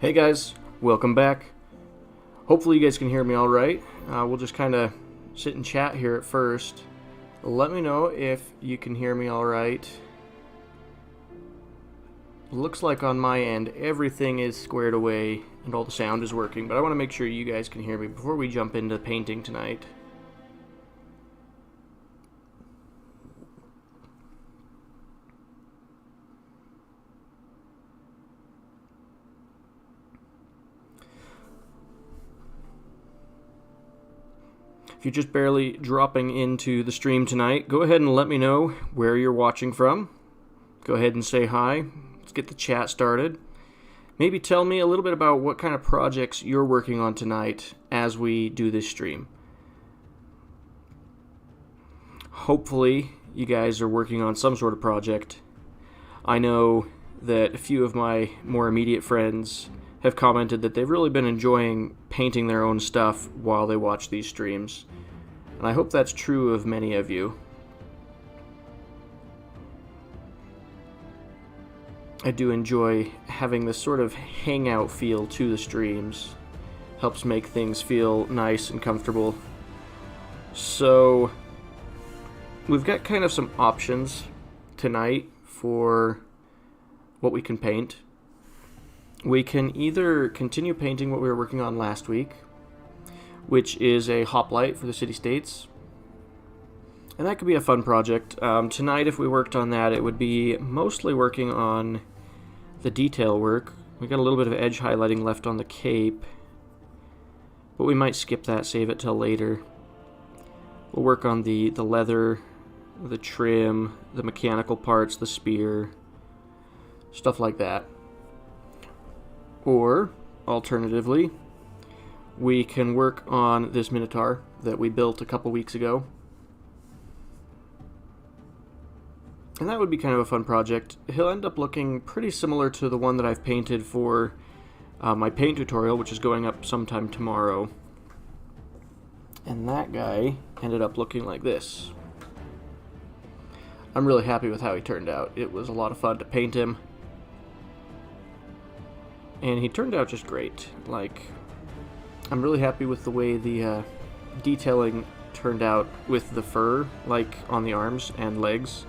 Hey guys, welcome back. Hopefully you guys can hear me all right. We'll just kind of sit and chat here at first. Let me know if you can hear me all right. Looks like on my end everything is squared away and all the sound is working, but I want to make sure you guys can hear me before we jump into painting tonight. If you're just barely dropping into the stream tonight, go ahead and let me know where you're watching from. Go ahead and say hi. Let's get the chat started. Maybe tell me a little bit about what kind of projects you're working on tonight as we do this stream. Hopefully, you guys are working on some sort of project. I know that a few of my more immediate friends have commented that they've really been enjoying painting their own stuff while they watch these streams. And I hope that's true of many of you. I do enjoy having this sort of hangout feel to the streams. Helps make things feel nice and comfortable. So, we've got kind of some options tonight for what we can paint. We can either continue painting what we were working on last week, which is a hoplite for the city-states. And that could be a fun project. Tonight, if we worked on that, it would be mostly working on the detail work. We got a little bit of edge highlighting left on the cape, but we might skip that, save it till later. We'll work on the leather, the trim, the mechanical parts, the spear, stuff like that. Or, alternatively, we can work on this Minotaur that we built a couple weeks ago. And that would be kind of a fun project. He'll end up looking pretty similar to the one that I've painted for my paint tutorial, which is going up sometime tomorrow. And that guy ended up looking like this. I'm really happy with how he turned out. It was a lot of fun to paint him. And he turned out just great. I'm really happy with the way the detailing turned out with the fur, like on the arms and legs.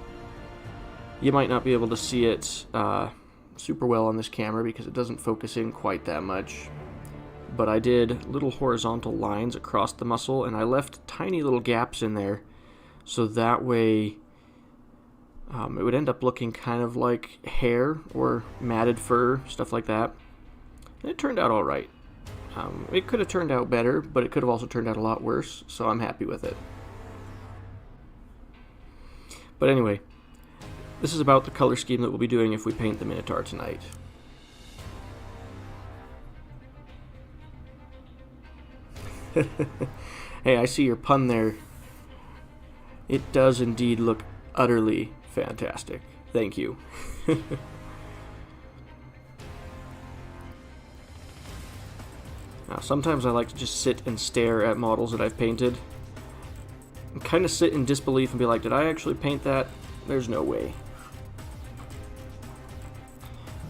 You might not be able to see it super well on this camera because it doesn't focus in quite that much. But I did little horizontal lines across the muscle, and I left tiny little gaps in there, so that way it would end up looking kind of like hair or matted fur, stuff like that. And it turned out alright. It could have turned out better, but it could have also turned out a lot worse, so I'm happy with it. But anyway, this is about the color scheme that we'll be doing if we paint the Minotaur tonight. Hey, I see your pun there. It does indeed look utterly fantastic. Thank you. Now, sometimes I like to just sit and stare at models that I've painted and kind of sit in disbelief and be like, did I actually paint that? There's no way.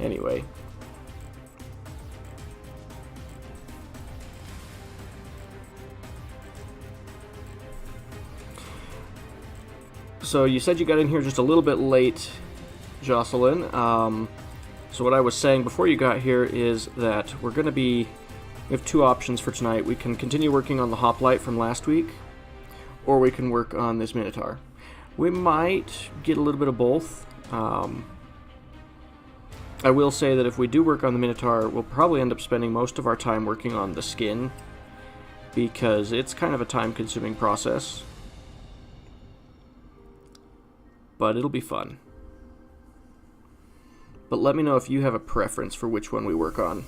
Anyway. So you said you got in here just a little bit late, Jocelyn. So what I was saying before you got here is that we have two options for tonight. We can continue working on the hoplite from last week, or we can work on this Minotaur. We might get a little bit of both. I will say that if we do work on the Minotaur, we'll probably end up spending most of our time working on the skin, because it's kind of a time-consuming process. But it'll be fun. But let me know if you have a preference for which one we work on.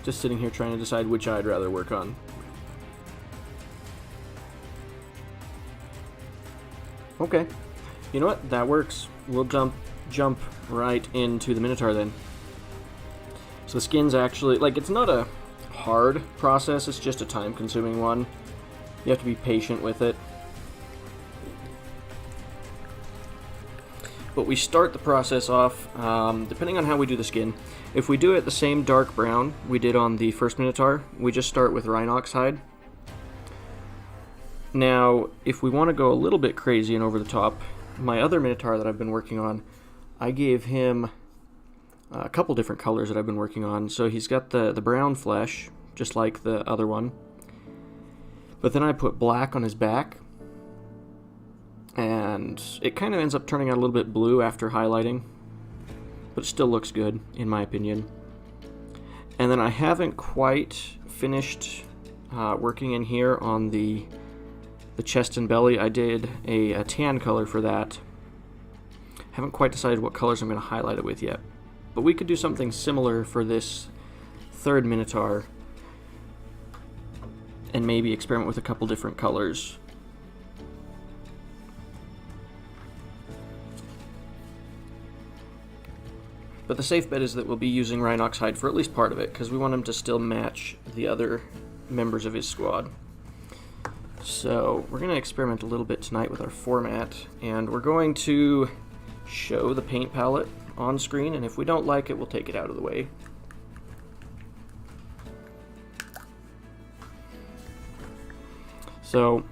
Just sitting here trying to decide which eye I'd rather work on. Okay, you know what? That works. We'll jump right into the Minotaur then. So the skin's actually, like, it's not a hard process, it's just a time-consuming one. You have to be patient with it. But we start the process off, depending on how we do the skin. If we do it the same dark brown we did on the first Minotaur, we just start with rhinox hide. Now, if we want to go a little bit crazy and over the top, my other Minotaur that I've been working on, I gave him a couple different colors that I've been working on. So he's got the brown flesh, just like the other one. But then I put black on his back, and it kind of ends up turning out a little bit blue after highlighting, but it still looks good, in my opinion. And then I haven't quite finished working in here on the chest and belly. I did a tan color for that. Haven't quite decided what colors I'm going to highlight it with yet. But we could do something similar for this third Minotaur and maybe experiment with a couple different colors. But the safe bet is that we'll be using rhinox hide for at least part of it, because we want him to still match the other members of his squad. So we're going to experiment a little bit tonight with our format, and we're going to show the paint palette on screen, and if we don't like it, we'll take it out of the way. So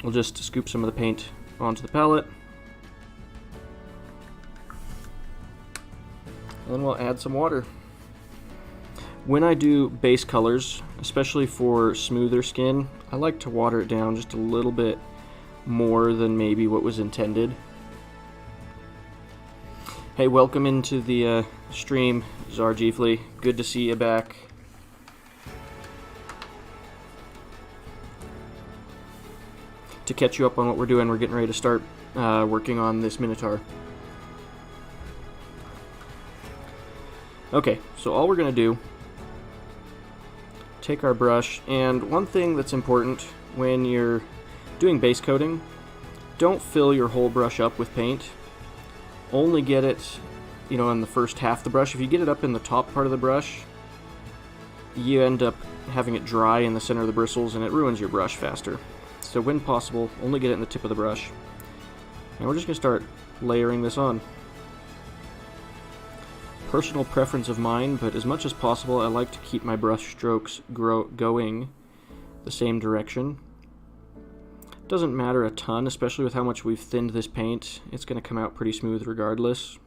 we'll just scoop some of the paint onto the palette, and then we'll add some water. When I do base colors, especially for smoother skin, I like to water it down just a little bit more than maybe what was intended. Hey, welcome into the stream, Zargifly. Good to see you back. To catch you up on what we're doing, we're getting ready to start working on this Minotaur. Okay, so all we're going to do, take our brush, and one thing that's important when you're doing base coating, don't fill your whole brush up with paint. Only get it, you know, in the first half of the brush. If you get it up in the top part of the brush, you end up having it dry in the center of the bristles, and it ruins your brush faster. So when possible, only get it in the tip of the brush. And we're just going to start layering this on. Personal preference of mine, but as much as possible I like to keep my brush strokes going the same direction. Doesn't matter a ton, especially with how much we've thinned this paint. It's going to come out pretty smooth regardless.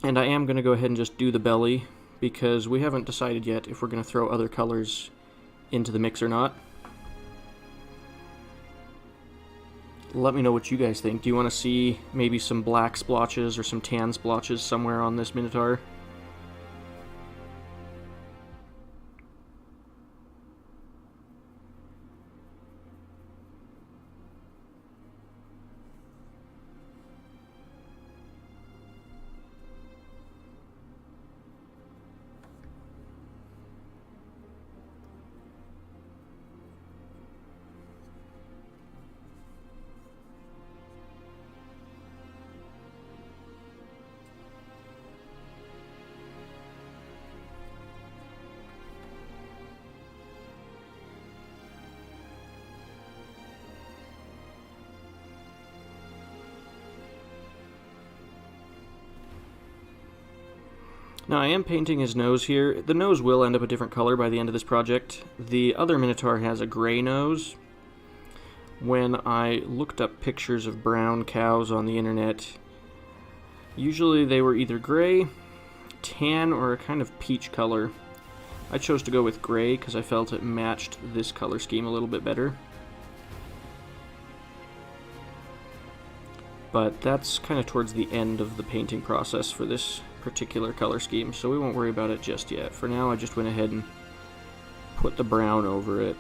And I am going to go ahead and just do the belly, because we haven't decided yet if we're going to throw other colors into the mix or not. Let me know what you guys think. Do you want to see maybe some black splotches or some tan splotches somewhere on this Minotaur? Now I am painting his nose here. The nose will end up a different color by the end of this project. The other Minotaur has a gray nose. When I looked up pictures of brown cows on the internet, usually they were either gray, tan, or a kind of peach color. I chose to go with gray because I felt it matched this color scheme a little bit better. But that's kind of towards the end of the painting process for this particular color scheme, so we won't worry about it just yet. For now, I just went ahead and put the brown over it.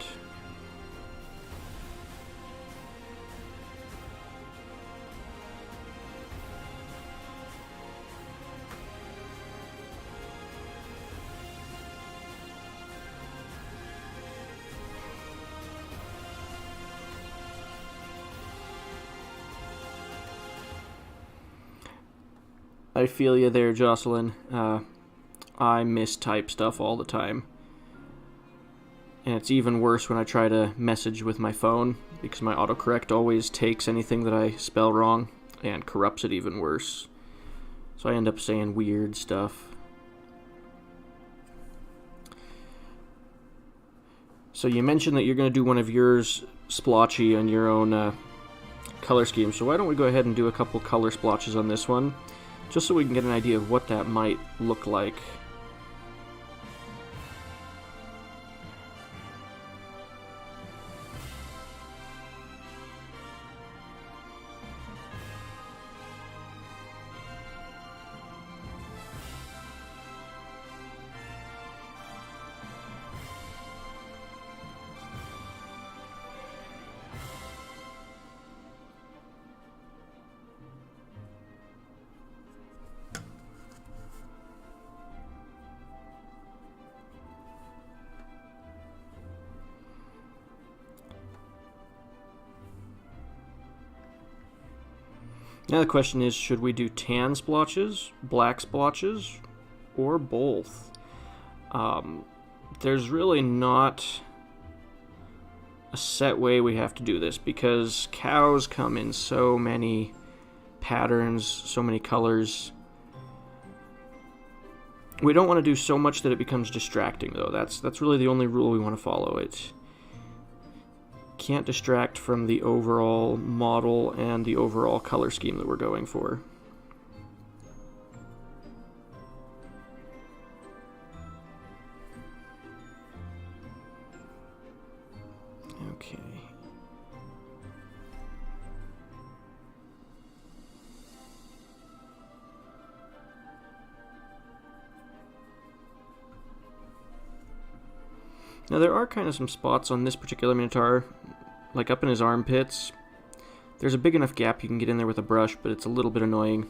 I feel you there, Jocelyn. I mistype stuff all the time. And it's even worse when I try to message with my phone, because my autocorrect always takes anything that I spell wrong and corrupts it even worse. So I end up saying weird stuff. So you mentioned that you're going to do one of yours splotchy on your own color scheme. So why don't we go ahead and do a couple color splotches on this one, just so we can get an idea of what that might look like. Now the question is, should we do tan splotches, black splotches, or both? There's really not a set way we have to do this, because cows come in so many patterns, so many colors. We don't want to do so much that it becomes distracting, though. That's really the only rule we want to follow. It can't distract from the overall model and the overall color scheme that we're going for. Okay. Now there are kind of some spots on this particular Minotaur, like up in his armpits. There's a big enough gap you can get in there with a brush, but it's a little bit annoying.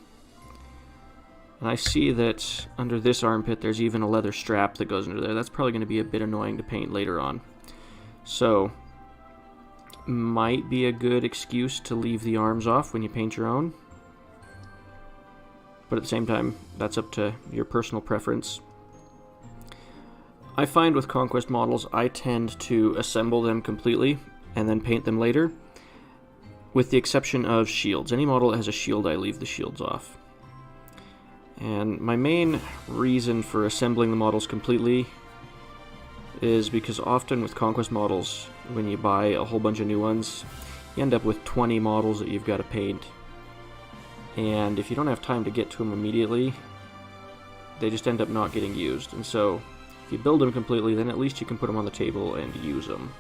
And I see that under this armpit there's even a leather strap that goes under there. That's probably going to be a bit annoying to paint later on. So, might be a good excuse to leave the arms off when you paint your own. But at the same time, that's up to your personal preference. I find with Conquest models, I tend to assemble them completely and then paint them later, with the exception of shields. Any model that has a shield, I leave the shields off. And my main reason for assembling the models completely is because often with Conquest models, when you buy a whole bunch of new ones, you end up with 20 models that you've got to paint. And if you don't have time to get to them immediately, they just end up not getting used. And so, if you build them completely, then at least you can put them on the table and use them.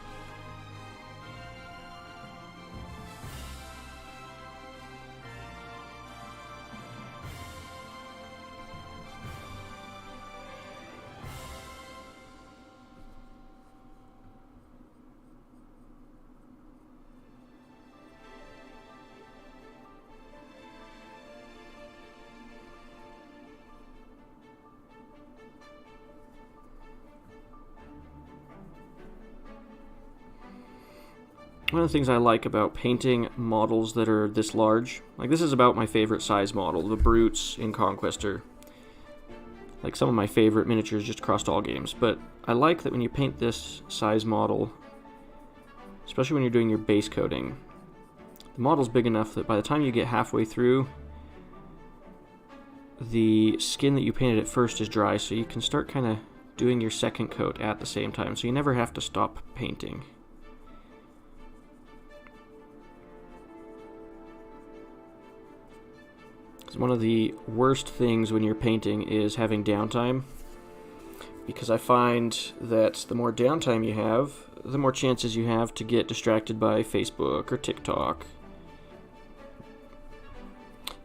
One of the things I like about painting models that are this large, like this is about my favorite size model, the Brutes in Conquest are like some of my favorite miniatures just across all games, but I like that when you paint this size model, especially when you're doing your base coating, the model's big enough that by the time you get halfway through, the skin that you painted at first is dry, so you can start kind of doing your second coat at the same time, so you never have to stop painting. One of the worst things when you're painting is having downtime, because I find that the more downtime you have, the more chances you have to get distracted by Facebook or TikTok.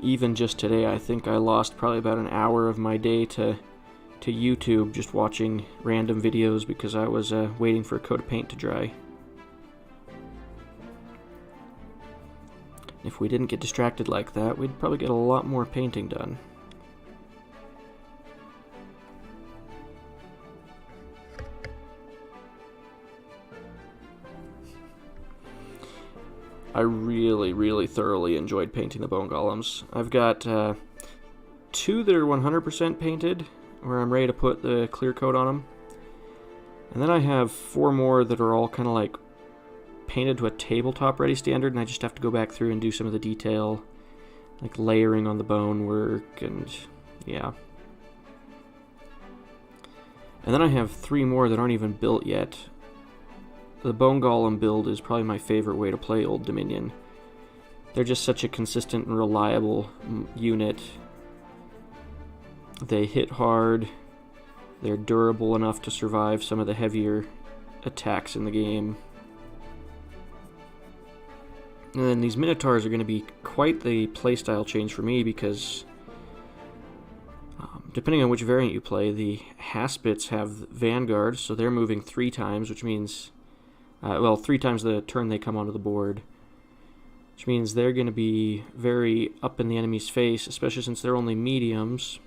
Even just today, I think I lost probably about an hour of my day to YouTube just watching random videos because I was waiting for a coat of paint to dry. If we didn't get distracted like that, we'd probably get a lot more painting done. I really thoroughly enjoyed painting the bone golems. I've got 2 that are 100% painted, where I'm ready to put the clear coat on them. And then I have 4 more that are all kind of like painted to a tabletop ready standard, and I just have to go back through and do some of the detail, like layering on the bone work, and yeah. And then I have 3 more that aren't even built yet. The Bone Golem build is probably my favorite way to play Old Dominion. They're just such a consistent and reliable unit. They hit hard. They're durable enough to survive some of the heavier attacks in the game. And then these Minotaurs are going to be quite the playstyle change for me because depending on which variant you play, the Haspits have Vanguard, so they're moving 3 times, which means, 3 times the turn they come onto the board. Which means they're going to be very up in the enemy's face, especially since they're only mediums.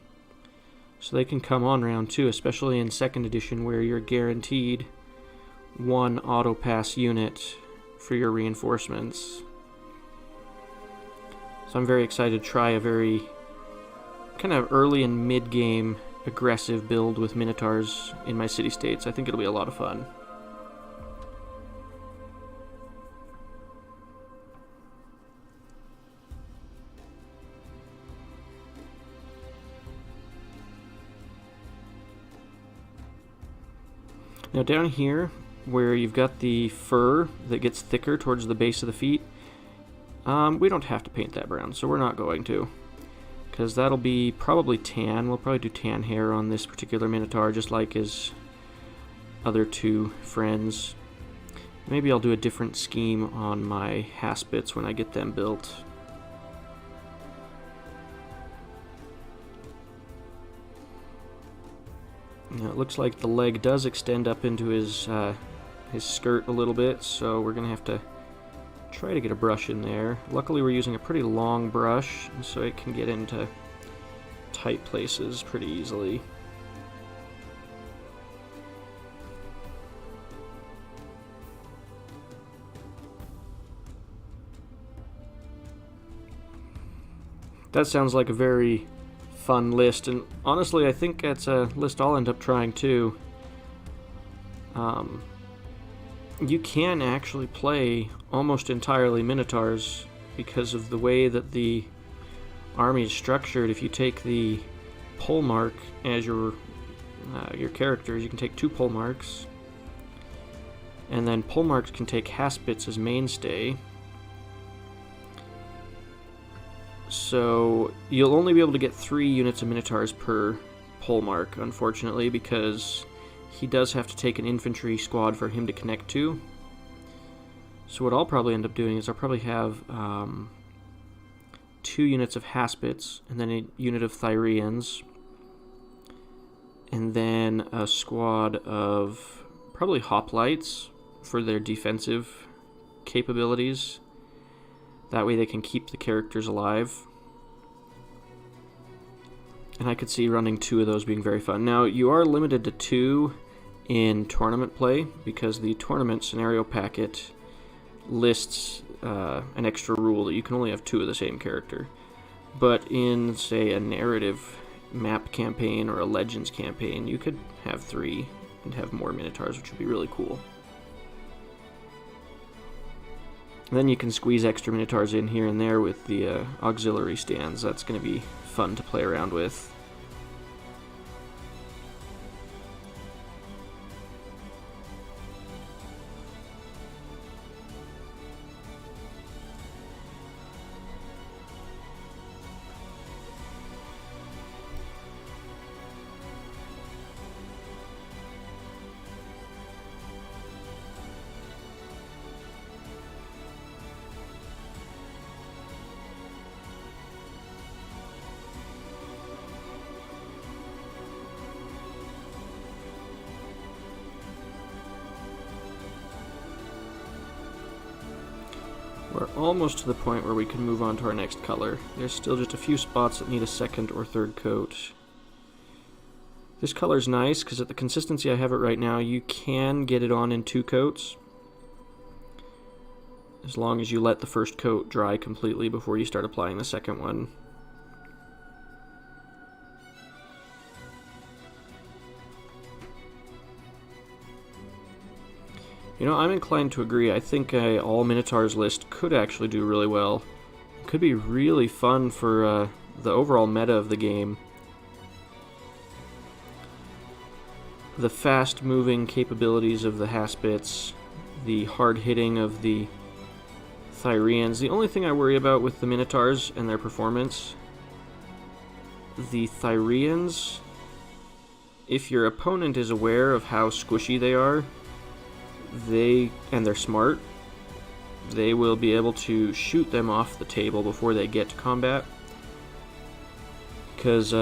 So they can come on round 2, especially in 2nd edition where you're guaranteed 1 auto-pass unit for your reinforcements. So I'm very excited to try a very kind of early and mid-game aggressive build with Minotaurs in my city-states. I think it'll be a lot of fun. Now down here, where you've got the fur that gets thicker towards the base of the feet, we don't have to paint that brown, so we're not going to. Because that'll be probably tan. We'll probably do tan hair on this particular Minotaur, just like his other 2 friends. Maybe I'll do a different scheme on my Haspits when I get them built. Now it looks like the leg does extend up into his skirt a little bit, so we're going to have to try to get a brush in there. Luckily we're using a pretty long brush, so it can get into tight places pretty easily. That sounds like a very fun list, and honestly I think that's a list I'll end up trying too. You can actually play almost entirely Minotaurs because of the way that the army is structured. If you take the pole mark as your characters, you can take 2 pole marks, and then pole marks can take Haspits as mainstay. So you'll only be able to get 3 units of Minotaurs per pole mark, unfortunately, because he does have to take an infantry squad for him to connect to. So what I'll probably end up doing is I'll probably have 2 units of Haspits, and then a unit of Thyrians, and then a squad of probably hoplites for their defensive capabilities. That way they can keep the characters alive. And I could see running 2 of those being very fun. Now, you are limited to 2 in tournament play, because the tournament scenario packet lists an extra rule that you can only have 2 of the same character. But in, say, a narrative map campaign or a Legends campaign, you could have 3 and have more Minotaurs, which would be really cool. And then you can squeeze extra Minotaurs in here and there with the auxiliary stands. That's going to be fun to play around with. We're almost to the point where we can move on to our next color. There's still just a few spots that need a 2nd or 3rd coat. This color's nice because at the consistency I have it right now, you can get it on in 2 coats, as long as you let the first coat dry completely before you start applying the second one. You know, I'm inclined to agree. I think a all Minotaurs list could actually do really well. It could be really fun for the overall meta of the game. The fast-moving capabilities of the Haspits, the hard-hitting of the Thyrians. The only thing I worry about with the Minotaurs and their performance, the Thyrians, if your opponent is aware of how squishy they are, and they're smart, they will be able to shoot them off the table before they get to combat. Because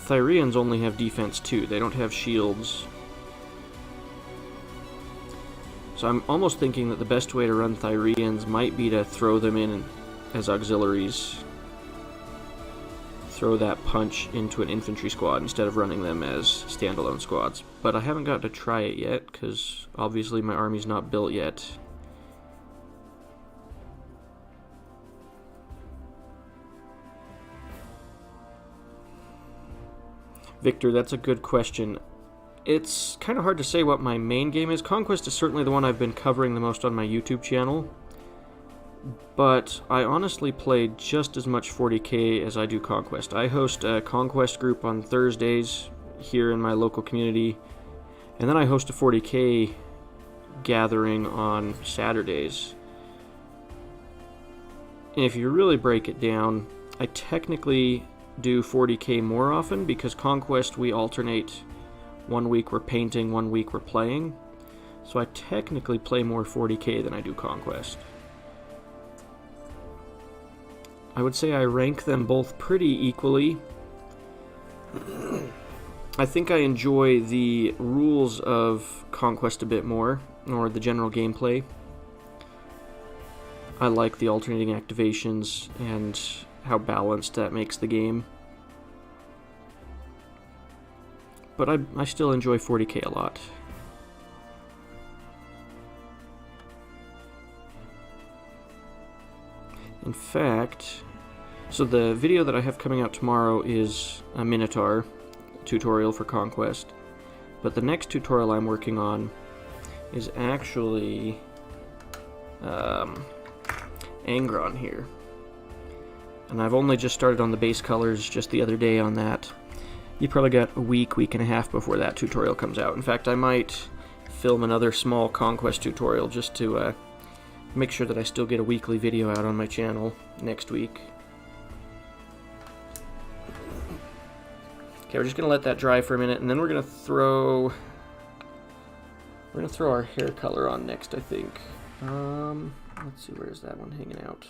Thyrians only have defense 2, they don't have shields. So I'm almost thinking that the best way to run Thyrians might be to throw them in as auxiliaries. Throw that punch into an infantry squad instead of running them as standalone squads. But I haven't got to try it yet, because obviously my army's not built yet. Victor, that's a good question. It's kind of hard to say what my main game is. Conquest is certainly the one I've been covering the most on my YouTube channel. But I honestly play just as much 40k as I do Conquest. I host a Conquest group on Thursdays here in my local community. And then I host a 40k gathering on Saturdays. And if you really break it down, I technically do 40k more often, because Conquest we alternate. 1 week we're painting, 1 week we're playing. So I technically play more 40k than I do Conquest. I would say I rank them both pretty equally. I think I enjoy the rules of Conquest a bit more, or the general gameplay. I like the alternating activations and how balanced that makes the game. But I still enjoy 40k a lot. In fact, so the video that I have coming out tomorrow is a Minotaur tutorial for Conquest. But the next tutorial I'm working on is actually Angron here. And I've only just started on the base colors just the other day on that. You probably got a week and a half before that tutorial comes out. In fact, I might film another small Conquest tutorial just to make sure that I still get a weekly video out on my channel next week. Okay, we're just gonna let that dry for a minute, and then we're gonna throw our hair color on next, I think. Let's see, where's that one hanging out?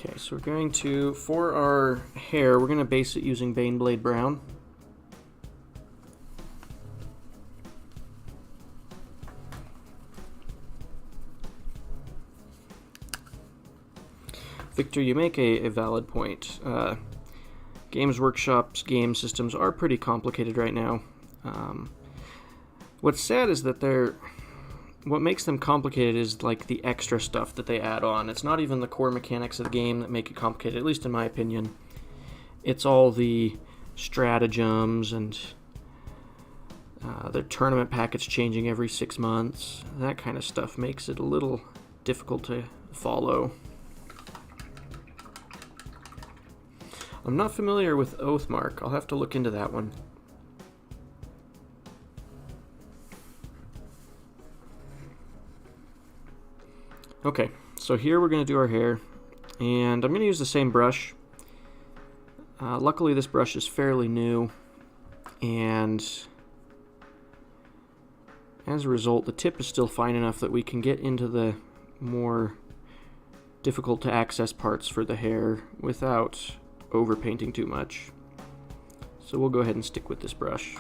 Okay, so we're going to, for our hair, we're going to base it using Baneblade Brown. Victor, you make a valid point. Games Workshop's game systems are pretty complicated right now. What's sad is that what makes them complicated is like the extra stuff that they add on. It's not even the core mechanics of the game that make it complicated, at least in my opinion. It's all the stratagems and the tournament packets changing every 6 months. That kind of stuff makes it a little difficult to follow. I'm not familiar with Oathmark. I'll have to look into that one. Okay, so here we're going to do our hair, and I'm going to use the same brush. Luckily this brush is fairly new, and as a result the tip is still fine enough that we can get into the more difficult to access parts for the hair without overpainting too much. So we'll go ahead and stick with this brush.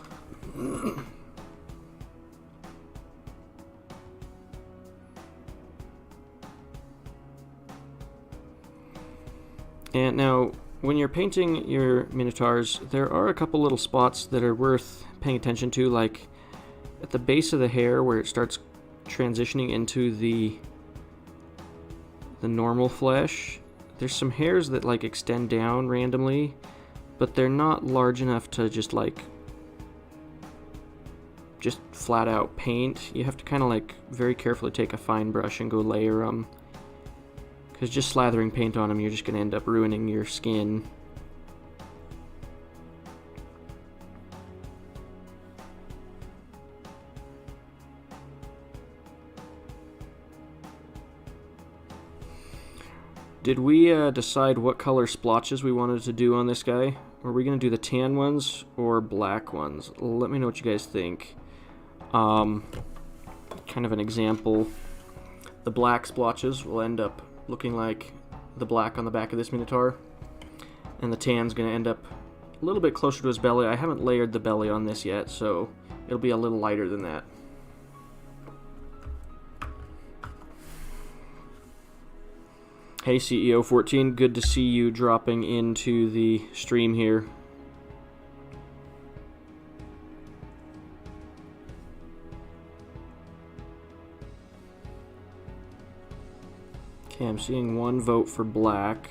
And now, when you're painting your Minotaurs, there are a couple little spots that are worth paying attention to, like at the base of the hair where it starts transitioning into the normal flesh. There's some hairs that like extend down randomly, but they're not large enough to just flat out paint. You have to kind of like very carefully take a fine brush and go layer them, because just slathering paint on them, you're just going to end up ruining your skin. Did we decide what color splotches we wanted to do on this guy? Are we going to do the tan ones or black ones? Let me know what you guys think. Kind of an example. The black splotches will end up looking like the black on the back of this Minotaur. And the tan's going to end up a little bit closer to his belly. I haven't layered the belly on this yet, so it'll be a little lighter than that. Hey CEO14, good to see you dropping into the stream here. Okay, I'm seeing one vote for black.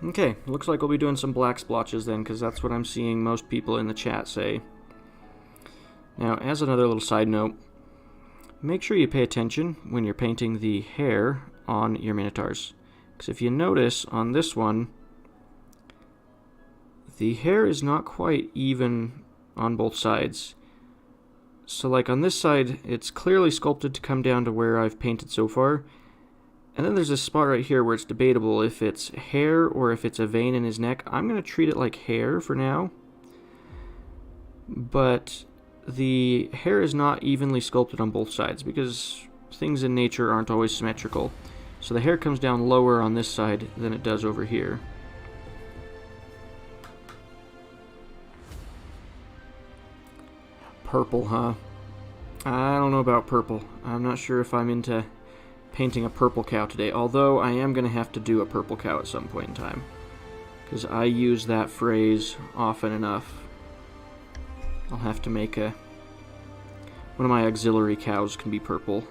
Okay, looks like we'll be doing some black splotches then, because that's what I'm seeing most people in the chat say. Now, as another little side note, make sure you pay attention when you're painting the hair on your Minotaurs. Because if you notice on this one, the hair is not quite even on both sides. So like on this side, it's clearly sculpted to come down to where I've painted so far. And then there's this spot right here where it's debatable if it's hair or if it's a vein in his neck. I'm going to treat it like hair for now. But the hair is not evenly sculpted on both sides because things in nature aren't always symmetrical. So the hair comes down lower on this side than it does over here. Purple, huh? I don't know about purple. I'm not sure if I'm into painting a purple cow today, although I am going to have to do a purple cow at some point in time, because I use that phrase often enough. I'll have to make one of my auxiliary cows can be purple.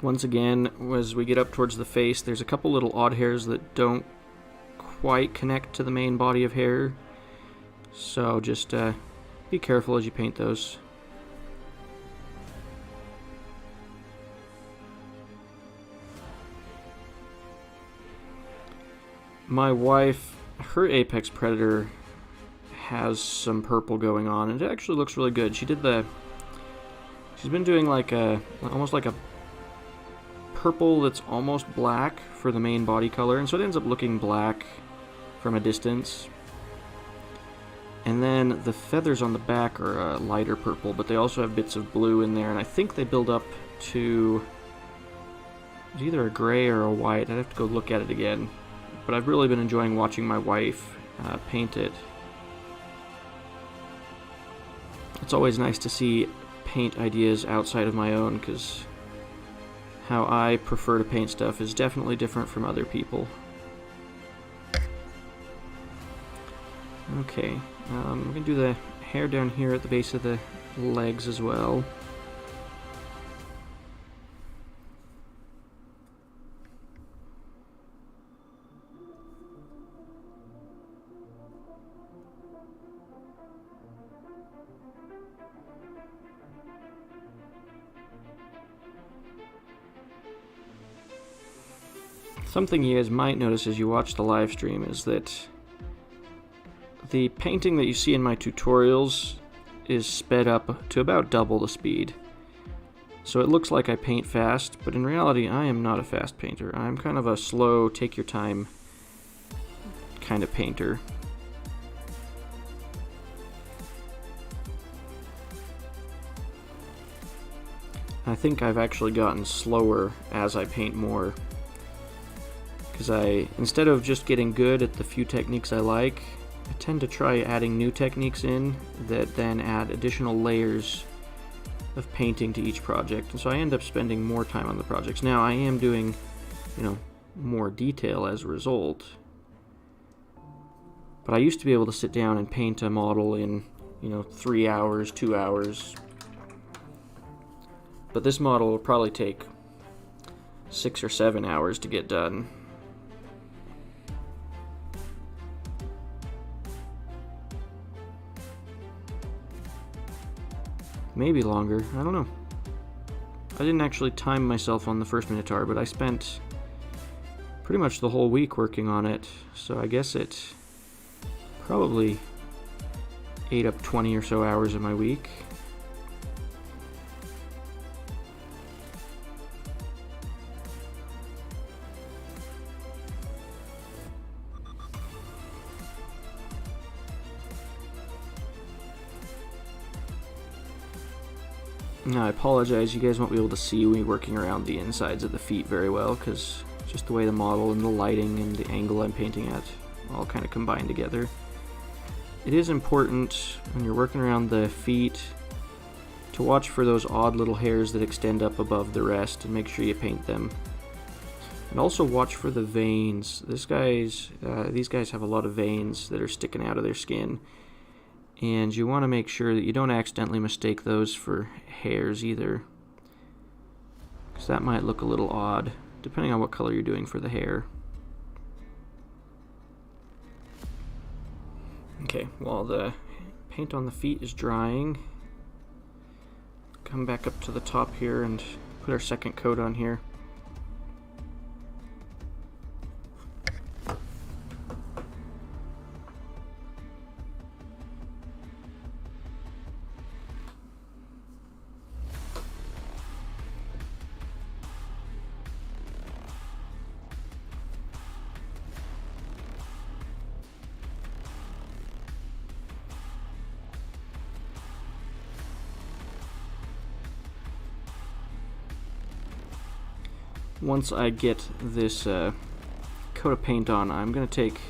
Once again, as we get up towards the face, there's a couple little odd hairs that don't quite connect to the main body of hair. So just be careful as you paint those. My wife, her apex predator has some purple going on, and it actually looks really good. She's been doing like almost like a purple that's almost black for the main body color, and so it ends up looking black from a distance. And then the feathers on the back are a lighter purple, but they also have bits of blue in there, and I think they build up to either a gray or a white. I'd have to go look at it again, but I've really been enjoying watching my wife paint it. It's always nice to see paint ideas outside of my own, because how I prefer to paint stuff is definitely different from other people. Okay, we're going to do the hair down here at the base of the legs as well. Something you guys might notice as you watch the live stream is that the painting that you see in my tutorials is sped up to about double the speed. So it looks like I paint fast, but in reality I am not a fast painter. I'm kind of a slow, take your time kind of painter. I think I've actually gotten slower as I paint more, because instead of just getting good at the few techniques I like, I tend to try adding new techniques in that then add additional layers of painting to each project, and so I end up spending more time on the projects. Now I am doing, more detail as a result, but I used to be able to sit down and paint a model in, 3 hours, 2 hours. But this model will probably take 6 or 7 hours to get done. Maybe longer, I don't know. I didn't actually time myself on the first Minotaur, but I spent pretty much the whole week working on it, so I guess it probably ate up 20 or so hours of my week. Now, I apologize, you guys won't be able to see me working around the insides of the feet very well, because just the way the model and the lighting and the angle I'm painting at all kind of combine together. It is important when you're working around the feet to watch for those odd little hairs that extend up above the rest and make sure you paint them. And also watch for the veins. These guys have a lot of veins that are sticking out of their skin. And you want to make sure that you don't accidentally mistake those for hairs either, because that might look a little odd, depending on what color you're doing for the hair. Okay, while the paint on the feet is drying, come back up to the top here and put our second coat on here. Once I get this coat of paint on, I'm going to take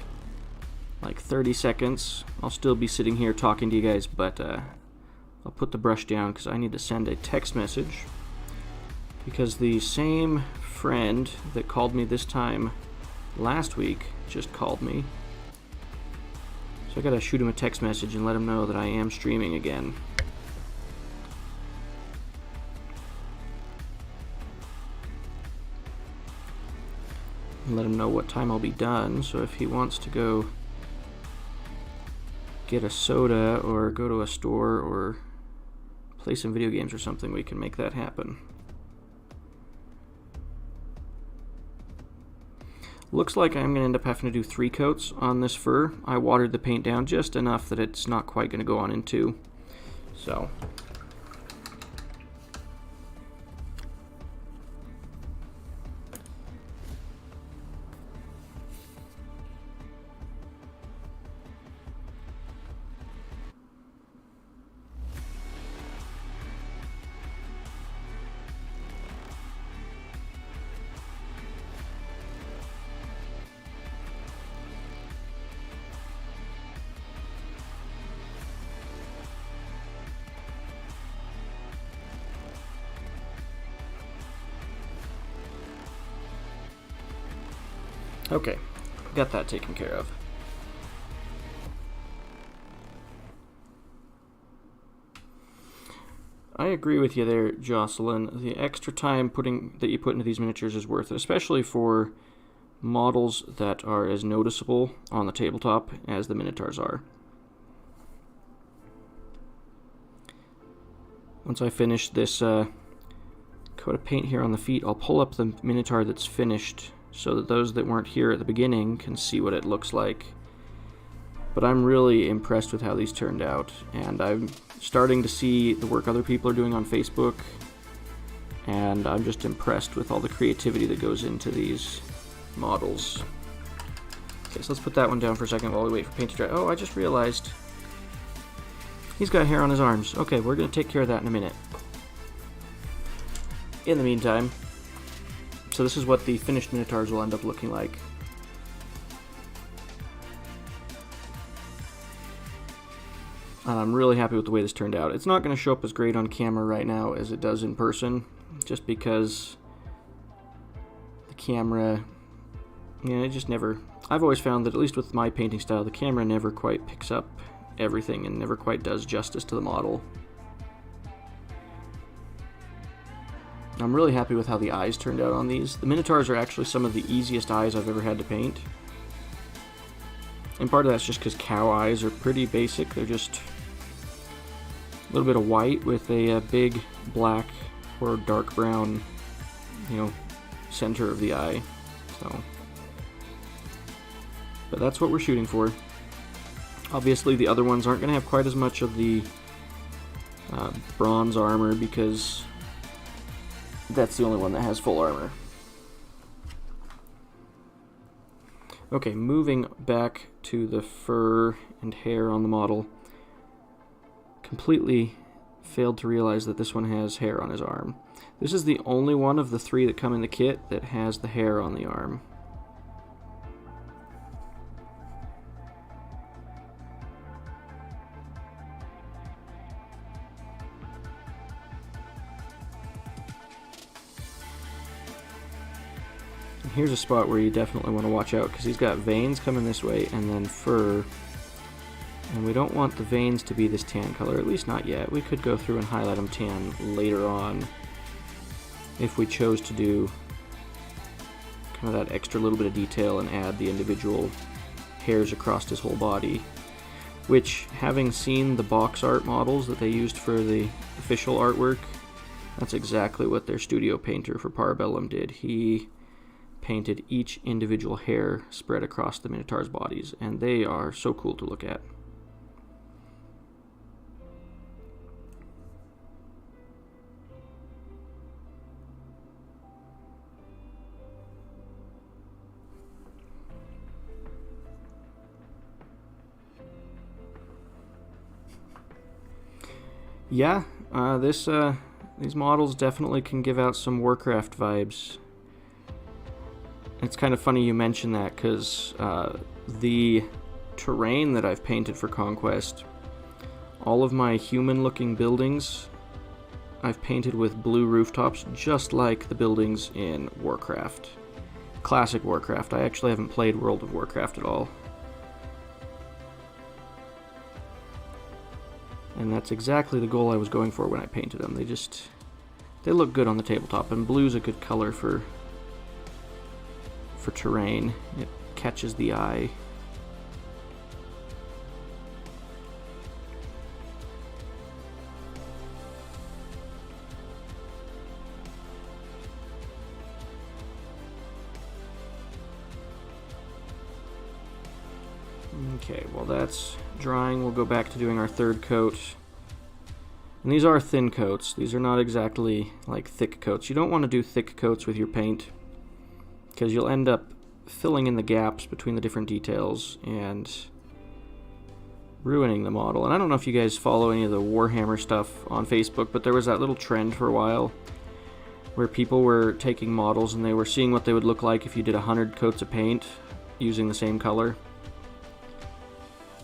like 30 seconds. I'll still be sitting here talking to you guys, but I'll put the brush down because I need to send a text message, because the same friend that called me this time last week just called me. So I gotta shoot him a text message and let him know that I am streaming again. And let him know what time I'll be done, so if he wants to go get a soda or go to a store or play some video games or something, we can make that happen. Looks like I'm going to end up having to do 3 coats on this fur. I watered the paint down just enough that it's not quite going to go on in 2. So okay, got that taken care of. I agree with you there, Jocelyn. The extra time that you put into these miniatures is worth it, especially for models that are as noticeable on the tabletop as the Minotaurs are. Once I finish this coat of paint here on the feet, I'll pull up the Minotaur that's finished so that those that weren't here at the beginning can see what it looks like. But I'm really impressed with how these turned out, and I'm starting to see the work other people are doing on Facebook, and I'm just impressed with all the creativity that goes into these models. Okay, so let's put that one down for a second while we wait for paint to dry. Oh, I just realized he's got hair on his arms. Okay, we're going to take care of that in a minute. In the meantime, so this is what the finished Minotaurs will end up looking like. And I'm really happy with the way this turned out. It's not going to show up as great on camera right now as it does in person, just because the camera, it just never... I've always found that, at least with my painting style, the camera never quite picks up everything and never quite does justice to the model. I'm really happy with how the eyes turned out on these. The Minotaurs are actually some of the easiest eyes I've ever had to paint. And part of that's just because cow eyes are pretty basic. They're just a little bit of white with a big black or dark brown, center of the eye. So, but that's what we're shooting for. Obviously, the other ones aren't going to have quite as much of the bronze armor because that's the only one that has full armor. Okay, moving back to the fur and hair on the model. Completely failed to realize that this one has hair on his arm. This is the only one of the 3 that come in the kit that has the hair on the arm. Here's a spot where you definitely want to watch out because he's got veins coming this way and then fur, and we don't want the veins to be this tan color, at least not yet. We could go through and highlight them tan later on if we chose to do kind of that extra little bit of detail and add the individual hairs across his whole body, which, having seen the box art models that they used for the official artwork, that's exactly what their studio painter for Parabellum did. He painted each individual hair spread across the Minotaur's bodies, and they are so cool to look at. Yeah, these models definitely can give out some Warcraft vibes. It's kind of funny you mention that because the terrain that I've painted for Conquest, all of my human-looking buildings, I've painted with blue rooftops just like the buildings in Warcraft. Classic Warcraft. I actually haven't played World of Warcraft at all. And that's exactly the goal I was going for when I painted them. They look good on the tabletop, and blue's a good color for terrain. It catches the eye. Okay, while that's drying, we'll go back to doing our third coat. And these are thin coats. These are not exactly like thick coats. You don't want to do thick coats with your paint, because you'll end up filling in the gaps between the different details and ruining the model. And I don't know if you guys follow any of the Warhammer stuff on Facebook, but there was that little trend for a while where people were taking models and they were seeing what they would look like if you did 100 coats of paint using the same color.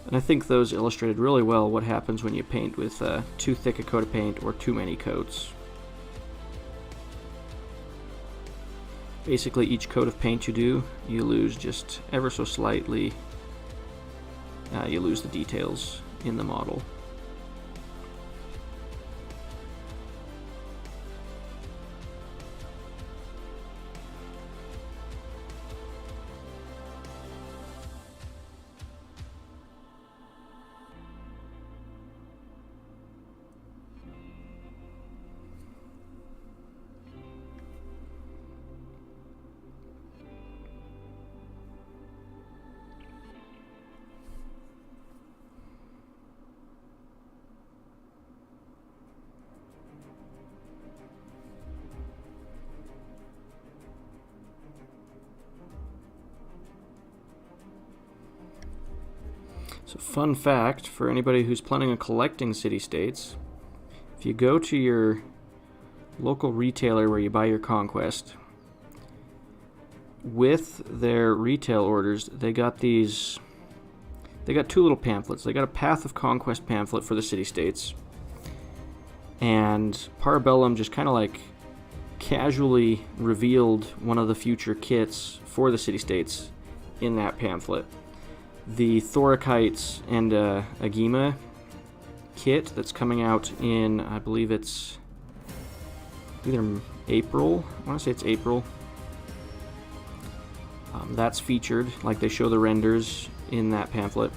And I think those illustrated really well what happens when you paint with too thick a coat of paint or too many coats. Basically, each coat of paint you do, you lose just ever so slightly. You lose the details in the model. So fun fact for anybody who's planning on collecting city-states, if you go to your local retailer where you buy your conquest, with their retail orders, they got two little pamphlets. They got a Path of Conquest pamphlet for the city-states, and Parabellum just kind of like casually revealed one of the future kits for the city-states in that pamphlet. The Thorakites and Agema kit that's coming out in, I believe it's either April. I want to say it's April. That's featured, like they show the renders in that pamphlet.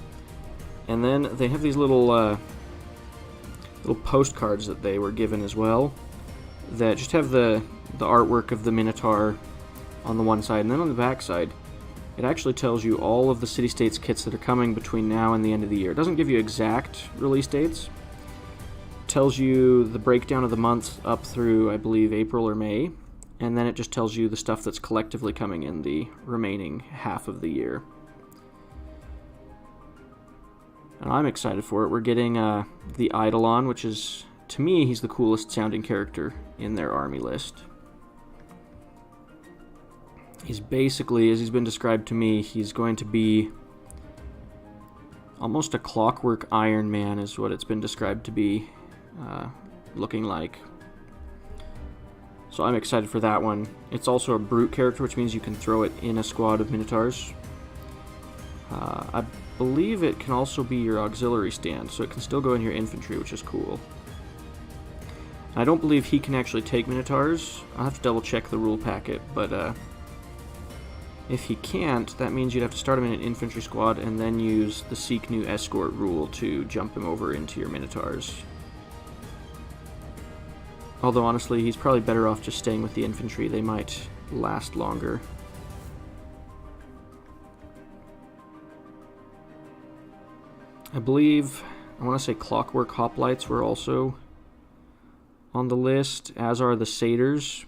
And then they have these little postcards that they were given as well, that just have the artwork of the Minotaur on the one side, and then on the back side it actually tells you all of the city-states kits that are coming between now and the end of the year. It doesn't give you exact release dates. It tells you the breakdown of the months up through, I believe, April or May, and then it just tells you the stuff that's collectively coming in the remaining half of the year. And I'm excited for it. We're getting the Eidolon, which is, to me, he's the coolest sounding character in their army list. He's basically, as he's been described to me, he's going to be almost a clockwork Iron Man is what it's been described to be looking like. So I'm excited for that one. It's also a brute character, which means you can throw it in a squad of Minotaurs. I believe it can also be your auxiliary stand, so it can still go in your infantry, which is cool. I don't believe he can actually take Minotaurs. I'll have to double check the rule packet, but if he can't, that means you'd have to start him in an infantry squad and then use the Seek New Escort rule to jump him over into your Minotaurs. Although honestly, he's probably better off just staying with the infantry. They might last longer. I believe, I want to say Clockwork Hoplites were also on the list, as are the Satyrs,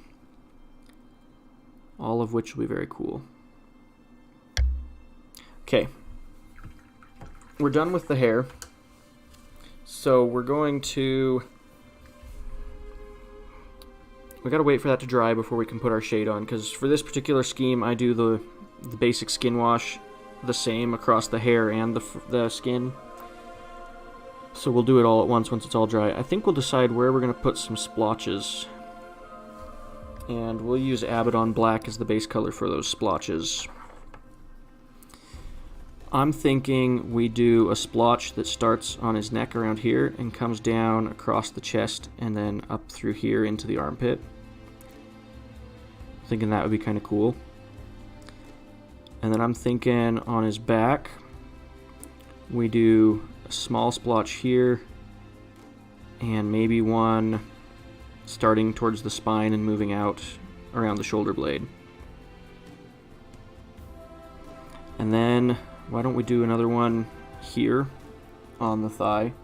all of which will be very cool. Okay, we're done with the hair, so we're going to, we gotta wait for that to dry before we can put our shade on, because for this particular scheme I do the basic skin wash the same across the hair and the skin. So we'll do it all at once it's all dry. I think we'll decide where we're going to put some splotches. And we'll use Abaddon Black as the base color for those splotches. I'm thinking we do a splotch that starts on his neck around here and comes down across the chest and then up through here into the armpit. Thinking that would be kind of cool. And then I'm thinking on his back we do small splotch here, and maybe one starting towards the spine and moving out around the shoulder blade. And then why don't we do another one here on the thigh.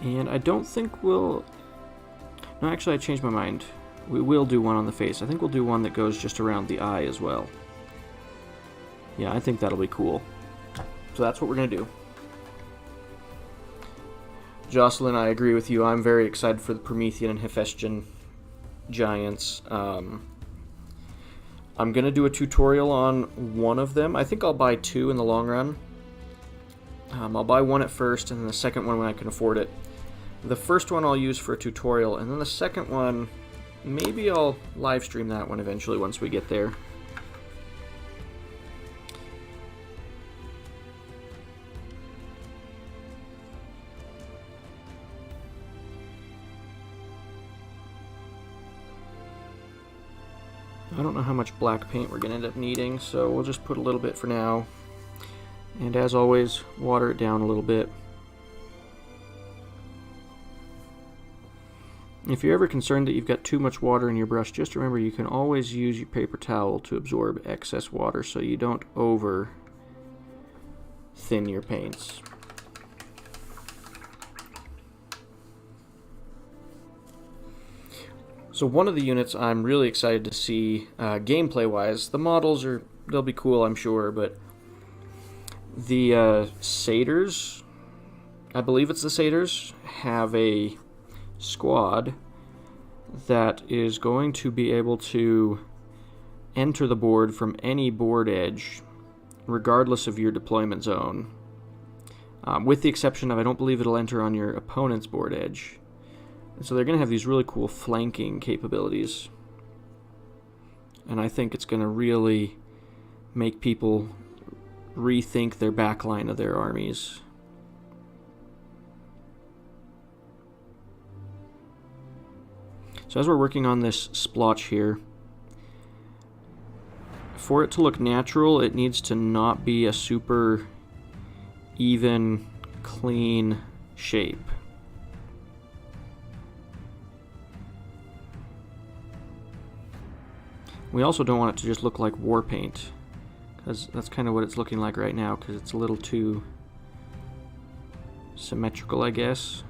And I don't think we'll... No, actually I changed my mind. We will do one on the face. I think we'll do one that goes just around the eye as well. Yeah, I think that'll be cool. So that's what we're going to do. Jocelyn, I agree with you. I'm very excited for the Promethean and Hephaestion giants. I'm going to do a tutorial on one of them. I think I'll buy two in the long run. I'll buy one at first, and then the second one when I can afford it. The first one I'll use for a tutorial, and then the second one, maybe I'll live stream that one eventually once we get there. I don't know how much black paint we're going to end up needing, so we'll just put a little bit for now. And as always, water it down a little bit. If you're ever concerned that you've got too much water in your brush, just remember you can always use your paper towel to absorb excess water so you don't over thin your paints. So one of the units I'm really excited to see gameplay-wise, the models they'll be cool, I'm sure, but the satyrs, I believe it's the satyrs, have a squad that is going to be able to enter the board from any board edge, regardless of your deployment zone, with the exception of I don't believe it'll enter on your opponent's board edge. And so they're going to have these really cool flanking capabilities, and I think it's going to really make people rethink their backline of their armies. So as we're working on this splotch here, for it to look natural, it needs to not be a super even, clean shape. We also don't want it to just look like war paint, because that's kind of what it's looking like right now, because it's a little too symmetrical, I guess.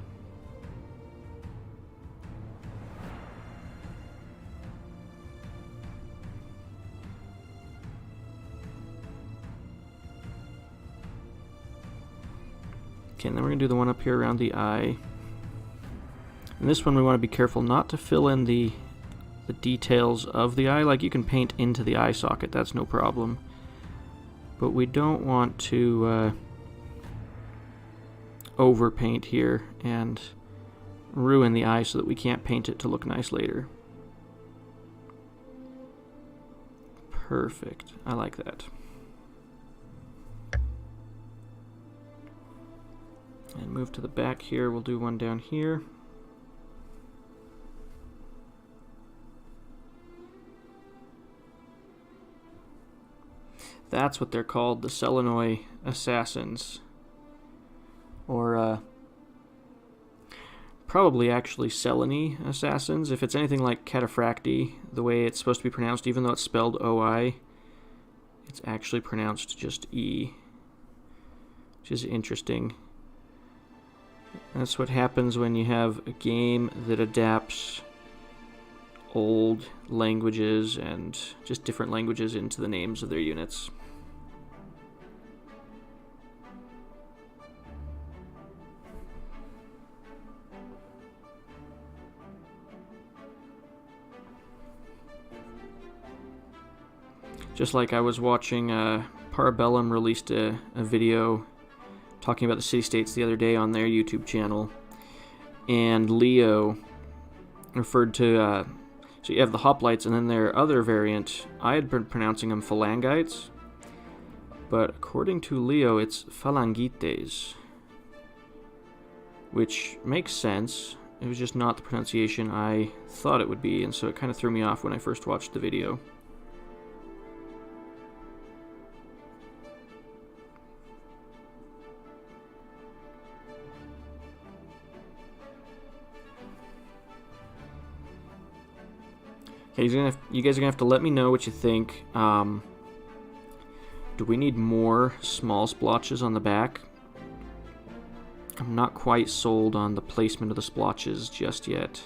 Okay, and then we're going to do the one up here around the eye. And this one we want to be careful not to fill in the details of the eye. Like, you can paint into the eye socket, that's no problem. But we don't want to overpaint here and ruin the eye so that we can't paint it to look nice later. Perfect. I like that. And move to the back here. We'll do one down here. That's what they're called, the Selenoi Assassins. Or, probably actually Selene Assassins. If it's anything like Cataphracti, the way it's supposed to be pronounced, even though it's spelled O-I, it's actually pronounced just E, which is interesting. That's what happens when you have a game that adapts old languages and just different languages into the names of their units. Just like I was watching, Parabellum released a video talking about the city-states the other day on their YouTube channel, and Leo referred to, so you have the hoplites, and then their other variant, I had been pronouncing them phalangites, but according to Leo, it's phalangites, which makes sense. It was just not the pronunciation I thought it would be, and so it kind of threw me off when I first watched the video. Okay, you guys are gonna have to let me know what you think. Do we need more small splotches on the back? I'm not quite sold on the placement of the splotches just yet.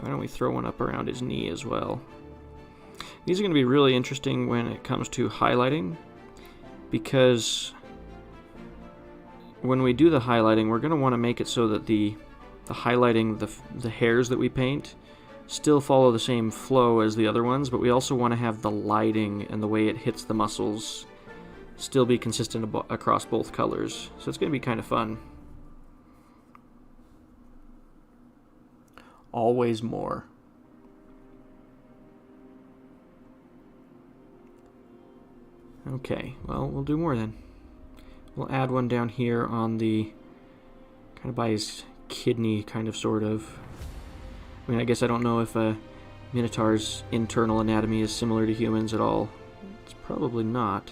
Why don't we throw one up around his knee as well? These are going to be really interesting when it comes to highlighting, because when we do the highlighting, we're going to want to make it so that the highlighting, the hairs that we paint, still follow the same flow as the other ones, but we also want to have the lighting and the way it hits the muscles still be consistent across both colors. So it's going to be kind of fun. Always more. Okay, well, we'll do more then. We'll add one down here on the, kind of by his kidney, kind of, sort of. I mean, I guess I don't know if a Minotaur's internal anatomy is similar to humans at all. It's probably not.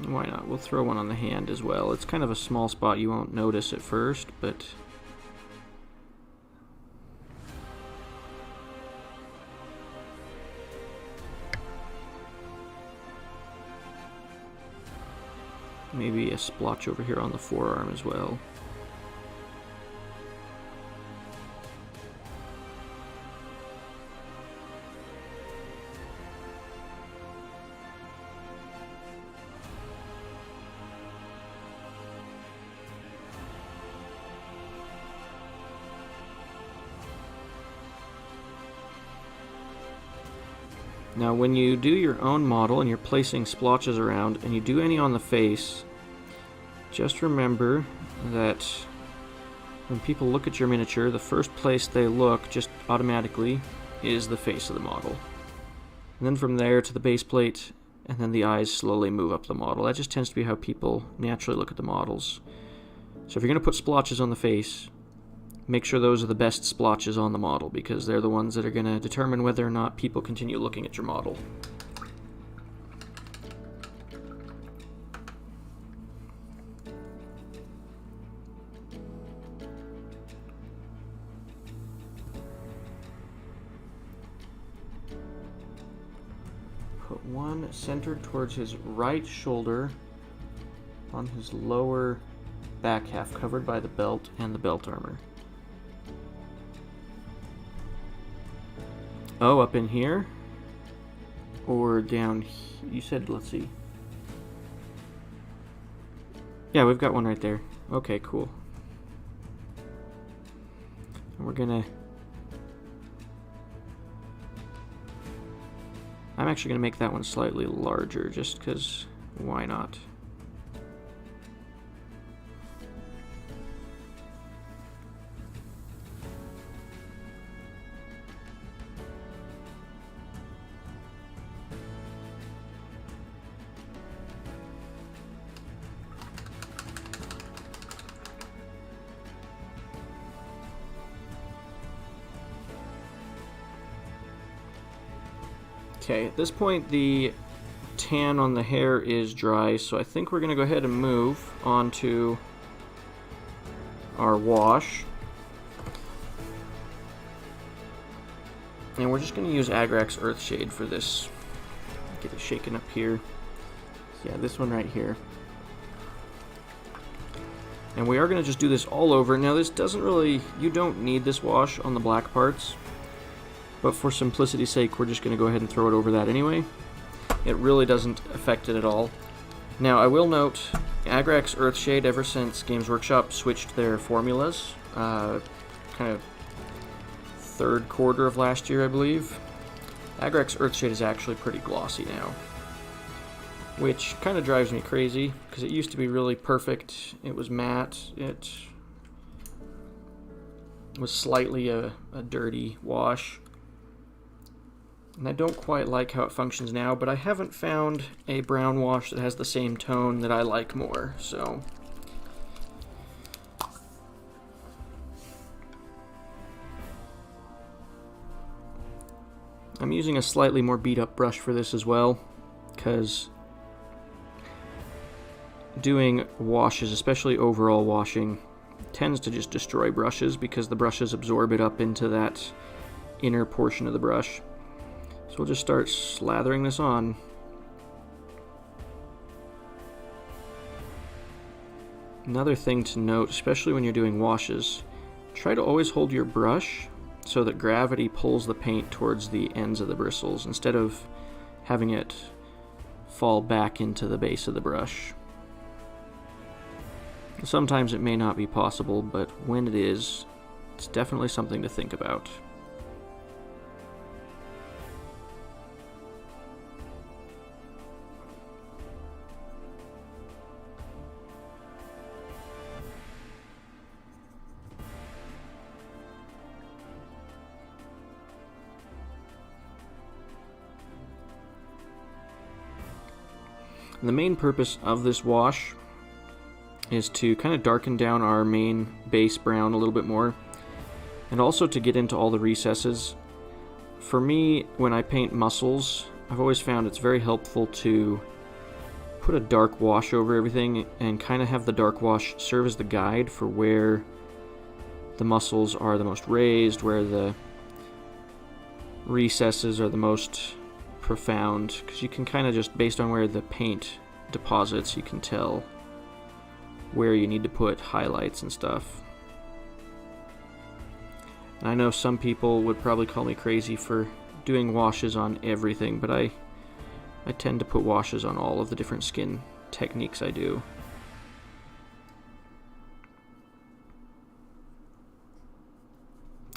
Why not? We'll throw one on the hand as well. It's kind of a small spot, you won't notice at first, but maybe a splotch over here on the forearm as well. Now when you do your own model and you're placing splotches around and you do any on the face, just remember that when people look at your miniature, the first place they look just automatically is the face of the model. And then from there to the base plate, and then the eyes slowly move up the model. That just tends to be how people naturally look at the models. So if you're going to put splotches on the face, make sure those are the best splotches on the model, because they're the ones that are going to determine whether or not people continue looking at your model. Put one centered towards his right shoulder on his lower back half, covered by the belt and the belt armor. Oh, up in here? Or down here? You said, let's see. Yeah, we've got one right there. Okay, cool. And we're gonna... I'm actually gonna make that one slightly larger, just because why not? Okay, at this point the tan on the hair is dry, so I think we're going to go ahead and move on to our wash. And we're just going to use Agrax Earthshade for this. Get it shaken up here. Yeah, this one right here. And we are going to just do this all over. Now this doesn't really, you don't need this wash on the black parts. But for simplicity's sake, we're just going to go ahead and throw it over that anyway. It really doesn't affect it at all. Now, I will note, Agrax Earthshade, ever since Games Workshop switched their formulas, kind of third quarter of last year, I believe, Agrax Earthshade is actually pretty glossy now. Which kind of drives me crazy, because it used to be really perfect. It was matte. It was slightly a dirty wash. And I don't quite like how it functions now, but I haven't found a brown wash that has the same tone that I like more, so... I'm using a slightly more beat up brush for this as well, because doing washes, especially overall washing, tends to just destroy brushes because the brushes absorb it up into that inner portion of the brush. So we'll just start slathering this on. Another thing to note, especially when you're doing washes, try to always hold your brush so that gravity pulls the paint towards the ends of the bristles instead of having it fall back into the base of the brush. Sometimes it may not be possible, but when it is, it's definitely something to think about. And the main purpose of this wash is to kind of darken down our main base brown a little bit more, and also to get into all the recesses. For me, when I paint muscles, I've always found it's very helpful to put a dark wash over everything and kind of have the dark wash serve as the guide for where the muscles are the most raised, where the recesses are the most profound, because you can kind of just, based on where the paint deposits, you can tell where you need to put highlights and stuff. And I know some people would probably call me crazy for doing washes on everything, but I tend to put washes on all of the different skin techniques I do.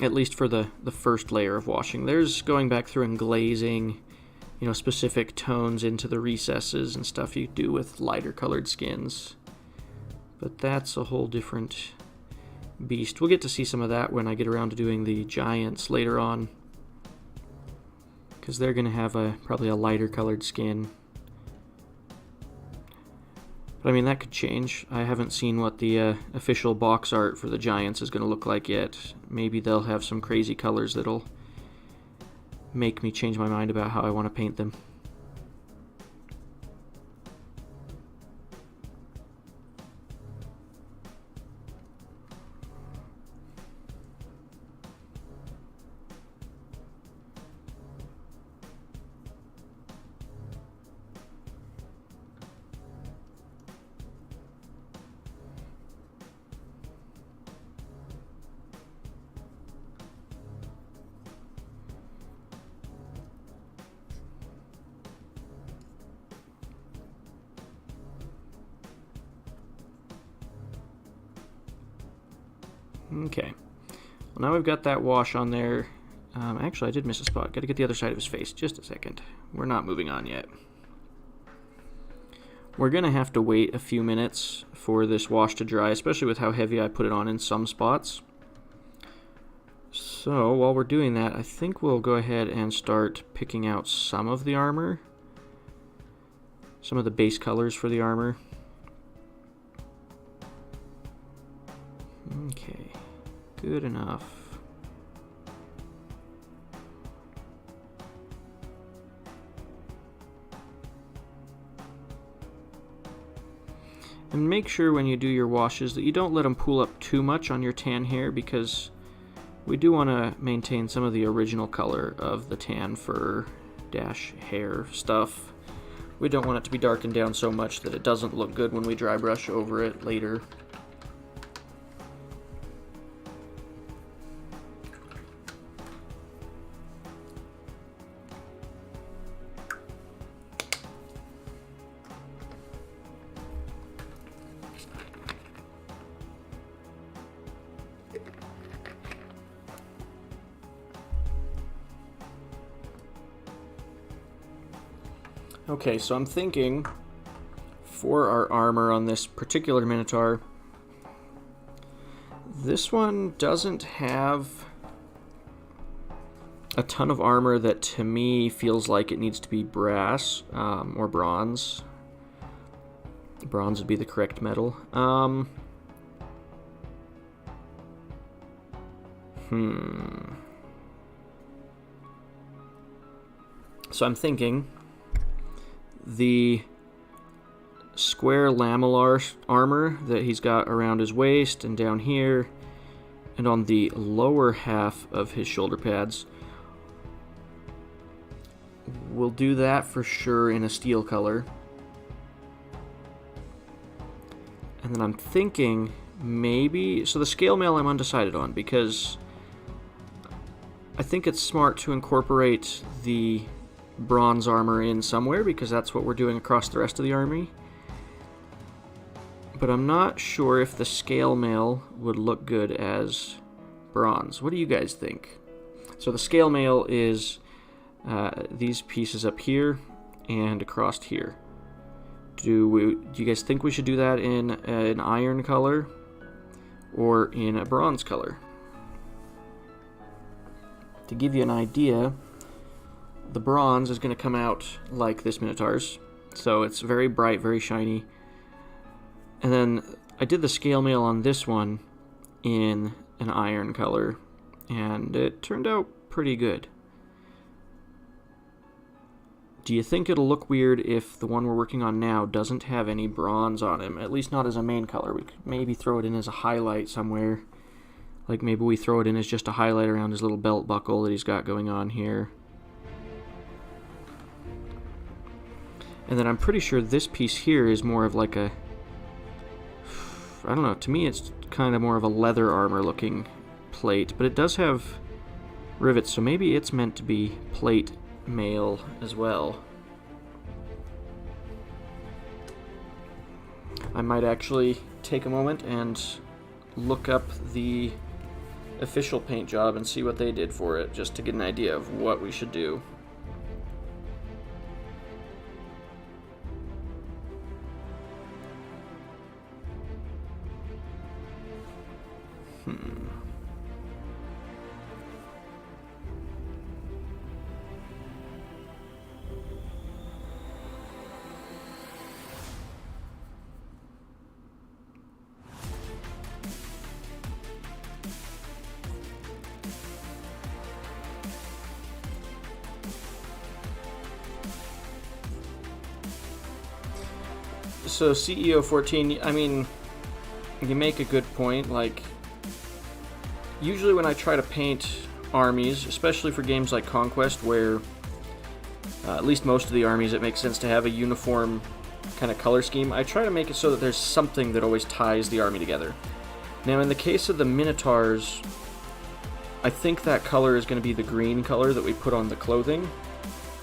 At least for the first layer of washing. There's going back through and glazing, specific tones into the recesses and stuff you do with lighter colored skins. But that's a whole different beast. We'll get to see some of that when I get around to doing the giants later on, because they're going to have probably a lighter colored skin. But I mean, that could change. I haven't seen what the official box art for the giants is going to look like yet. Maybe they'll have some crazy colors that'll make me change my mind about how I want to paint them. Okay, well, now we've got that wash on there. Actually, I did miss a spot. Got to get the other side of his face. Just a second. We're not moving on yet. We're going to have to wait a few minutes for this wash to dry, especially with how heavy I put it on in some spots. So while we're doing that, I think we'll go ahead and start picking out some of the armor. Some of the base colors for the armor. Okay, good enough. And make sure when you do your washes that you don't let them pool up too much on your tan hair, because we do want to maintain some of the original color of the tan fur dash hair stuff. We don't want it to be darkened down so much that it doesn't look good when we dry brush over it later. Okay, so I'm thinking for our armor on this particular Minotaur, this one doesn't have a ton of armor that to me feels like it needs to be brass or bronze. Bronze would be the correct metal. So I'm thinking the square lamellar armor that he's got around his waist and down here and on the lower half of his shoulder pads, we'll do that for sure in a steel color. And then I'm thinking maybe... So the scale mail I'm undecided on, because I think it's smart to incorporate the bronze armor in somewhere, because that's what we're doing across the rest of the army. But I'm not sure if the scale mail would look good as bronze. What do you guys think? So the scale mail is these pieces up here and across here. Do you guys think we should do that in an iron color or in a bronze color? To give you an idea, the bronze is going to come out like this Minotaur's. So it's very bright, very shiny. And then I did the scale mail on this one in an iron color, and it turned out pretty good. Do you think it'll look weird if the one we're working on now doesn't have any bronze on him? At least not as a main color. We could maybe throw it in as a highlight somewhere. Like maybe we throw it in as just a highlight around his little belt buckle that he's got going on here. And then I'm pretty sure this piece here is more of like a... I don't know, to me it's kind of more of a leather armor looking plate, but it does have rivets, so maybe it's meant to be plate mail as well. I might actually take a moment and look up the official paint job and see what they did for it, just to get an idea of what we should do. So CEO 14, I mean, you make a good point. Like, usually when I try to paint armies, especially for games like Conquest, where at least most of the armies it makes sense to have a uniform kind of color scheme, I try to make it so that there's something that always ties the army together. Now in the case of the Minotaurs, I think that color is going to be the green color that we put on the clothing.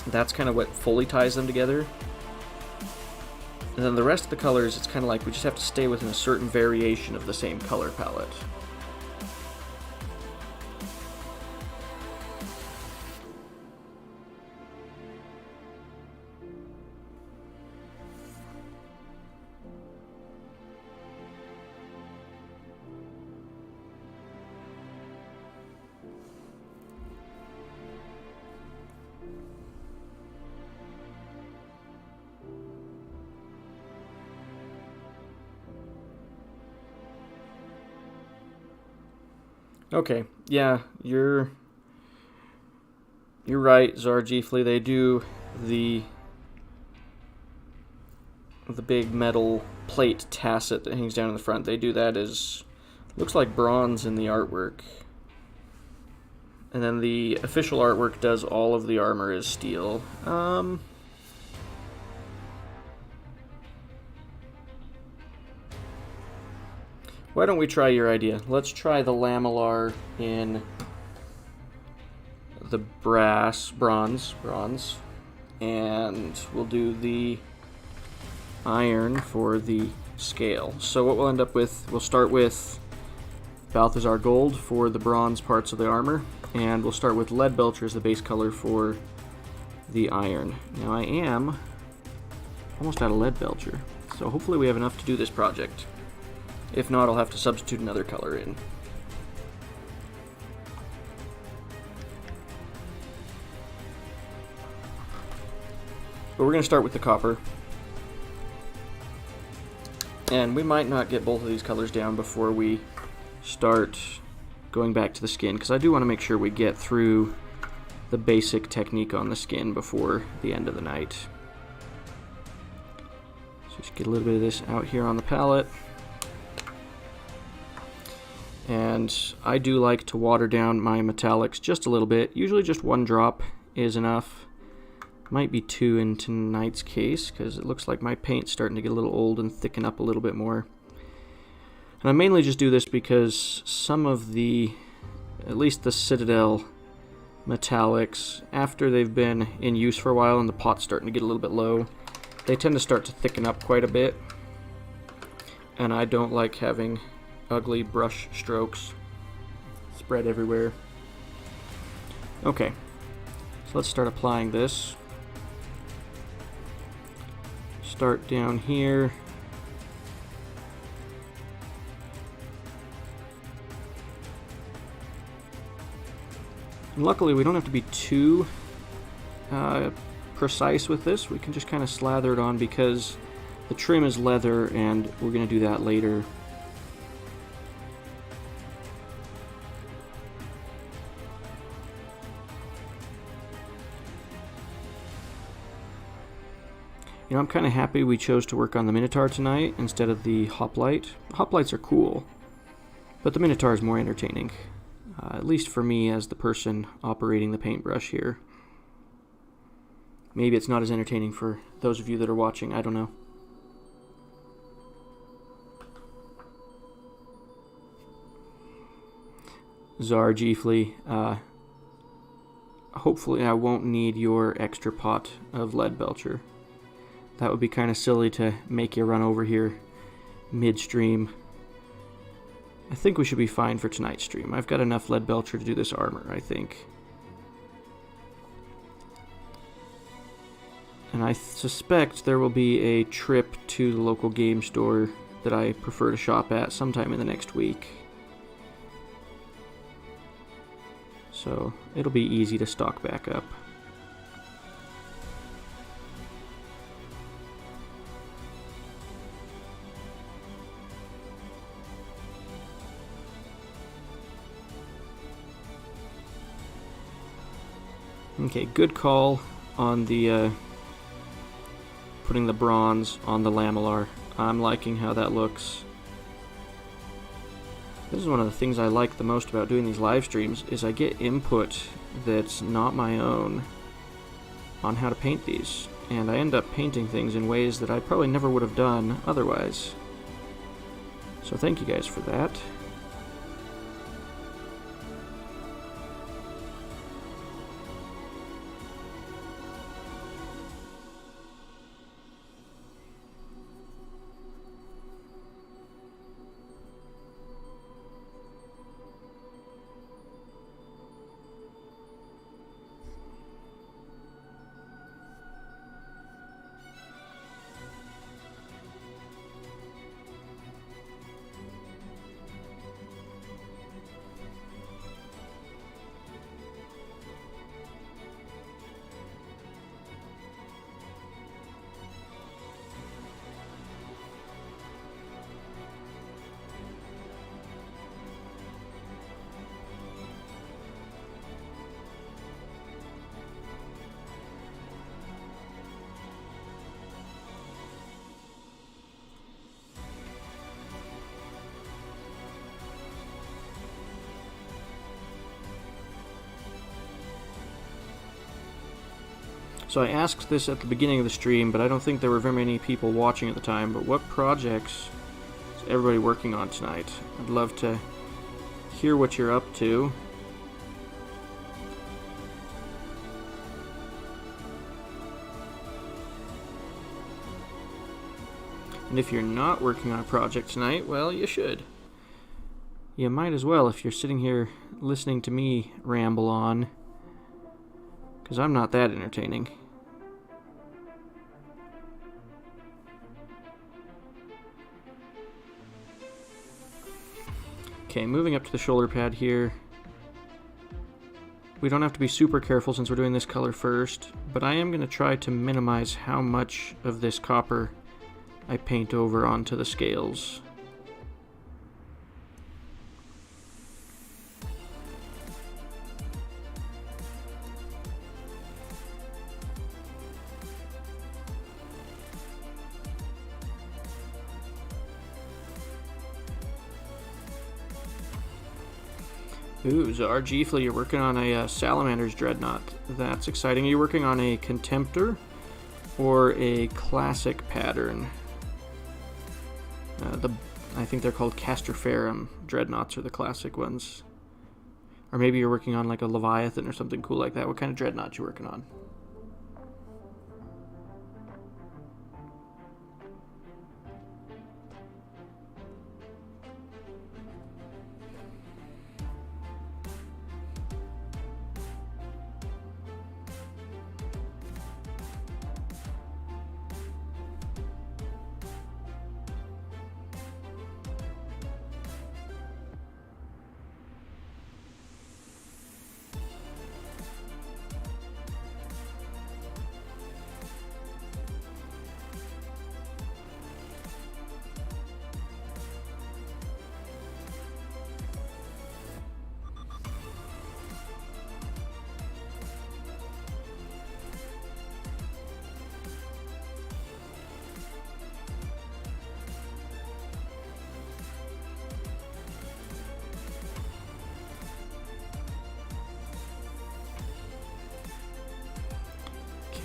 That's kind of what fully ties them together. And then the rest of the colors, it's kind of like we just have to stay within a certain variation of the same color palette. Okay, yeah, you're right, Zargifli. They do the big metal plate tasset that hangs down in the front. They do that as looks like bronze in the artwork. And then the official artwork does all of the armor as steel. Why don't we try your idea? Let's try the lamellar in the bronze, and we'll do the iron for the scale. So what we'll end up with, we'll start with Balthazar Gold for the bronze parts of the armor, and we'll start with Lead Belcher as the base color for the iron. Now I am almost out of Lead Belcher, so hopefully we have enough to do this project. If not, I'll have to substitute another color in. But we're going to start with the copper. And we might not get both of these colors down before we start going back to the skin, because I do want to make sure we get through the basic technique on the skin before the end of the night. So just get a little bit of this out here on the palette. And I do like to water down my metallics just a little bit. Usually just one drop is enough. Might be 2 in tonight's case, because it looks like my paint's starting to get a little old and thicken up a little bit more. And I mainly just do this because some of the, at least the Citadel metallics, after they've been in use for a while and the pot's starting to get a little bit low, they tend to start to thicken up quite a bit. And I don't like having ugly brush strokes spread everywhere. Okay, so let's start applying this. Start down here. And luckily, we don't have to be too precise with this. We can just kind of slather it on because the trim is leather, and we're going to do that later. You know, I'm kind of happy we chose to work on the Minotaur tonight instead of the hoplite. Hoplites are cool, but the Minotaur is more entertaining. At least for me as the person operating the paintbrush here. Maybe it's not as entertaining for those of you that are watching, I don't know. Czar Giefly, hopefully I won't need your extra pot of lead belcher. That would be kind of silly to make you run over here midstream. I think we should be fine for tonight's stream. I've got enough lead belcher to do this armor, I think. And I suspect there will be a trip to the local game store that I prefer to shop at sometime in the next week. So it'll be easy to stock back up. Okay, good call on the putting the bronze on the lamellar. I'm liking how that looks. This is one of the things I like the most about doing these live streams, is I get input that's not my own on how to paint these. And I end up painting things in ways that I probably never would have done otherwise. So thank you guys for that. So I asked this at the beginning of the stream, but I don't think there were very many people watching at the time, but what projects is everybody working on tonight? I'd love to hear what you're up to. And if you're not working on a project tonight, well, you should. You might as well if you're sitting here listening to me ramble on, because I'm not that entertaining. Okay, moving up to the shoulder pad here. We don't have to be super careful since we're doing this color first, but I am going to try to minimize how much of this copper I paint over onto the scales. Ooh, Zargifla, you're working on a Salamander's Dreadnought. That's exciting. Are you working on a Contemptor or a classic pattern? I think they're called Castorferum Dreadnoughts are the classic ones. Or maybe you're working on like a Leviathan or something cool like that. What kind of Dreadnought you working on?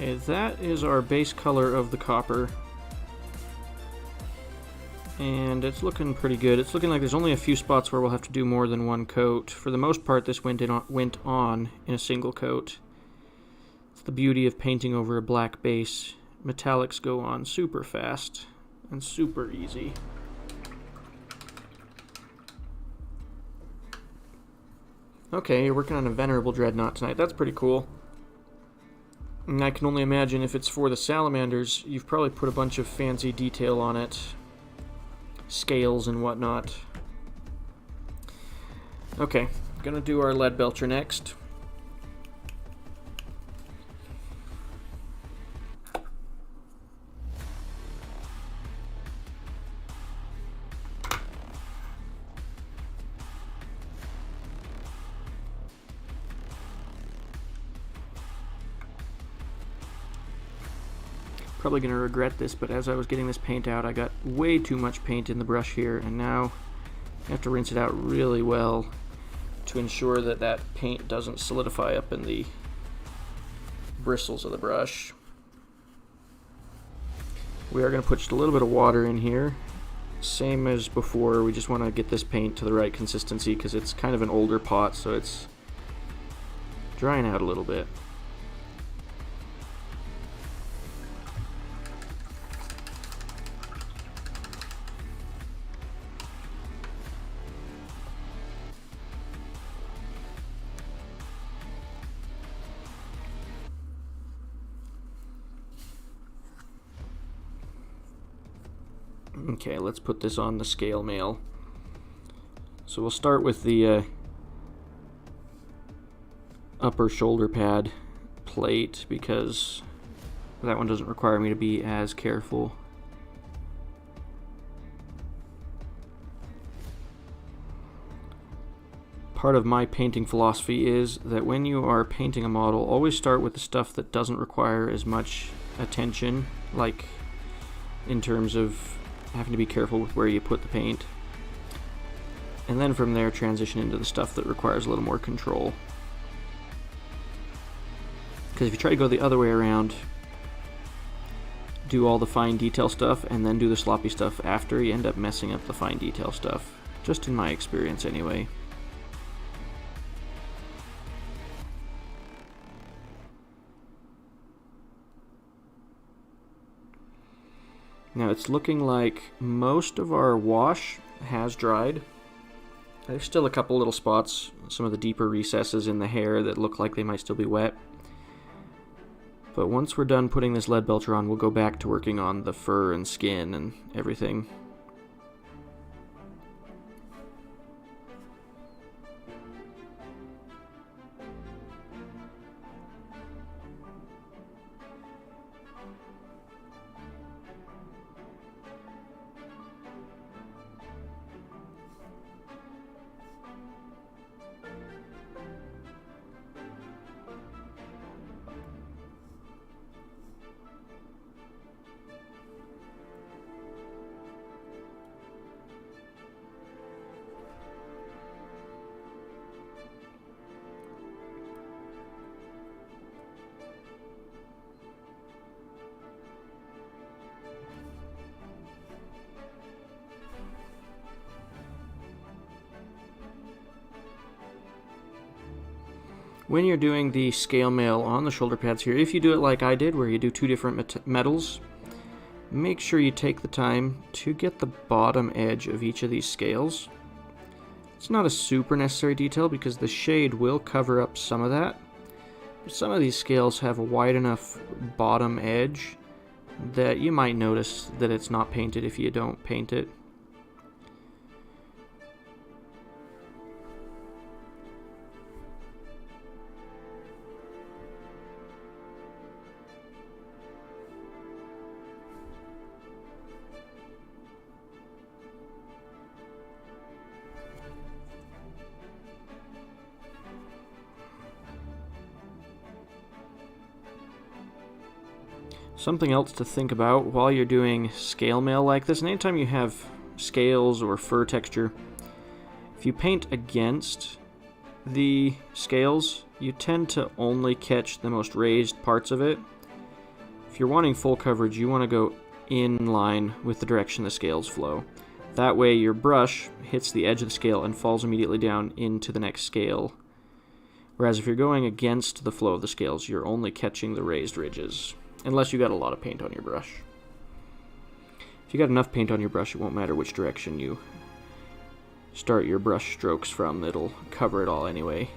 Okay, that is our base color of the copper. And it's looking pretty good. It's looking like there's only a few spots where we'll have to do more than one coat. For the most part, this went on in a single coat. It's the beauty of painting over a black base. Metallics go on super fast and super easy. Okay, you're working on a Venerable Dreadnought tonight. That's pretty cool. And I can only imagine if it's for the Salamanders, you've probably put a bunch of fancy detail on it. Scales and whatnot. Okay, gonna do our lead belcher next. Probably going to regret this, but as I was getting this paint out, I got way too much paint in the brush here, and now I have to rinse it out really well to ensure that that paint doesn't solidify up in the bristles of the brush. We are going to put just a little bit of water in here. Same as before, we just want to get this paint to the right consistency because it's kind of an older pot, so it's drying out a little bit. Okay, let's put this on the scale mail. So we'll start with the upper shoulder pad plate because that one doesn't require me to be as careful. Part of my painting philosophy is that when you are painting a model, always start with the stuff that doesn't require as much attention, like in terms of having to be careful with where you put the paint, and then from there transition into the stuff that requires a little more control. Because if you try to go the other way around, do all the fine detail stuff and then do the sloppy stuff after, you end up messing up the fine detail stuff, just in my experience anyway. Now it's looking like most of our wash has dried. There's still a couple little spots, some of the deeper recesses in the hair that look like they might still be wet. But once we're done putting this lead belcher on, we'll go back to working on the fur and skin and everything. When you're doing the scale mail on the shoulder pads here, if you do it like I did, where you do two different metals, make sure you take the time to get the bottom edge of each of these scales. It's not a super necessary detail because the shade will cover up some of that. But some of these scales have a wide enough bottom edge that you might notice that it's not painted if you don't paint it. Something else to think about while you're doing scale mail like this, and anytime you have scales or fur texture, if you paint against the scales, you tend to only catch the most raised parts of it. If you're wanting full coverage, you want to go in line with the direction the scales flow. That way your brush hits the edge of the scale and falls immediately down into the next scale. Whereas if you're going against the flow of the scales, you're only catching the raised ridges. Unless you got a lot of paint on your brush. If you got enough paint on your brush, it won't matter which direction you start your brush strokes from, it'll cover it all anyway.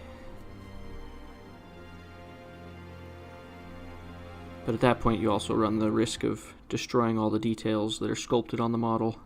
But at that point you also run the risk of destroying all the details that are sculpted on the model.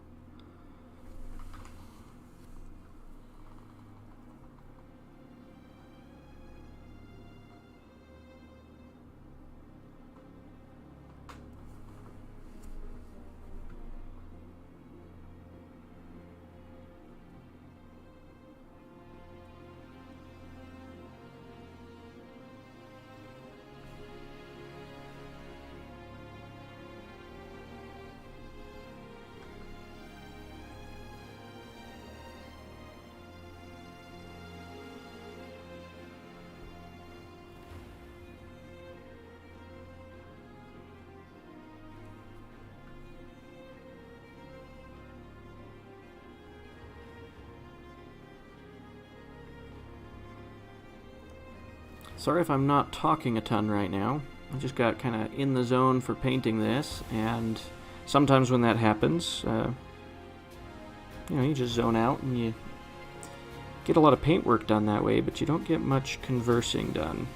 Sorry if I'm not talking a ton right now. I just got kind of in the zone for painting this, and sometimes when that happens, you just zone out and you get a lot of paint work done that way, but you don't get much conversing done.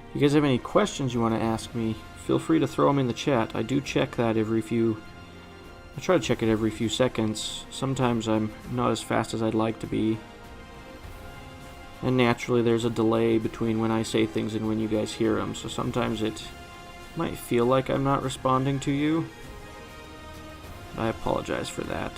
If you guys have any questions you want to ask me, feel free to throw them in the chat. I do check that I try to check it every few seconds. Sometimes I'm not as fast as I'd like to be. And naturally there's a delay between when I say things and when you guys hear them, so sometimes it might feel like I'm not responding to you. I apologize for that.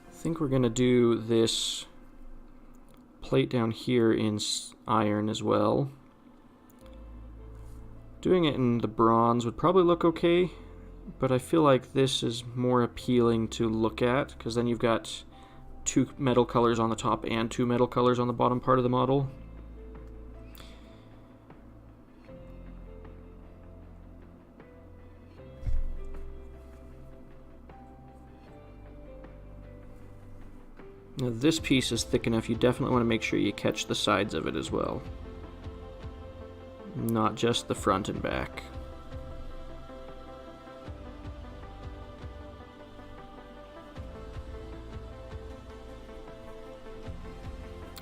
I think we're going to do this plate down here in iron as well. Doing it in the bronze would probably look okay, but I feel like this is more appealing to look at, because then you've got two metal colors on the top and two metal colors on the bottom part of the model. Now this piece is thick enough, you definitely want to make sure you catch the sides of it as well. Not just the front and back.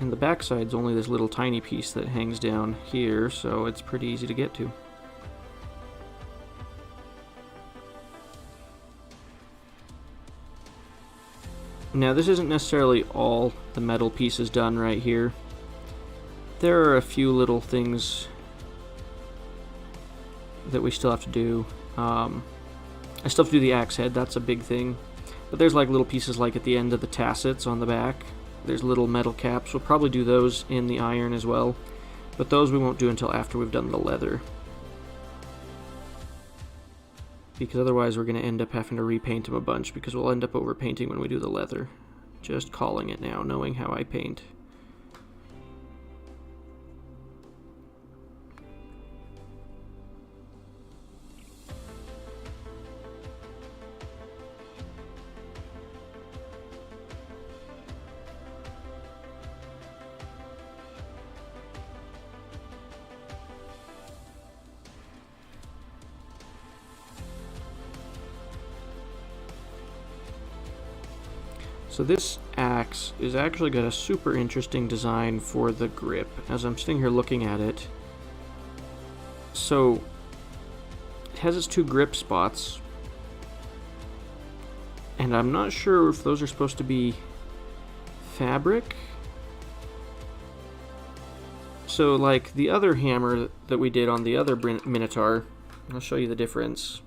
And the back side's only this little tiny piece that hangs down here, so it's pretty easy to get to. Now this isn't necessarily all the metal pieces done right here. There are a few little things that we still have to do. I still have to do the axe head, that's a big thing. But there's like little pieces like at the end of the tassets on the back. There's little metal caps. We'll probably do those in the iron as well. But those we won't do until after we've done the leather. because otherwise we're going to end up having to repaint him a bunch, because we'll end up overpainting when we do the leather. Just calling it now, knowing how I paint. So this axe is actually got a super interesting design for the grip, as I'm sitting here looking at it. So it has its two grip spots, and I'm not sure if those are supposed to be fabric. So like the other hammer that we did on the other Minotaur, I'll show you the difference.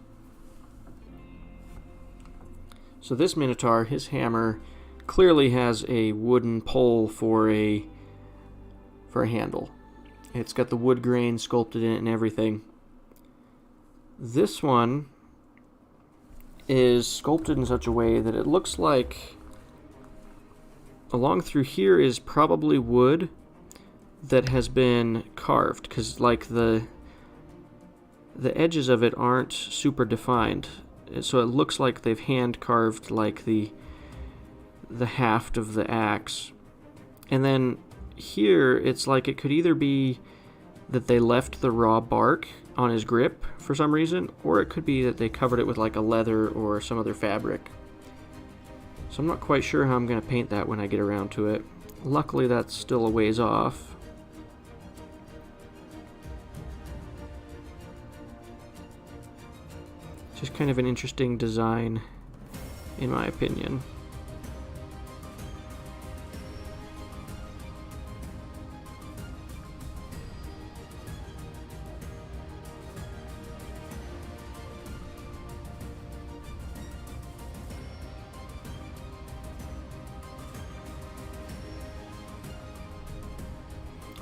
So this Minotaur, his hammer clearly has a wooden pole for a handle. It's got the wood grain sculpted in it and everything. This one is sculpted in such a way that it looks like along through here is probably wood that has been carved, because like the edges of it aren't super defined, so it looks like they've hand carved like the haft of the axe. And then here it's like it could either be that they left the raw bark on his grip for some reason, or it could be that they covered it with like a leather or some other fabric. So I'm not quite sure how I'm going to paint that when I get around to it. Luckily that's still a ways off. Just kind of an interesting design in my opinion.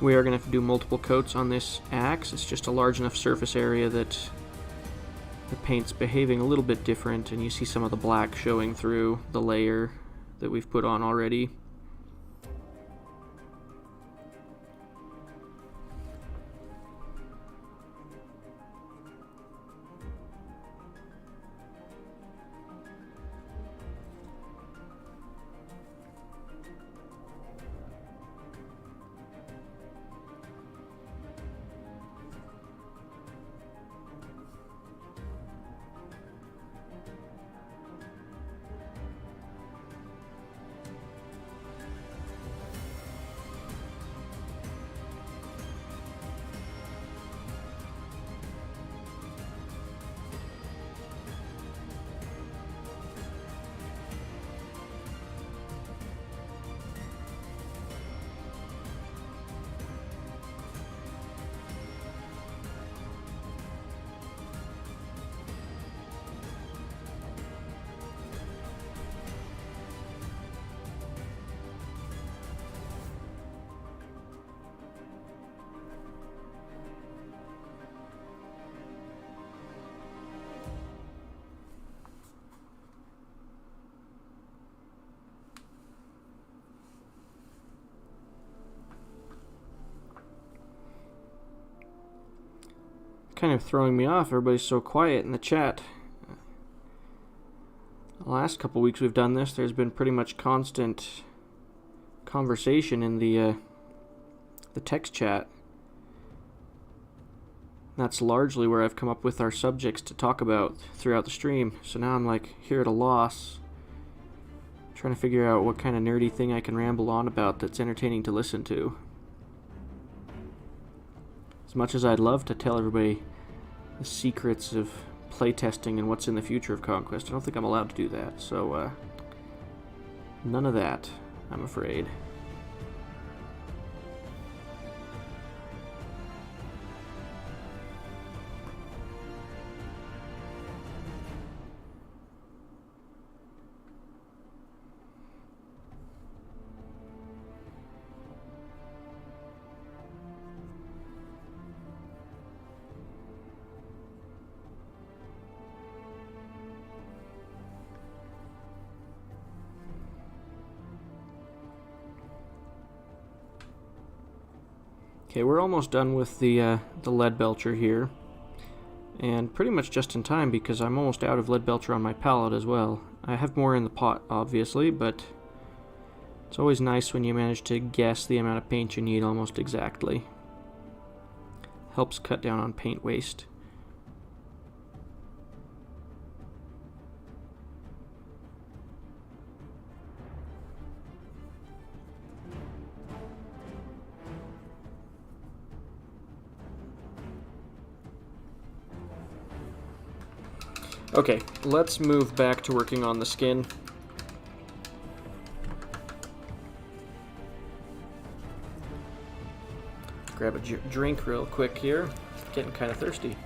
We are going to have to do multiple coats on this axe. It's just a large enough surface area that the paint's behaving a little bit different, and you see some of the black showing through the layer that we've put on already. Kind of throwing me off, everybody's so quiet in the chat. The last couple weeks we've done this, there's been pretty much constant conversation in the text chat. That's largely where I've come up with our subjects to talk about throughout the stream. So now I'm like here at a loss, trying to figure out what kind of nerdy thing I can ramble on about that's entertaining to listen to. As much as I'd love to tell everybody the secrets of playtesting and what's in the future of Conquest, I don't think I'm allowed to do that, so none of that, I'm afraid. Okay, we're almost done with the lead belcher here. And pretty much just in time because I'm almost out of lead belcher on my palette as well. I have more in the pot, obviously, but it's always nice when you manage to guess the amount of paint you need almost exactly. Helps cut down on paint waste. Okay, let's move back to working on the skin. Grab a drink real quick here. Getting kind of thirsty.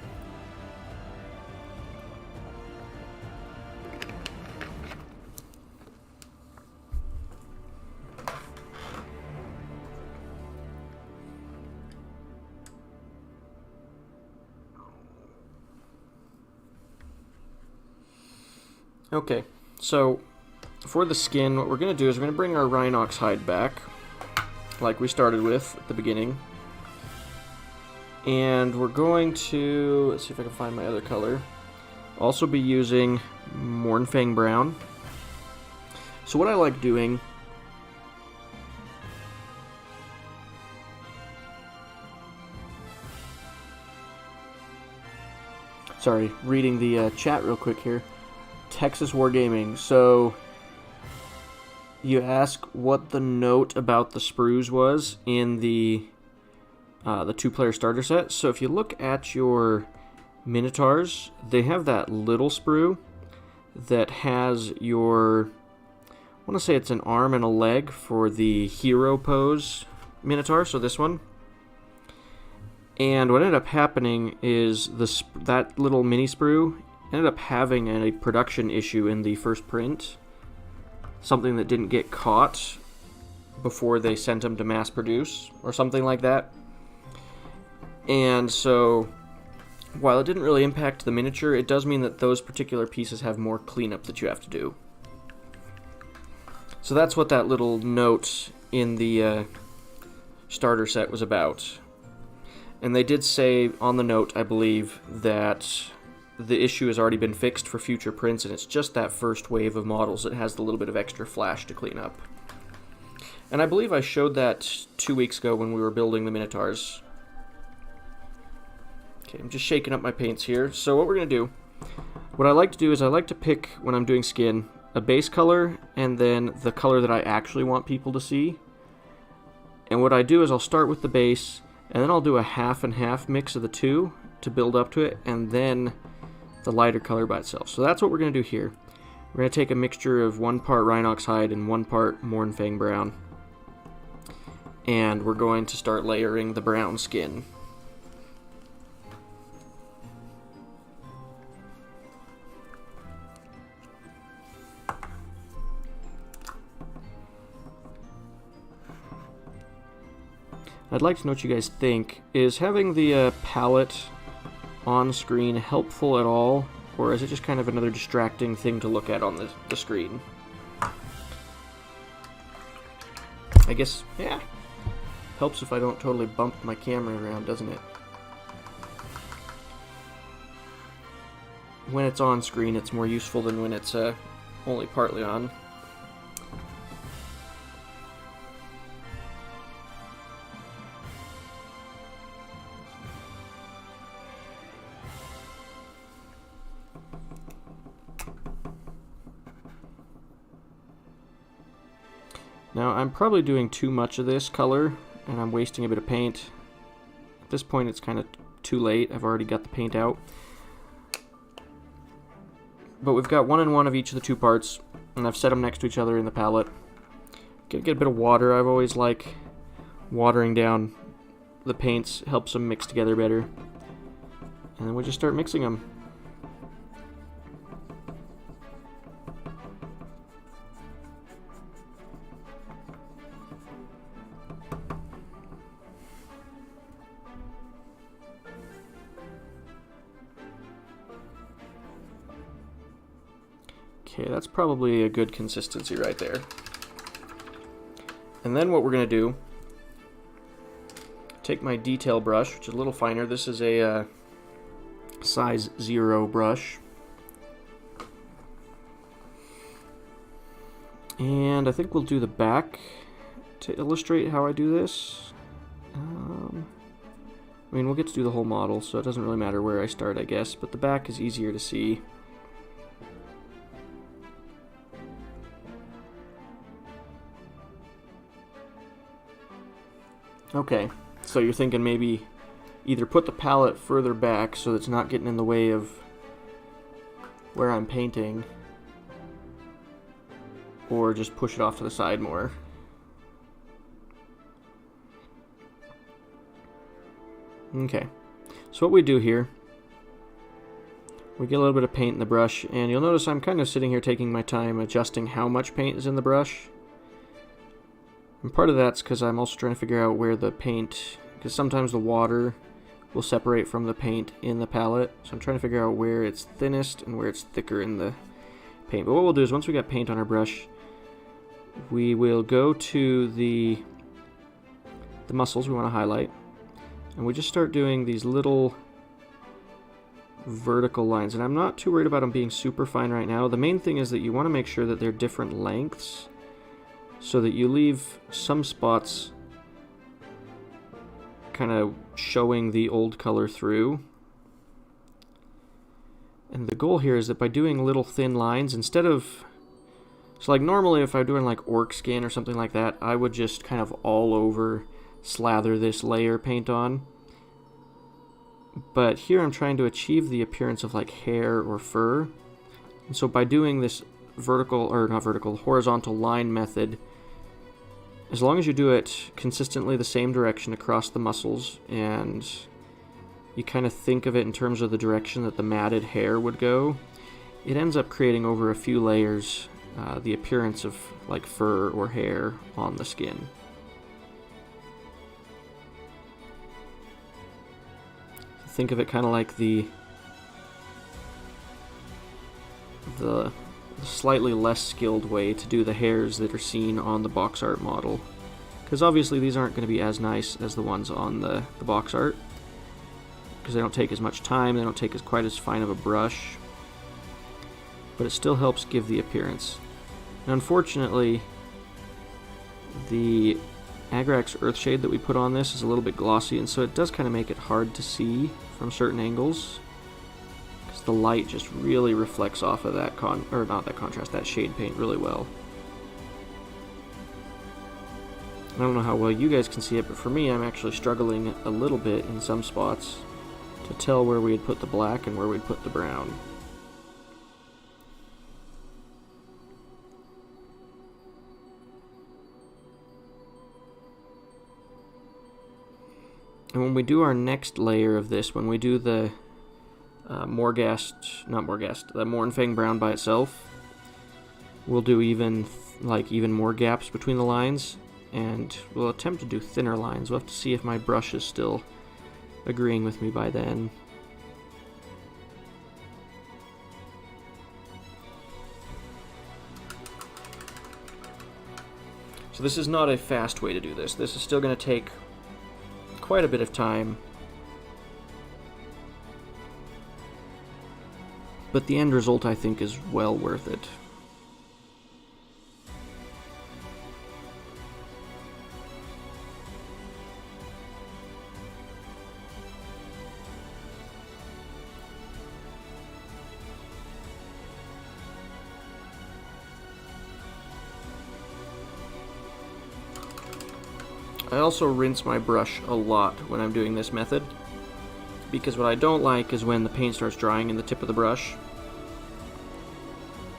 Okay, so for the skin, what we're going to do is we're going to bring our rhinox hide back, like we started with at the beginning. And we're going to, let's see if I can find my other color, also be using Mornfang Brown. So what I like doing, sorry, reading the chat real quick here. Texas Wargaming. So you ask what the note about the sprues was in the 2-player starter set. So if you look at your Minotaurs, they have that little sprue that has your, I want to say it's an arm and a leg for the hero pose Minotaur, so this one. And what ended up happening is that little mini sprue ended up having a production issue in the first print, something that didn't get caught before they sent them to mass produce or something like that. And so while it didn't really impact the miniature, it does mean that those particular pieces have more cleanup that you have to do. So that's what that little note in the starter set was about. And they did say on the note, I believe, that the issue has already been fixed for future prints, and it's just that first wave of models that has the little bit of extra flash to clean up. And I believe I showed that 2 weeks ago when we were building the Minotaurs. Okay, I'm just shaking up my paints here. So what we're going to do, what I like to do is I like to pick, when I'm doing skin, a base color and then the color that I actually want people to see. And what I do is I'll start with the base, and then I'll do a half and half mix of the two to build up to it, and then the lighter color by itself. So that's what we're going to do here. We're going to take a mixture of 1 part Rhinox hide and 1 part Mornfang Brown. And we're going to start layering the brown skin. I'd like to know what you guys think. Is having the palette on screen helpful at all, or is it just kind of another distracting thing to look at on the screen? I guess, yeah. Helps if I don't totally bump my camera around, doesn't it? When it's on screen, it's more useful than when it's only partly on. Now, I'm probably doing too much of this color, and I'm wasting a bit of paint. At this point, it's kind of too late. I've already got the paint out. But we've got 1 and 1 of each of the 2 parts, and I've set them next to each other in the palette. Get a bit of water. I've always like watering down the paints. Helps them mix together better. And then we just start mixing them. Okay, that's probably a good consistency right there. And then what we're going to do, take my detail brush, which is a little finer. This is a size 0 brush. And I think we'll do the back to illustrate how I do this. I mean, we'll get to do the whole model, so it doesn't really matter where I start, I guess, but the back is easier to see. Okay, so you're thinking maybe either put the palette further back so it's not getting in the way of where I'm painting, or just push it off to the side more. Okay, so what we do here, we get a little bit of paint in the brush, and you'll notice I'm kind of sitting here taking my time adjusting how much paint is in the brush. And part of that's because I'm also trying to figure out where the paint, because sometimes the water will separate from the paint in the palette, so I'm trying to figure out where it's thinnest and where it's thicker in the paint. But what we'll do is once we got paint on our brush, we will go to the muscles we want to highlight, and we just start doing these little vertical lines. And I'm not too worried about them being super fine right now. The main thing is that you want to make sure that they're different lengths so that you leave some spots kind of showing the old color through. And the goal here is that by doing little thin lines, instead of, so like normally if I'm doing like orc skin or something like that, I would just kind of all over slather this layer paint on. But here I'm trying to achieve the appearance of like hair or fur. And so by doing this horizontal line method, as long as you do it consistently the same direction across the muscles, and you kind of think of it in terms of the direction that the matted hair would go, it ends up creating over a few layers the appearance of like fur or hair on the skin. Think of it kind of like the slightly less skilled way to do the hairs that are seen on the box art model, because obviously these aren't going to be as nice as the ones on the box art, because they don't take as much time, they don't take quite as fine of a brush, but it still helps give the appearance. And unfortunately, the Agrax Earthshade that we put on this is a little bit glossy, and so it does kind of make it hard to see from certain angles, because the light just really reflects off of that that shade paint really well. I don't know how well you guys can see it, but for me, I'm actually struggling a little bit in some spots to tell where we had put the black and where we'd put the brown. And when we do our next layer of this, when we do the the Mournfang brown by itself, we'll do even more gaps between the lines, and we'll attempt to do thinner lines. We'll have to see if my brush is still agreeing with me by then. So this is not a fast way to do this. This is still going to take quite a bit of time, but the end result I think is well worth it. I also rinse my brush a lot when I'm doing this method, because what I don't like is when the paint starts drying in the tip of the brush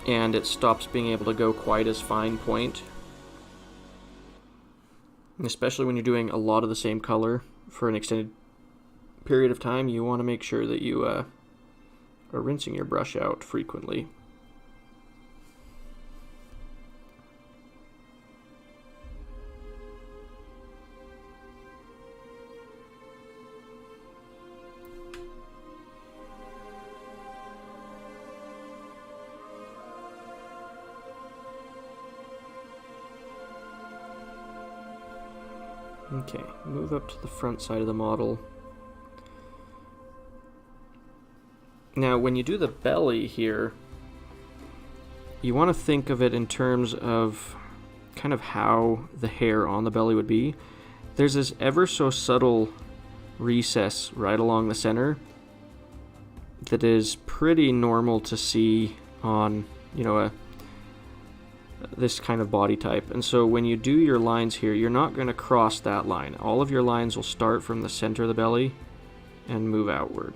and it stops being able to go quite as fine point. And especially when you're doing a lot of the same color for an extended period of time, you want to make sure that you are rinsing your brush out frequently. Okay, move up to the front side of the model. Now, when you do the belly here, you want to think of it in terms of kind of how the hair on the belly would be. There's this ever so subtle recess right along the center that is pretty normal to see on, you know, this kind of body type. And so when you do your lines here, you're not going to cross that line. All of your lines will start from the center of the belly and move outward,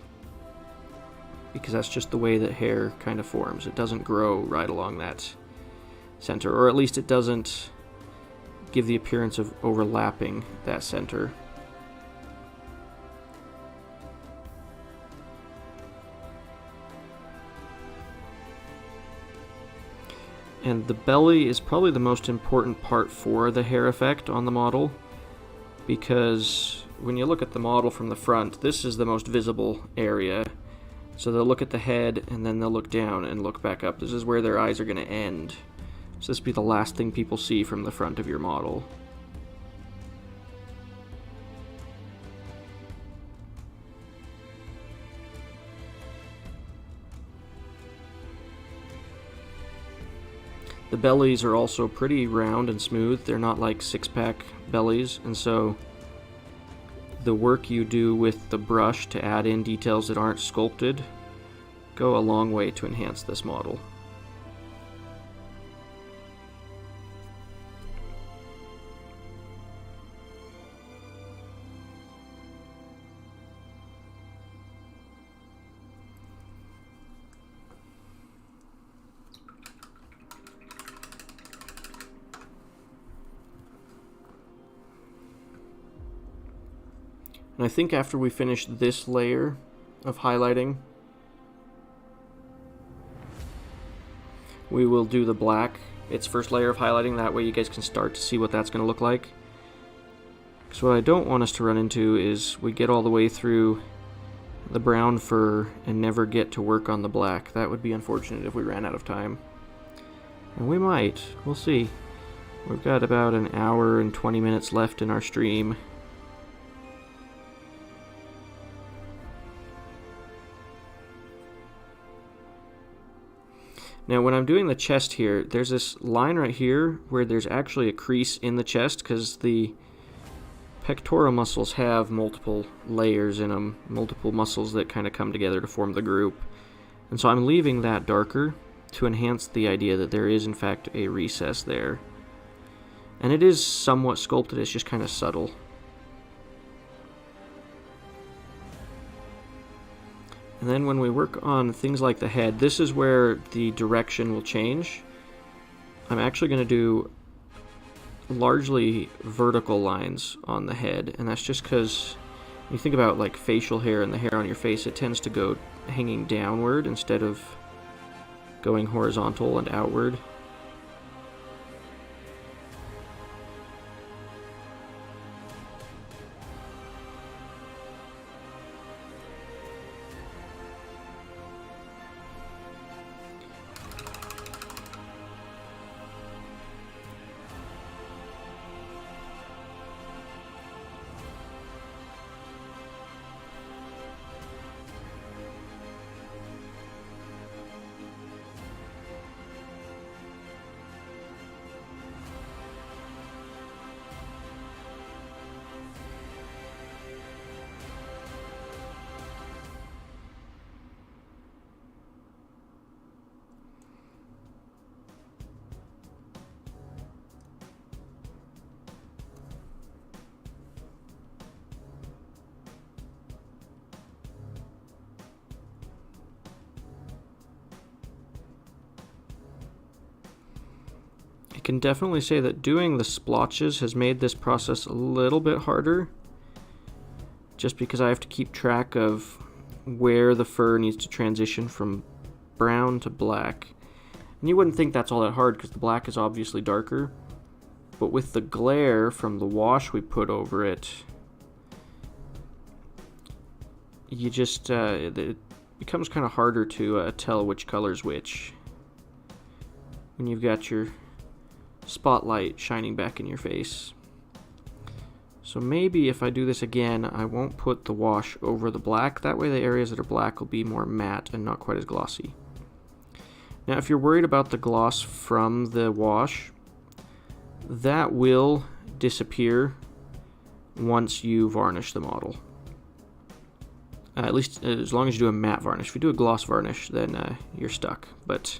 because that's just the way that hair kind of forms. It doesn't grow right along that center, or at least it doesn't give the appearance of overlapping that center. And the belly is probably the most important part for the hair effect on the model, because when you look at the model from the front, this is the most visible area. So they'll look at the head, and then they'll look down and look back up. This is where their eyes are going to end. So this will be the last thing people see from the front of your model. The bellies are also pretty round and smooth. They're not like six-pack bellies, and so the work you do with the brush to add in details that aren't sculpted go a long way to enhance this model. And I think after we finish this layer of highlighting, we will do the black, its first layer of highlighting. That way you guys can start to see what that's going to look like. Because what I don't want us to run into is we get all the way through the brown fur and never get to work on the black. That would be unfortunate if we ran out of time. And we might. We'll see. We've got about an hour and 20 minutes left in our stream. Now when I'm doing the chest here, there's this line right here where there's actually a crease in the chest because the pectoral muscles have multiple layers in them, multiple muscles that kind of come together to form the group. And so I'm leaving that darker to enhance the idea that there is in fact a recess there. And it is somewhat sculpted, it's just kind of subtle. And then when we work on things like the head, this is where the direction will change. I'm actually going to do largely vertical lines on the head, and that's just because when you think about like facial hair and the hair on your face, it tends to go hanging downward instead of going horizontal and outward. I can definitely say that doing the splotches has made this process a little bit harder, just because I have to keep track of where the fur needs to transition from brown to black. And you wouldn't think that's all that hard because the black is obviously darker, but with the glare from the wash we put over it, you just it becomes kind of harder to tell which color's which when you've got your spotlight shining back in your face. So maybe if I do this again, I won't put the wash over the black. That way the areas that are black will be more matte and not quite as glossy. Now if you're worried about the gloss from the wash, that will disappear once you varnish the model. At least as long as you do a matte varnish. If you do a gloss varnish, then you're stuck. But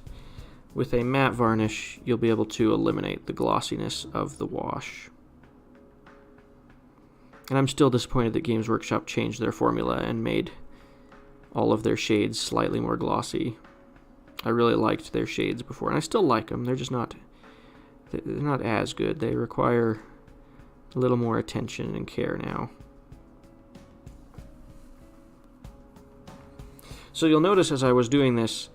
with a matte varnish, you'll be able to eliminate the glossiness of the wash. And I'm still disappointed that Games Workshop changed their formula and made all of their shades slightly more glossy. I really liked their shades before, and I still like them. They're just not, they're not as good. They require a little more attention and care now. So you'll notice as I was doing this,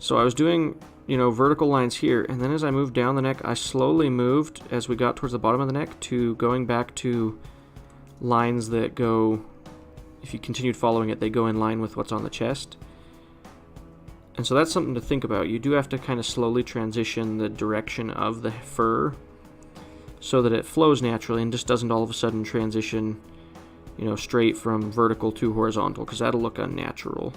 so I was doing, vertical lines here, and then as I moved down the neck, I slowly moved, as we got towards the bottom of the neck, to going back to lines that go, if you continued following it, they go in line with what's on the chest. And so that's something to think about. You do have to kind of slowly transition the direction of the fur so that it flows naturally and just doesn't all of a sudden transition, straight from vertical to horizontal, because that'll look unnatural.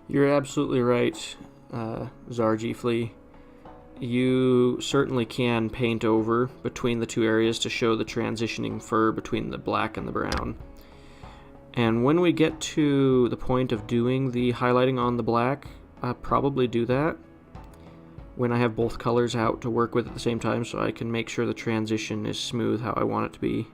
You're absolutely right, Zargifly. You certainly can paint over between the two areas to show the transitioning fur between the black and the brown. And when we get to the point of doing the highlighting on the black, I'll probably do that when I have both colors out to work with at the same time, so I can make sure the transition is smooth how I want it to be.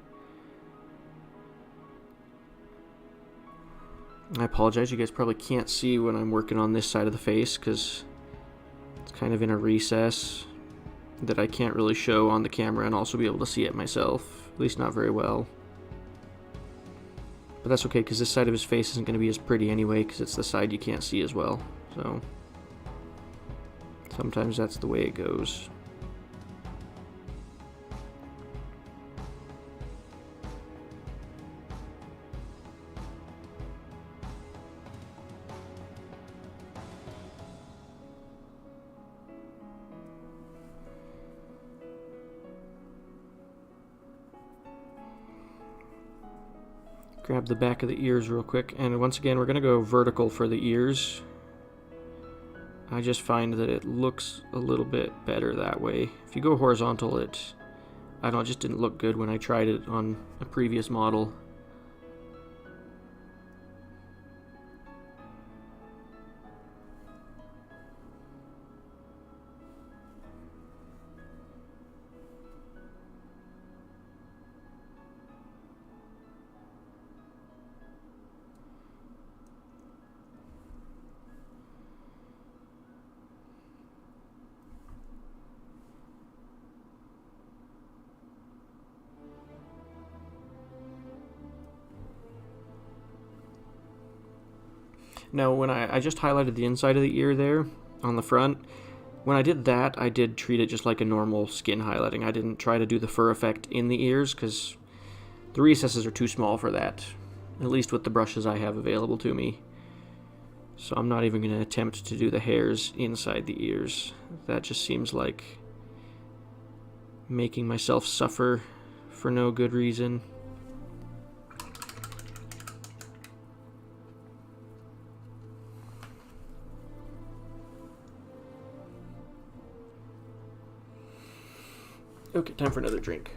I apologize, you guys probably can't see when I'm working on this side of the face because it's kind of in a recess that I can't really show on the camera and also be able to see it myself, at least not very well. But that's okay, because this side of his face isn't going to be as pretty anyway, because it's the side you can't see as well. So sometimes that's the way it goes. Grab the back of the ears real quick, and once again we're going to go vertical for the ears. I just find that it looks a little bit better that way. If you go horizontal, it just didn't look good when I tried it on a previous model. Now, when I just highlighted the inside of the ear there on the front, when I did that, I did treat it just like a normal skin highlighting. I didn't try to do the fur effect in the ears because the recesses are too small for that, at least with the brushes I have available to me. So I'm not even going to attempt to do the hairs inside the ears. That just seems like making myself suffer for no good reason. Okay, time for another drink.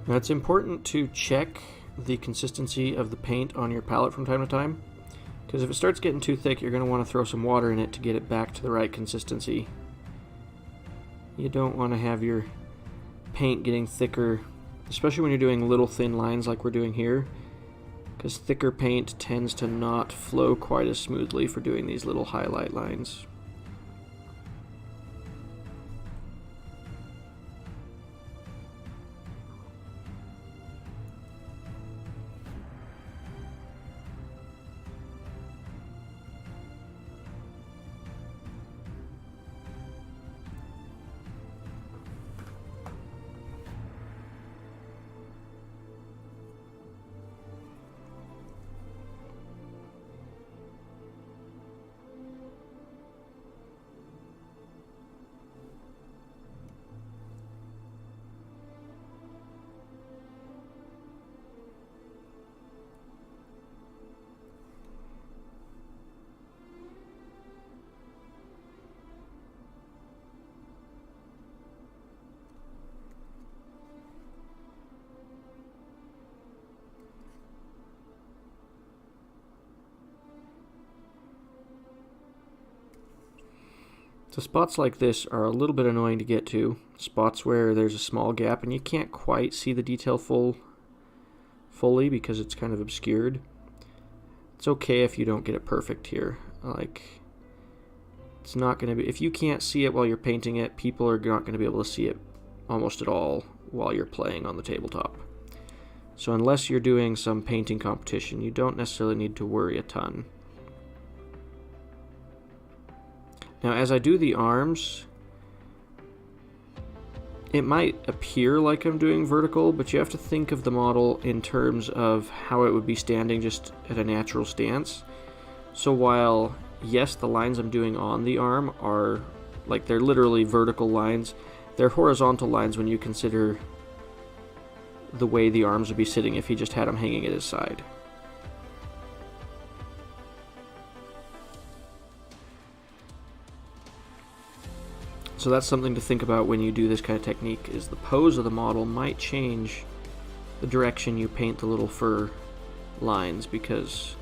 Now it's important to check the consistency of the paint on your palette from time to time, because if it starts getting too thick, you're going to want to throw some water in it to get it back to the right consistency. You don't want to have your paint getting thicker, especially when you're doing little thin lines like we're doing here, because thicker paint tends to not flow quite as smoothly for doing these little highlight lines. So spots like this are a little bit annoying to get to. Spots where there's a small gap and you can't quite see the detail fully because it's kind of obscured. It's okay if you don't get it perfect here. Like, it's not going to be, if you can't see it while you're painting it, people are not going to be able to see it almost at all while you're playing on the tabletop. So unless you're doing some painting competition, you don't necessarily need to worry a ton. Now, as I do the arms, it might appear like I'm doing vertical, but you have to think of the model in terms of how it would be standing just at a natural stance. So while, yes, the lines I'm doing on the arm are, like, they're literally vertical lines, they're horizontal lines when you consider the way the arms would be sitting if he just had them hanging at his side. So that's something to think about when you do this kind of technique, is the pose of the model might change the direction you paint the little fur lines, because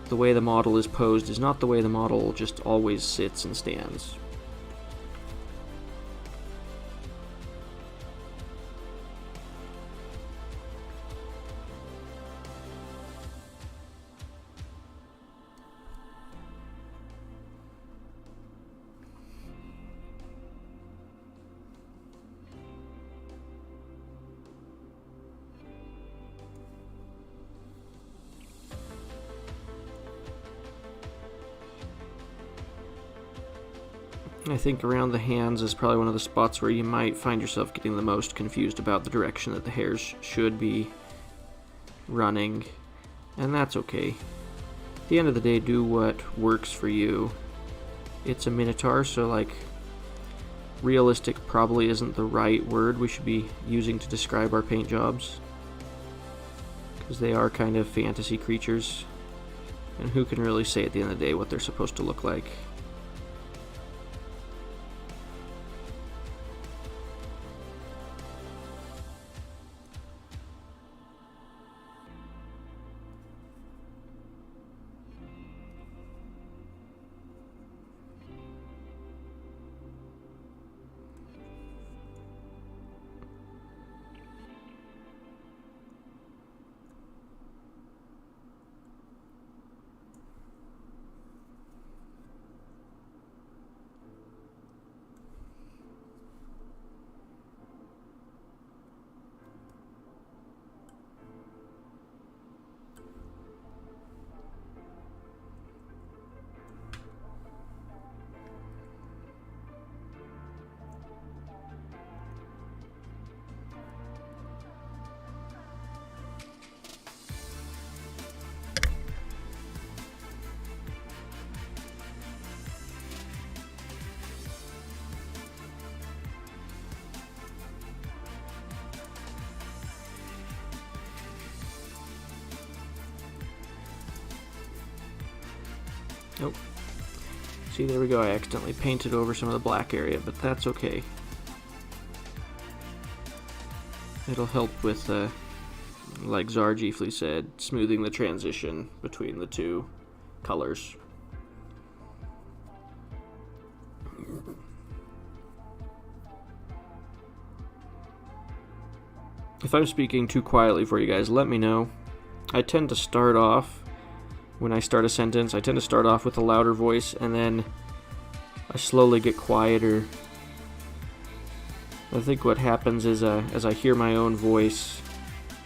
the way the model is posed is not the way the model just always sits and stands. I think around the hands is probably one of the spots where you might find yourself getting the most confused about the direction that the hairs should be running, and that's okay. At the end of the day, do what works for you. It's a Minotaur, so like, realistic probably isn't the right word we should be using to describe our paint jobs, because they are kind of fantasy creatures, and who can really say at the end of the day what they're supposed to look like? Nope. See, there we go. I accidentally painted over some of the black area, but that's okay. It'll help with, like Zargifli said, smoothing the transition between the two colors. If I'm speaking too quietly for you guys, let me know. I tend to start off, when I start a sentence, I tend to start off with a louder voice, and then I slowly get quieter. I think what happens is as I hear my own voice,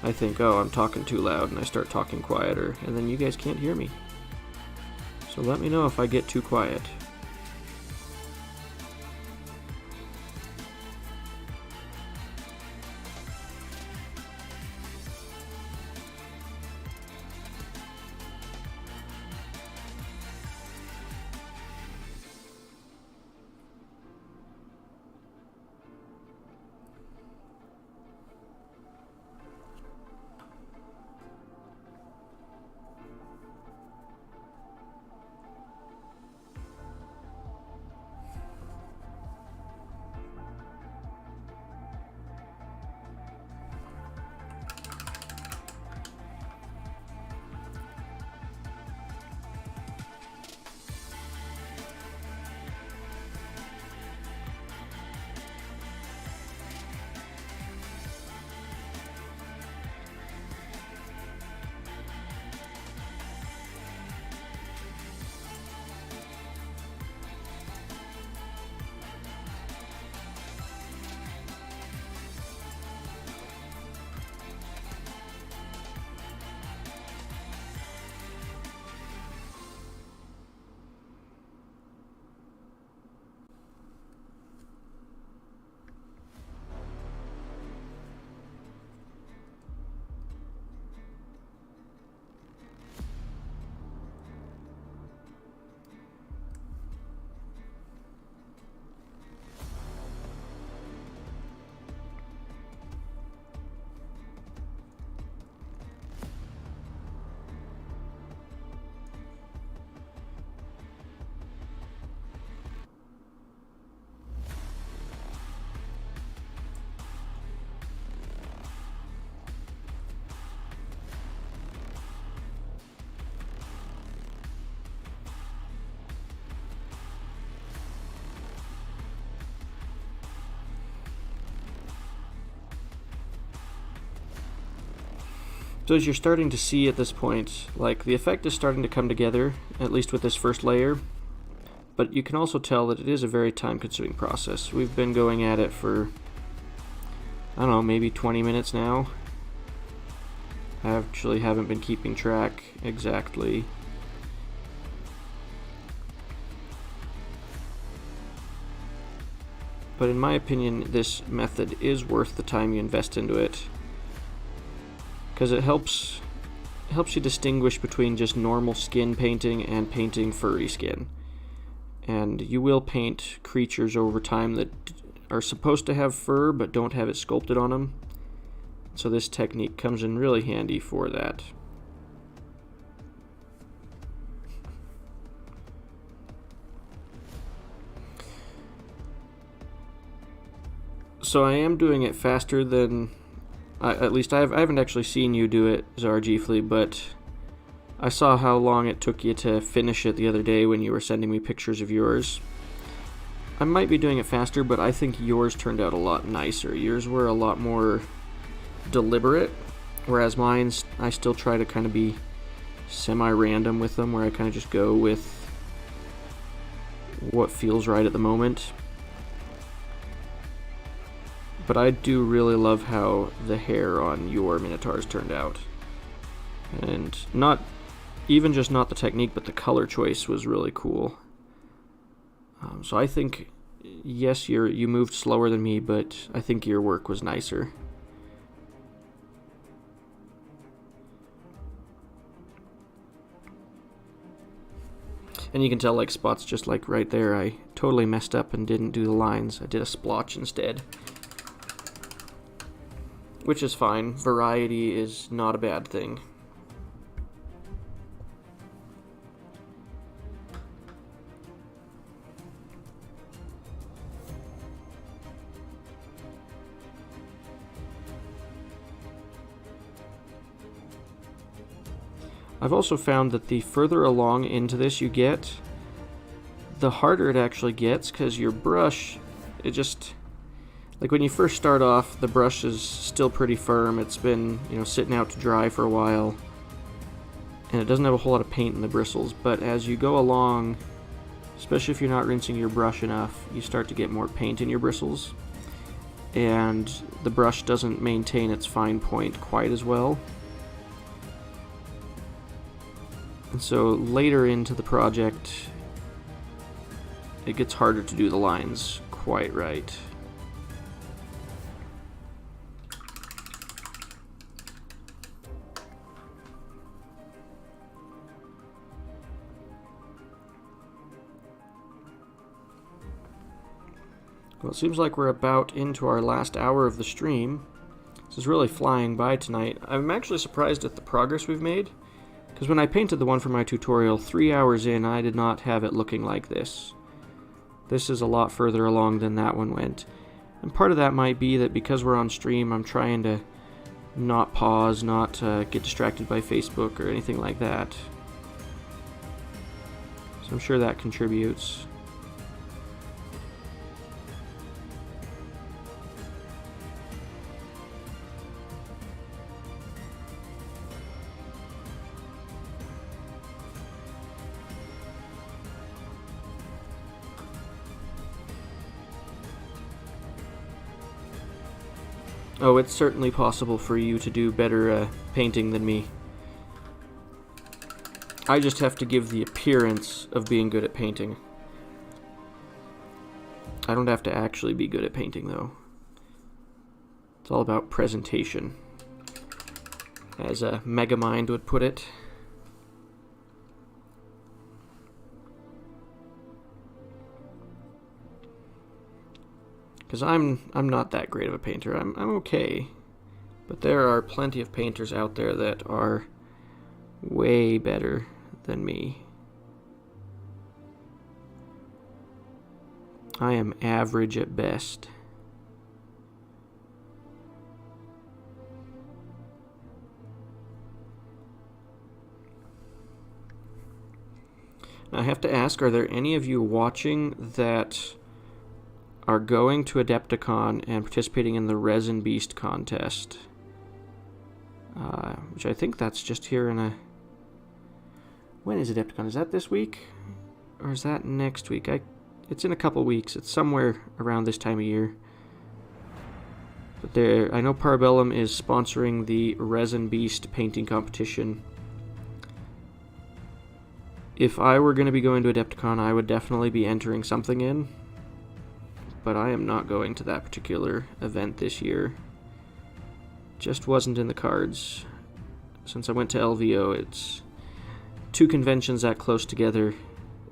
I think, oh, I'm talking too loud, and I start talking quieter, and then you guys can't hear me. So let me know if I get too quiet. So as you're starting to see at this point, like, the effect is starting to come together, at least with this first layer, but you can also tell that it is a very time-consuming process. We've been going at it for, I don't know, maybe 20 minutes now. I actually haven't been keeping track exactly. But in my opinion, this method is worth the time you invest into it, because it helps you distinguish between just normal skin painting and painting furry skin. And you will paint creatures over time that are supposed to have fur but don't have it sculpted on them. So this technique comes in really handy for that. So I am doing it faster than, at least I haven't actually seen you do it, Zargifly, but I saw how long it took you to finish it the other day when you were sending me pictures of yours. I might be doing it faster, but I think yours turned out a lot nicer. Yours were a lot more deliberate, whereas mine's, I still try to kind of be semi-random with them, where I kind of just go with what feels right at the moment. But I do really love how the hair on your Minotaurs turned out. And not the technique, but the color choice was really cool. So I think, yes, you moved slower than me, but I think your work was nicer. And you can tell, like, spots just like right there, I totally messed up and didn't do the lines. I did a splotch instead. Which is fine. Variety is not a bad thing. I've also found that the further along into this you get, the harder it actually gets, because your brush, it just, Like when you first start off, the brush is still pretty firm. It's been, sitting out to dry for a while, and it doesn't have a whole lot of paint in the bristles. But as you go along, especially if you're not rinsing your brush enough, you start to get more paint in your bristles, and the brush doesn't maintain its fine point quite as well. And so later into the project, it gets harder to do the lines quite right. Well, it seems like we're about into our last hour of the stream. This is really flying by tonight. I'm actually surprised at the progress we've made, because when I painted the one for my tutorial, 3 hours in, I did not have it looking like this. This is a lot further along than that one went. And part of that might be that because we're on stream, I'm trying to not pause, not get distracted by Facebook or anything like that. So I'm sure that contributes. Oh, it's certainly possible for you to do better painting than me. I just have to give the appearance of being good at painting. I don't have to actually be good at painting, though. It's all about presentation, as a Megamind would put it. Because I'm not that great of a painter. I'm okay. But there are plenty of painters out there that are way better than me. I am average at best. Now I have to ask, are there any of you watching that are going to Adepticon and participating in the Resin Beast contest? Which I think that's just here in a... When is Adepticon? Is that this week? Or is that next week? It's in a couple weeks. It's somewhere around this time of year. But I know Parabellum is sponsoring the Resin Beast painting competition. If I were going to be going to Adepticon, I would definitely be entering something in. But I am not going to that particular event this year. Just wasn't in the cards. Since I went to LVO, it's... 2 conventions that close together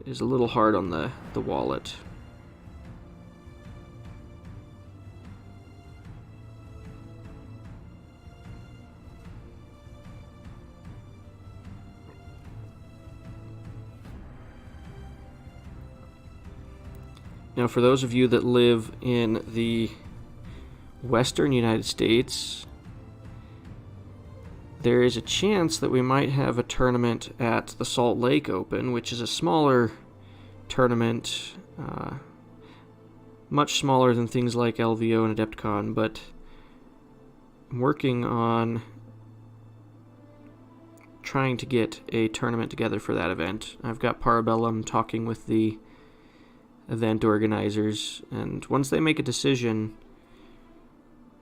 is a little hard on the wallet. Now, for those of you that live in the western United States, there is a chance that we might have a tournament at the Salt Lake Open, which is a smaller tournament, much smaller than things like LVO and Adepticon, but I'm working on trying to get a tournament together for that event. I've got Parabellum talking with the event organizers, and once they make a decision,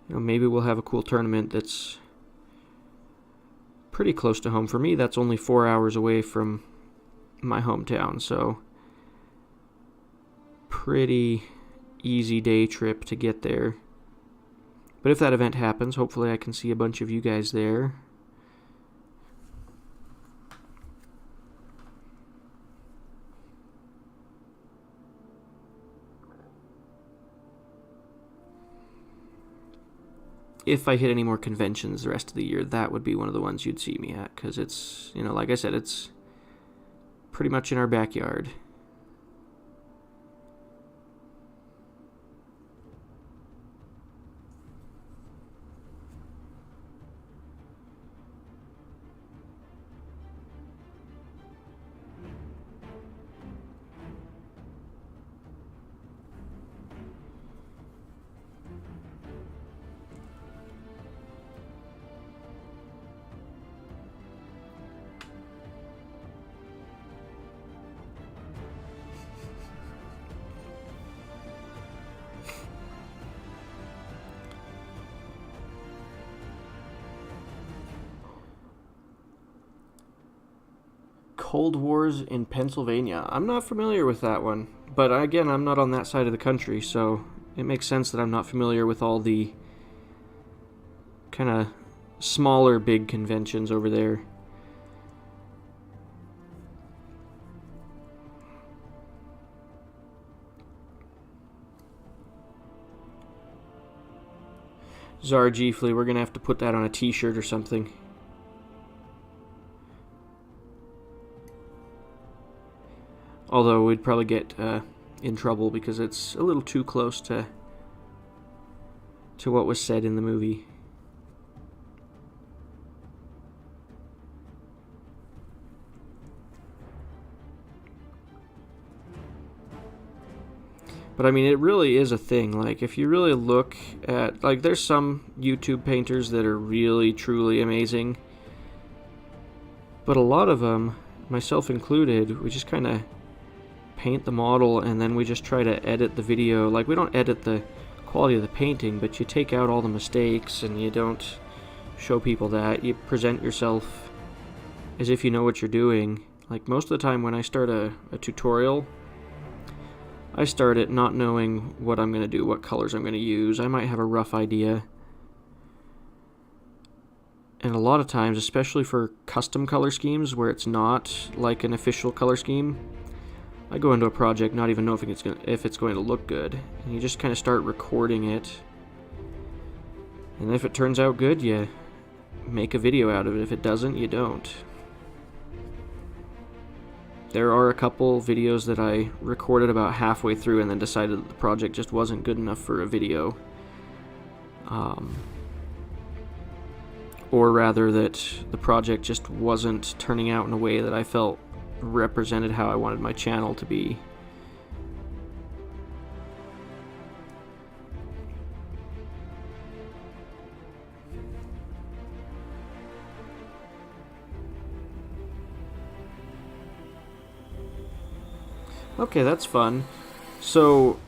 maybe we'll have a cool tournament that's pretty close to home. For me, that's only 4 hours away from my hometown, so pretty easy day trip to get there. But if that event happens, hopefully I can see a bunch of you guys there. If I hit any more conventions the rest of the year, that would be one of the ones you'd see me at, because it's, like I said, it's pretty much in our backyard. Cold Wars in Pennsylvania. I'm not familiar with that one, but again, I'm not on that side of the country, so it makes sense that I'm not familiar with all the kind of smaller big conventions over there. Zargifli, we're gonna have to put that on a t-shirt or something. Although we'd probably get in trouble because it's a little too close to what was said in the movie. But I mean, it really is a thing. Like, if you really look at, like, there's some YouTube painters that are really, truly amazing. But a lot of them, myself included, we just kind of paint the model and then we just try to edit the video. Like, we don't edit the quality of the painting, but you take out all the mistakes and you don't show people that. You present yourself as if you know what you're doing. Like, most of the time when I start a tutorial, I start it not knowing what I'm going to do, what colors I'm going to use. I might have a rough idea. And a lot of times, especially for custom color schemes where it's not like an official color scheme, I go into a project not even knowing if it's going to look good. And you just kind of start recording it. And if it turns out good, you make a video out of it. If it doesn't, you don't. There are a couple videos that I recorded about halfway through and then decided that the project just wasn't good enough for a video. Or rather that the project just wasn't turning out in a way that I felt represented how I wanted my channel to be. Okay, that's fun. So,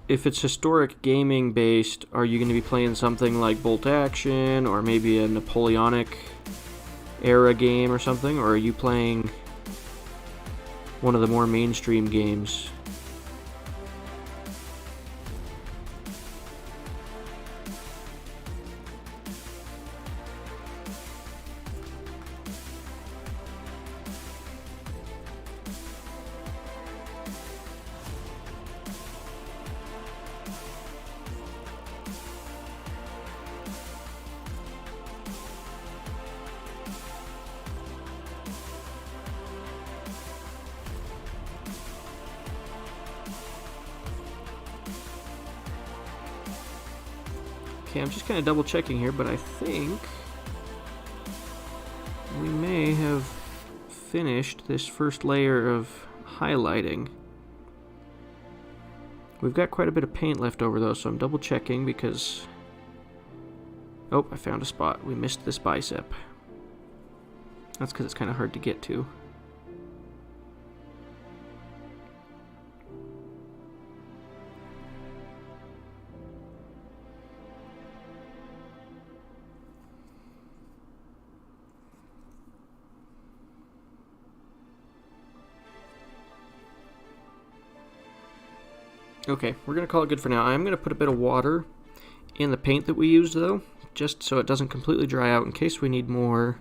if it's historic gaming based, are you going to be playing something like Bolt Action or maybe a Napoleonic era game or something? Or are you playing one of the more mainstream games? Okay, I'm just kind of double checking here, but I think we may have finished this first layer of highlighting. We've got quite a bit of paint left over though, so I'm double checking because... Oh, I found a spot. We missed this bicep. That's because it's kind of hard to get to. Okay, we're going to call it good for now. I'm going to put a bit of water in the paint that we used, though, just so it doesn't completely dry out in case we need more,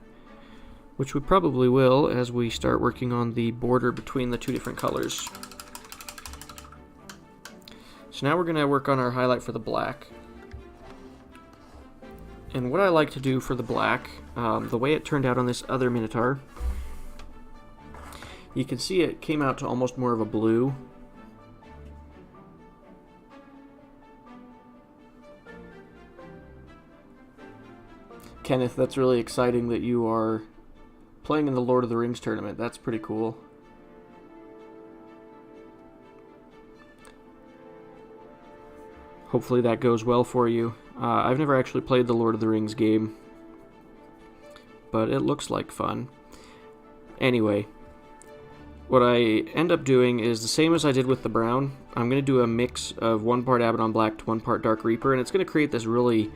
which we probably will as we start working on the border between the two different colors. So now we're going to work on our highlight for the black. And what I like to do for the black, the way it turned out on this other Minotaur, you can see it came out to almost more of a blue. Kenneth, that's really exciting that you are playing in the Lord of the Rings tournament. That's pretty cool. Hopefully that goes well for you. I've never actually played the Lord of the Rings game, but it looks like fun. Anyway, what I end up doing is the same as I did with the brown. I'm going to do a mix of 1 part Abaddon Black to 1 part Dark Reaper, and it's going to create this really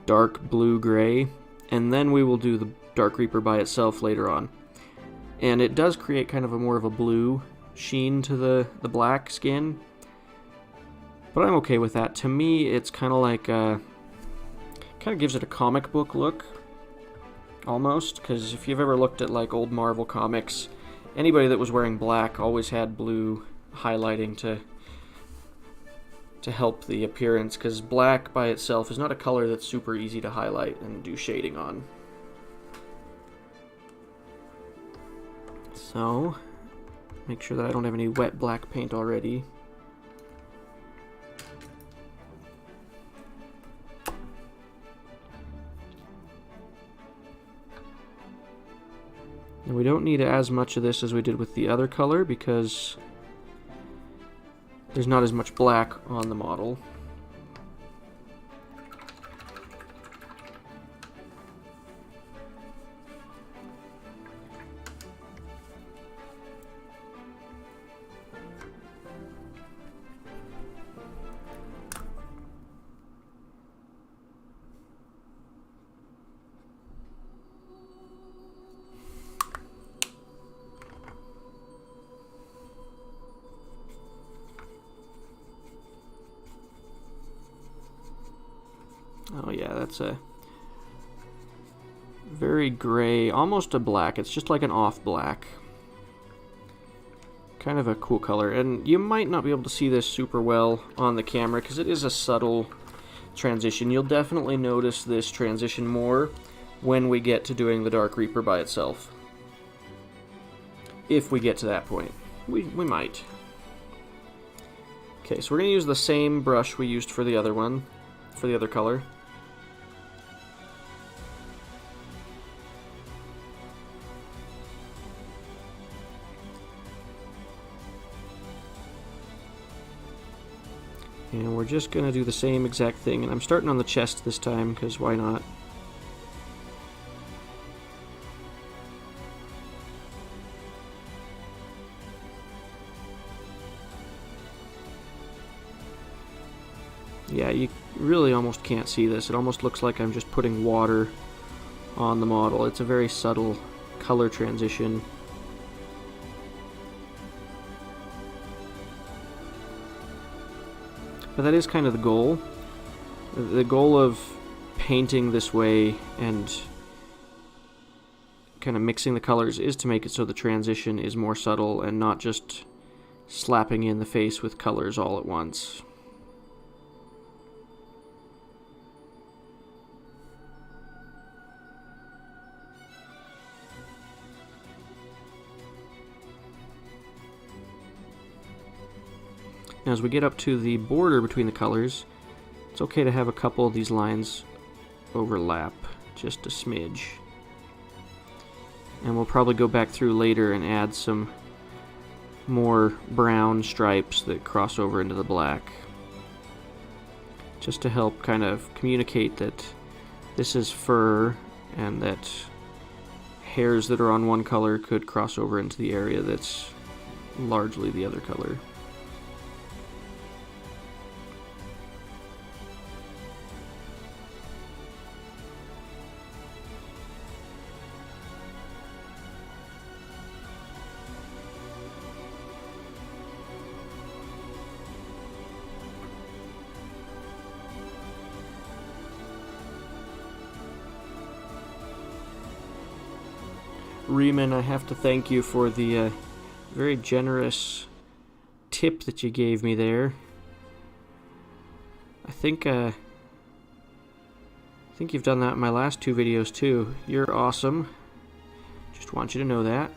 dark blue-gray, and then we will do the Dark Reaper by itself later on. And it does create kind of a more of a blue sheen to the black skin. But I'm okay with that. To me, it's kind of like, kind of gives it a comic book look, almost. Because if you've ever looked at like old Marvel comics, anybody that was wearing black always had blue highlighting to help the appearance. Because black by itself is not a color that's super easy to highlight and do shading on. So, make sure that I don't have any wet black paint already. And we don't need as much of this as we did with the other color because there's not as much black on the model. Oh yeah, that's a very gray, almost a black. It's just like an off black. Kind of a cool color. And you might not be able to see this super well on the camera because it is a subtle transition. You'll definitely notice this transition more when we get to doing the Dark Reaper by itself. If we get to that point. We might. Okay, so we're going to use the same brush we used for the other one, for the other color. And we're just going to do the same exact thing, and I'm starting on the chest this time, because why not? Yeah, you really almost can't see this. It almost looks like I'm just putting water on the model. It's a very subtle color transition. But that is kind of the goal. The goal of painting this way and kind of mixing the colors is to make it so the transition is more subtle and not just slapping in the face with colors all at once. Now as we get up to the border between the colors, it's okay to have a couple of these lines overlap, just a smidge. And we'll probably go back through later and add some more brown stripes that cross over into the black, just to help kind of communicate that this is fur and that hairs that are on one color could cross over into the area that's largely the other color. Riemann, I have to thank you for the very generous tip that you gave me there. I think you've done that in my last two videos too. You're awesome. Just want you to know that.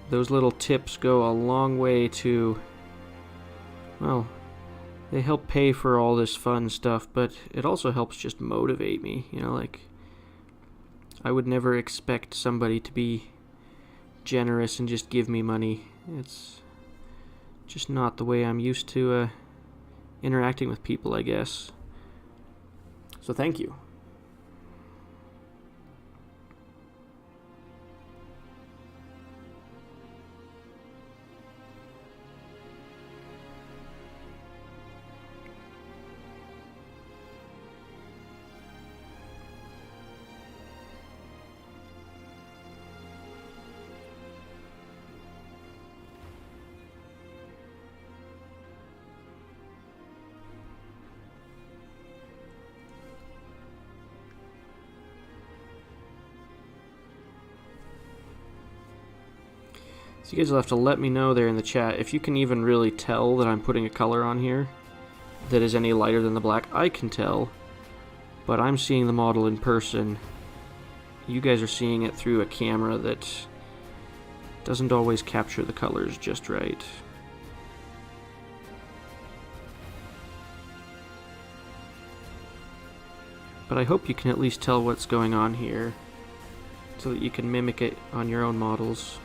Those little tips go a long way to, well, they help pay for all this fun stuff, but it also helps just motivate me, you know, like I would never expect somebody to be generous and just give me money. It's just not the way I'm used to interacting with people, I guess. So thank you. So you guys will have to let me know there in the chat if you can even really tell that I'm putting a color on here that is any lighter than the black. I can tell, but I'm seeing the model in person. You guys are seeing it through a camera that doesn't always capture the colors just right. But I hope you can at least tell what's going on here so that you can mimic it on your own models.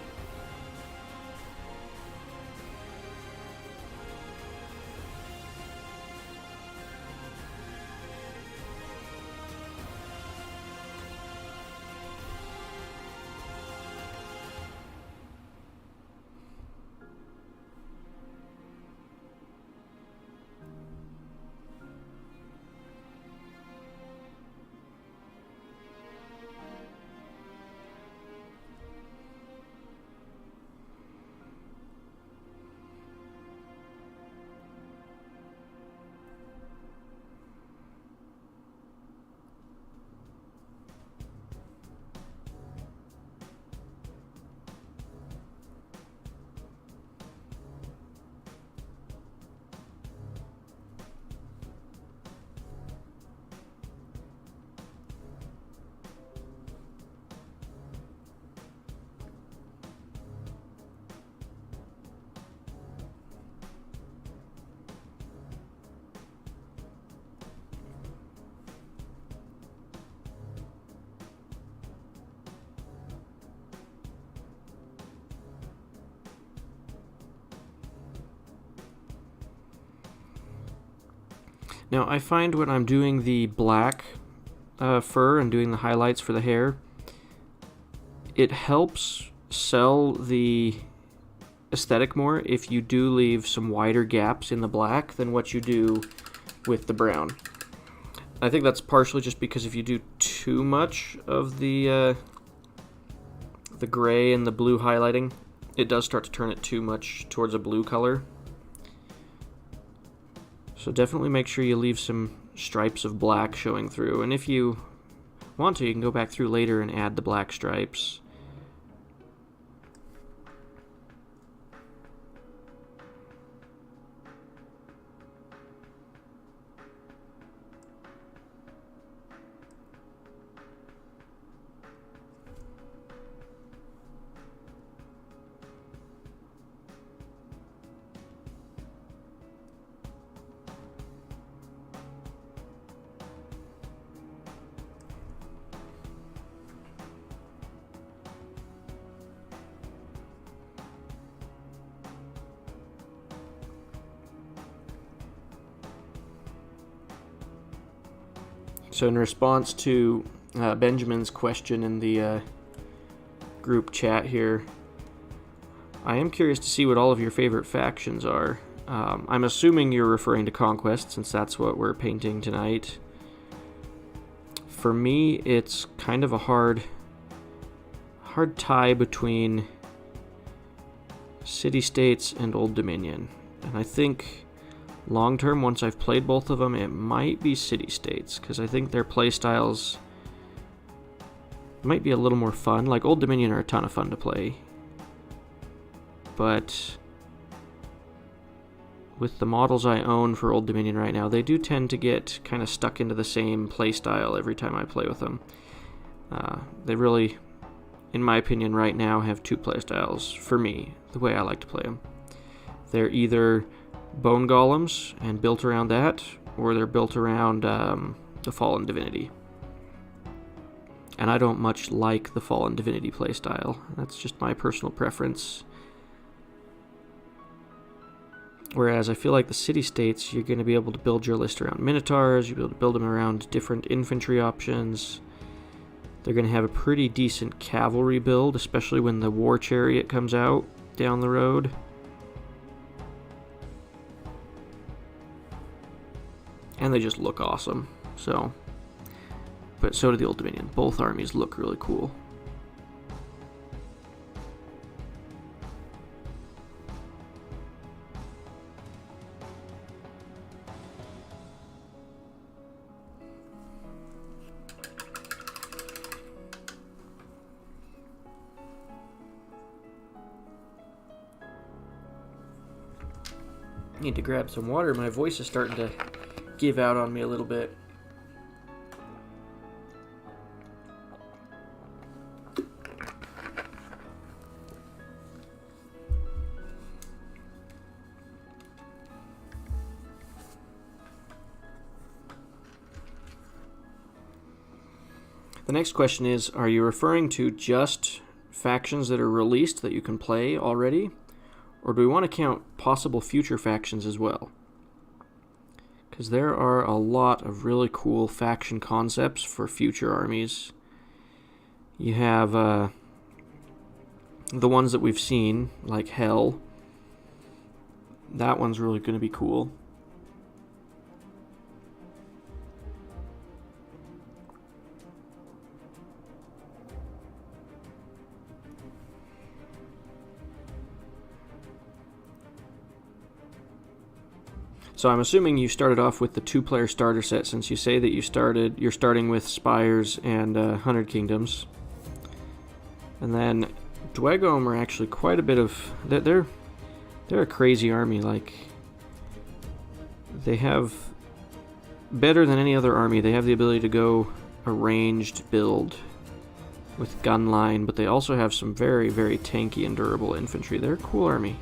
Now I find when I'm doing the black fur and doing the highlights for the hair, it helps sell the aesthetic more if you do leave some wider gaps in the black than what you do with the brown. I think that's partially just because if you do too much of the gray and the blue highlighting, it does start to turn it too much towards a blue color. So definitely make sure you leave some stripes of black showing through, and if you want to, you can go back through later and add the black stripes. So in response to Benjamin's question in the group chat here, I am curious to see what all of your favorite factions are. I'm assuming you're referring to Conquest, since that's what we're painting tonight. For me, it's kind of a hard tie between City-States and Old Dominion. And I think long term, once I've played both of them, it might be City-States, because I think their playstyles might be a little more fun. Like, Old Dominion are a ton of fun to play, but with the models I own for Old Dominion right now, they do tend to get kind of stuck into the same playstyle every time I play with them. They really, in my opinion right now, have two playstyles for me, the way I like to play them. They're either bone golems and built around that, or they're built around the Fallen Divinity. And I don't much like the Fallen Divinity playstyle. That's just my personal preference. Whereas I feel like the City-States, you're going to be able to build your list around Minotaurs, you'll be able to build them around different infantry options. They're going to have a pretty decent cavalry build, especially when the War Chariot comes out down the road. And they just look awesome. But so do the Old Dominion. Both armies look really cool. Need to grab some water. My voice is starting to give out on me a little bit. The next question is, are you referring to just factions that are released that you can play already? Or do we want to count possible future factions as well? Because there are a lot of really cool faction concepts for future armies. You have the ones that we've seen, like Hell. That one's really going to be cool. So I'm assuming you started off with the 2-player starter set, since you say that you're starting with Spires and 100 Kingdoms. And then Dwegom are actually quite a bit of... They're a crazy army. Like, they have... Better than any other army, they have the ability to go a ranged build with gun line, but they also have some very, very tanky and durable infantry. They're a cool army.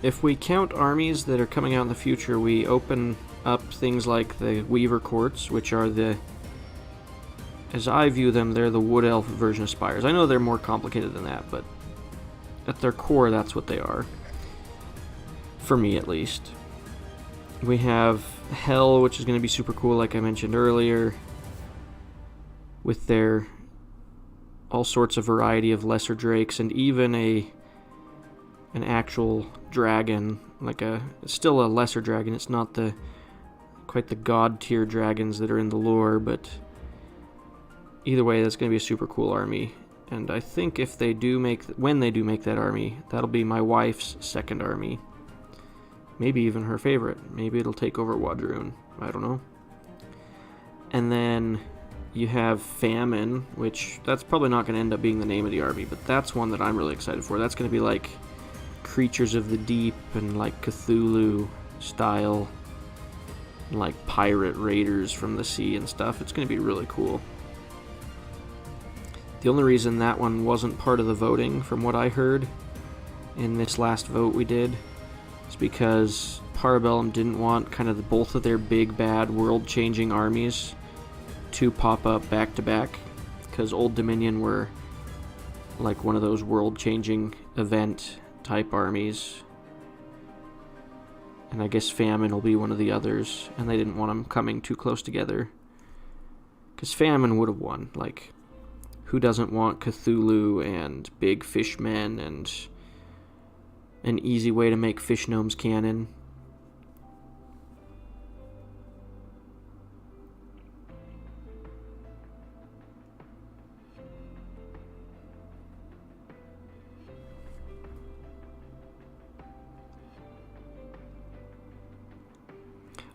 If we count armies that are coming out in the future, we open up things like the Weaver Courts, which are the... As I view them, they're the Wood Elf version of Spires. I know they're more complicated than that, but at their core, that's what they are. For me, at least. We have Hell, which is going to be super cool, like I mentioned earlier, with their all sorts of variety of lesser drakes, and even an actual dragon, it's still a lesser dragon. It's not quite the god tier dragons that are in the lore, but either way, that's going to be a super cool army. And I think if they do when they do make that army, that'll be my wife's second army. Maybe even her favorite. Maybe it'll take over Wadroon. I don't know. And then you have Famine, which that's probably not going to end up being the name of the army, but that's one that I'm really excited for. That's going to be like Creatures of the Deep and like Cthulhu style, and like pirate raiders from the sea and stuff. It's going to be really cool. The only reason that one wasn't part of the voting, from what I heard in this last vote we did, is because Parabellum didn't want kind of both of their big bad world-changing armies to pop up back to back, because Old Dominion were like one of those world-changing event type armies, and I guess Famine will be one of the others, and they didn't want them coming too close together, because Famine would have won. Like, who doesn't want Cthulhu and big fishmen and an easy way to make fish gnomes canon?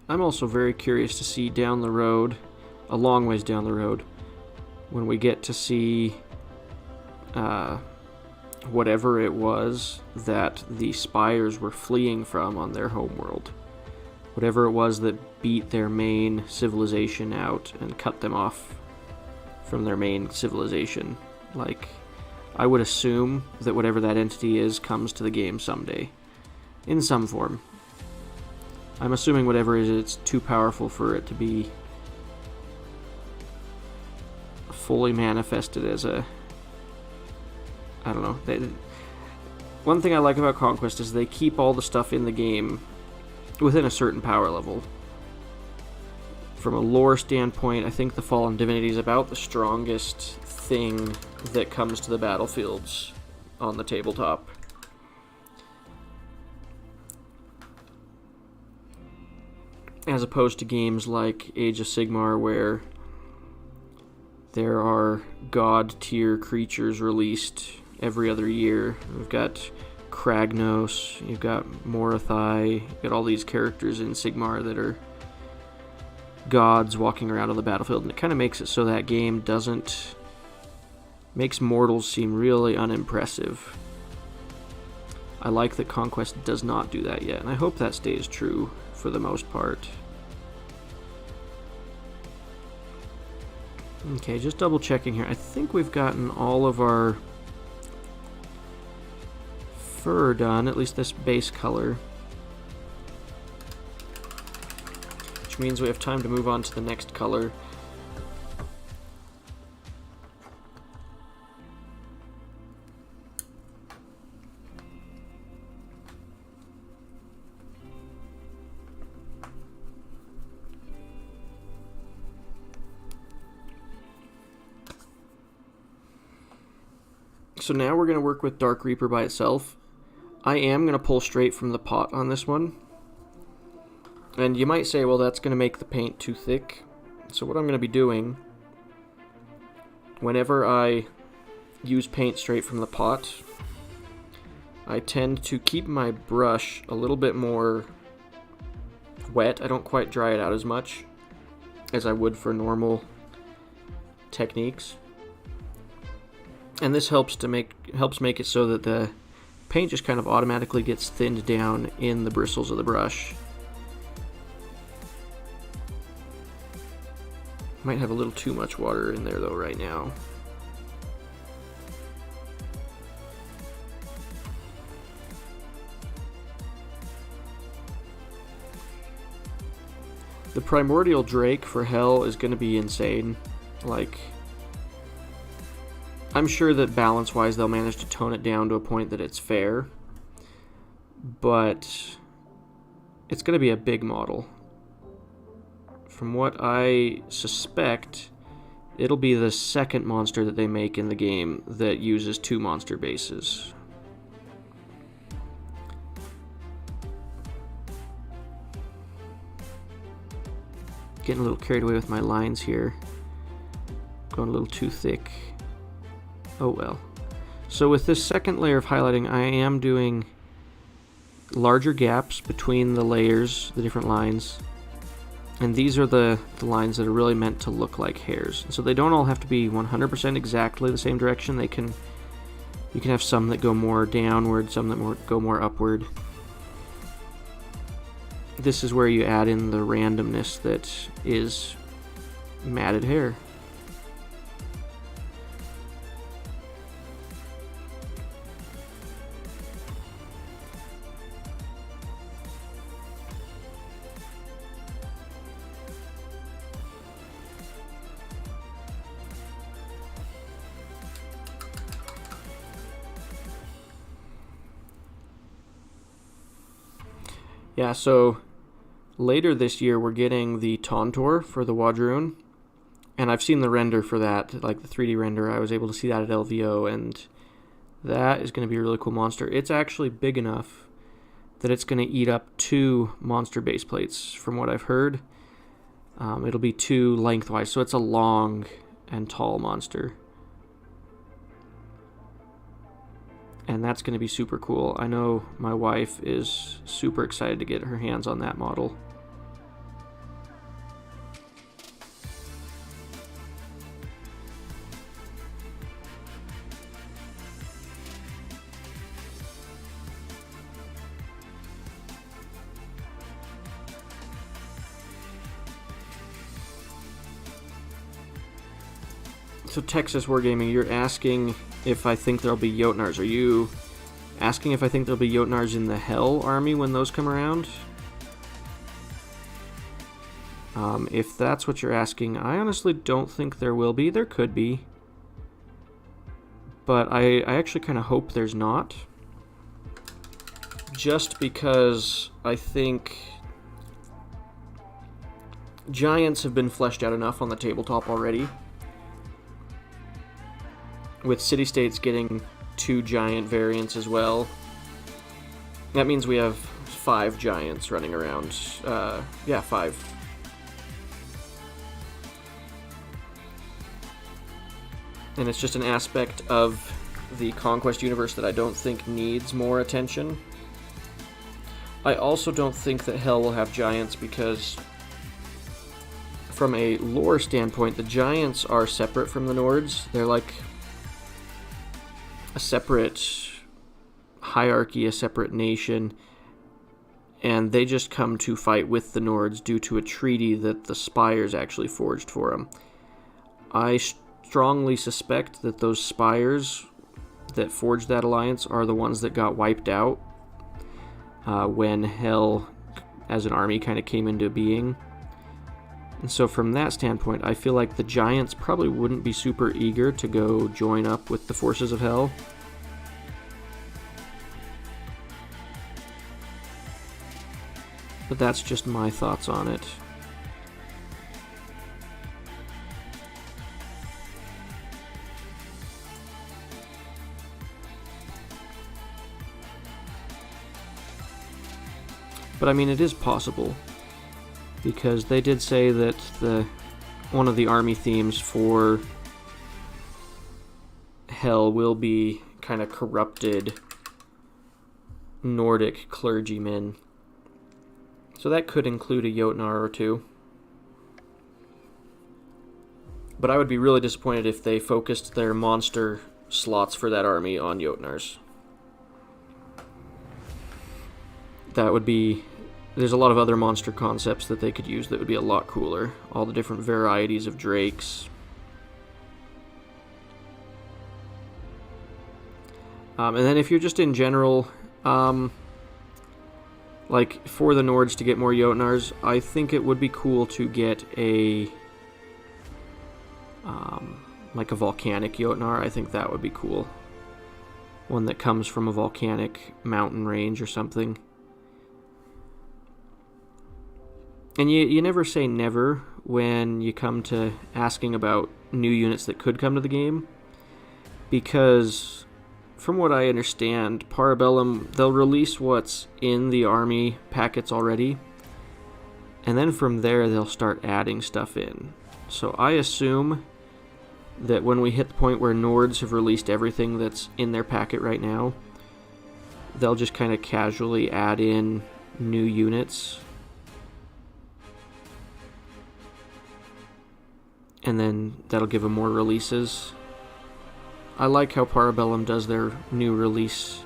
I'm also very curious to see down the road, a long ways down the road, when we get to see whatever it was that the Spires were fleeing from on their homeworld. Whatever it was that beat their main civilization out and cut them off from their main civilization. Like, I would assume that whatever that entity is comes to the game someday, in some form. I'm assuming whatever it is, it's too powerful for it to be fully manifested as a... I don't know. One thing I like about Conquest is they keep all the stuff in the game within a certain power level. From a lore standpoint, I think the Fallen Divinity is about the strongest thing that comes to the battlefields on the tabletop. As opposed to games like Age of Sigmar, where there are god-tier creatures released every other year. We've got Kragnos, you've got Morathai, you've got all these characters in Sigmar that are gods walking around on the battlefield, and it kind of makes it so that game doesn't makes mortals seem really unimpressive. I like that Conquest does not do that yet, and I hope that stays true for the most part. Okay, just double checking here. I think we've gotten all of our fur done, at least this base color. Which means we have time to move on to the next color. So now we're going to work with Dark Reaper by itself. I am going to pull straight from the pot on this one. And you might say, well, that's going to make the paint too thick. So what I'm going to be doing, whenever I use paint straight from the pot, I tend to keep my brush a little bit more wet. I don't quite dry it out as much as I would for normal techniques. And this helps make it so that the paint just kind of automatically gets thinned down in the bristles of the brush. Might have a little too much water in there though right now. The Primordial Drake for Hell is going to be insane. Like, I'm sure that balance-wise they'll manage to tone it down to a point that it's fair, but it's going to be a big model. From what I suspect, it'll be the second monster that they make in the game that uses 2 monster bases. Getting a little carried away with my lines here. Going a little too thick. Oh well. So with this second layer of highlighting, I am doing larger gaps between the layers, the different lines. And these are the lines that are really meant to look like hairs. So they don't all have to be 100% exactly the same direction. You can have some that go more downward, some that go more upward. This is where you add in the randomness that is matted hair. Yeah, so later this year we're getting the Tauntaur for the Wadroon, and I've seen the render for that, like the 3D render. I was able to see that at LVO, and that is going to be a really cool monster. It's actually big enough that it's going to eat up 2 monster base plates, from what I've heard. It'll be 2 lengthwise, so it's a long and tall monster. And that's going to be super cool. I know my wife is super excited to get her hands on that model. So Texas Wargaming, you're asking if I think there'll be Jotnars. Are you asking if I think there'll be Jotnars in the Hell army when those come around? If that's what you're asking, I honestly don't think there will be. There could be. But I actually kind of hope there's not. Just because I think giants have been fleshed out enough on the tabletop already. With city-states getting 2 giant variants as well. That means we have 5 giants running around. Yeah, 5. And it's just an aspect of the Conquest universe that I don't think needs more attention. I also don't think that Hell will have giants because from a lore standpoint, the giants are separate from the Nords. They're like a separate hierarchy, a separate nation, and they just come to fight with the Nords due to a treaty that the Spires actually forged for them. I strongly suspect that those Spires that forged that alliance are the ones that got wiped out when Hell as an army kind of came into being. And so from that standpoint, I feel like the Giants probably wouldn't be super eager to go join up with the forces of Hell. But that's just my thoughts on it. But I mean, it is possible, because they did say that one of the army themes for Hell will be kind of corrupted Nordic clergymen. So that could include a Jotnar or two. But I would be really disappointed if they focused their monster slots for that army on Jotnars. That would be... There's a lot of other monster concepts that they could use that would be a lot cooler. All the different varieties of drakes. And then if you're just in general... like, for the Nords to get more Jotnars, I think it would be cool to get a... like a volcanic Jotnar. I think that would be cool. One that comes from a volcanic mountain range or something. And you never say never when you come to asking about new units that could come to the game. Because, from what I understand, Parabellum, they'll release what's in the army packets already. And then from there, they'll start adding stuff in. So I assume that when we hit the point where Nords have released everything that's in their packet right now, they'll just kind of casually add in new units. And then that'll give them more releases. I like how Parabellum does their new release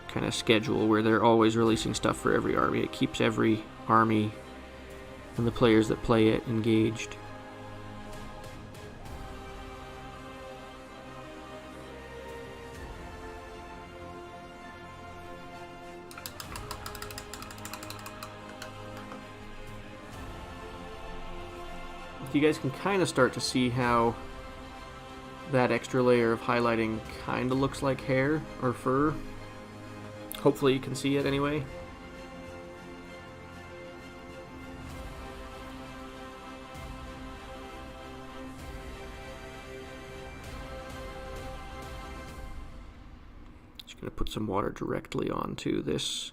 kind of schedule, where they're always releasing stuff for every army. It keeps every army and the players that play it engaged. You guys can kind of start to see how that extra layer of highlighting kind of looks like hair or fur. Hopefully you can see it anyway. Just going to put some water directly onto this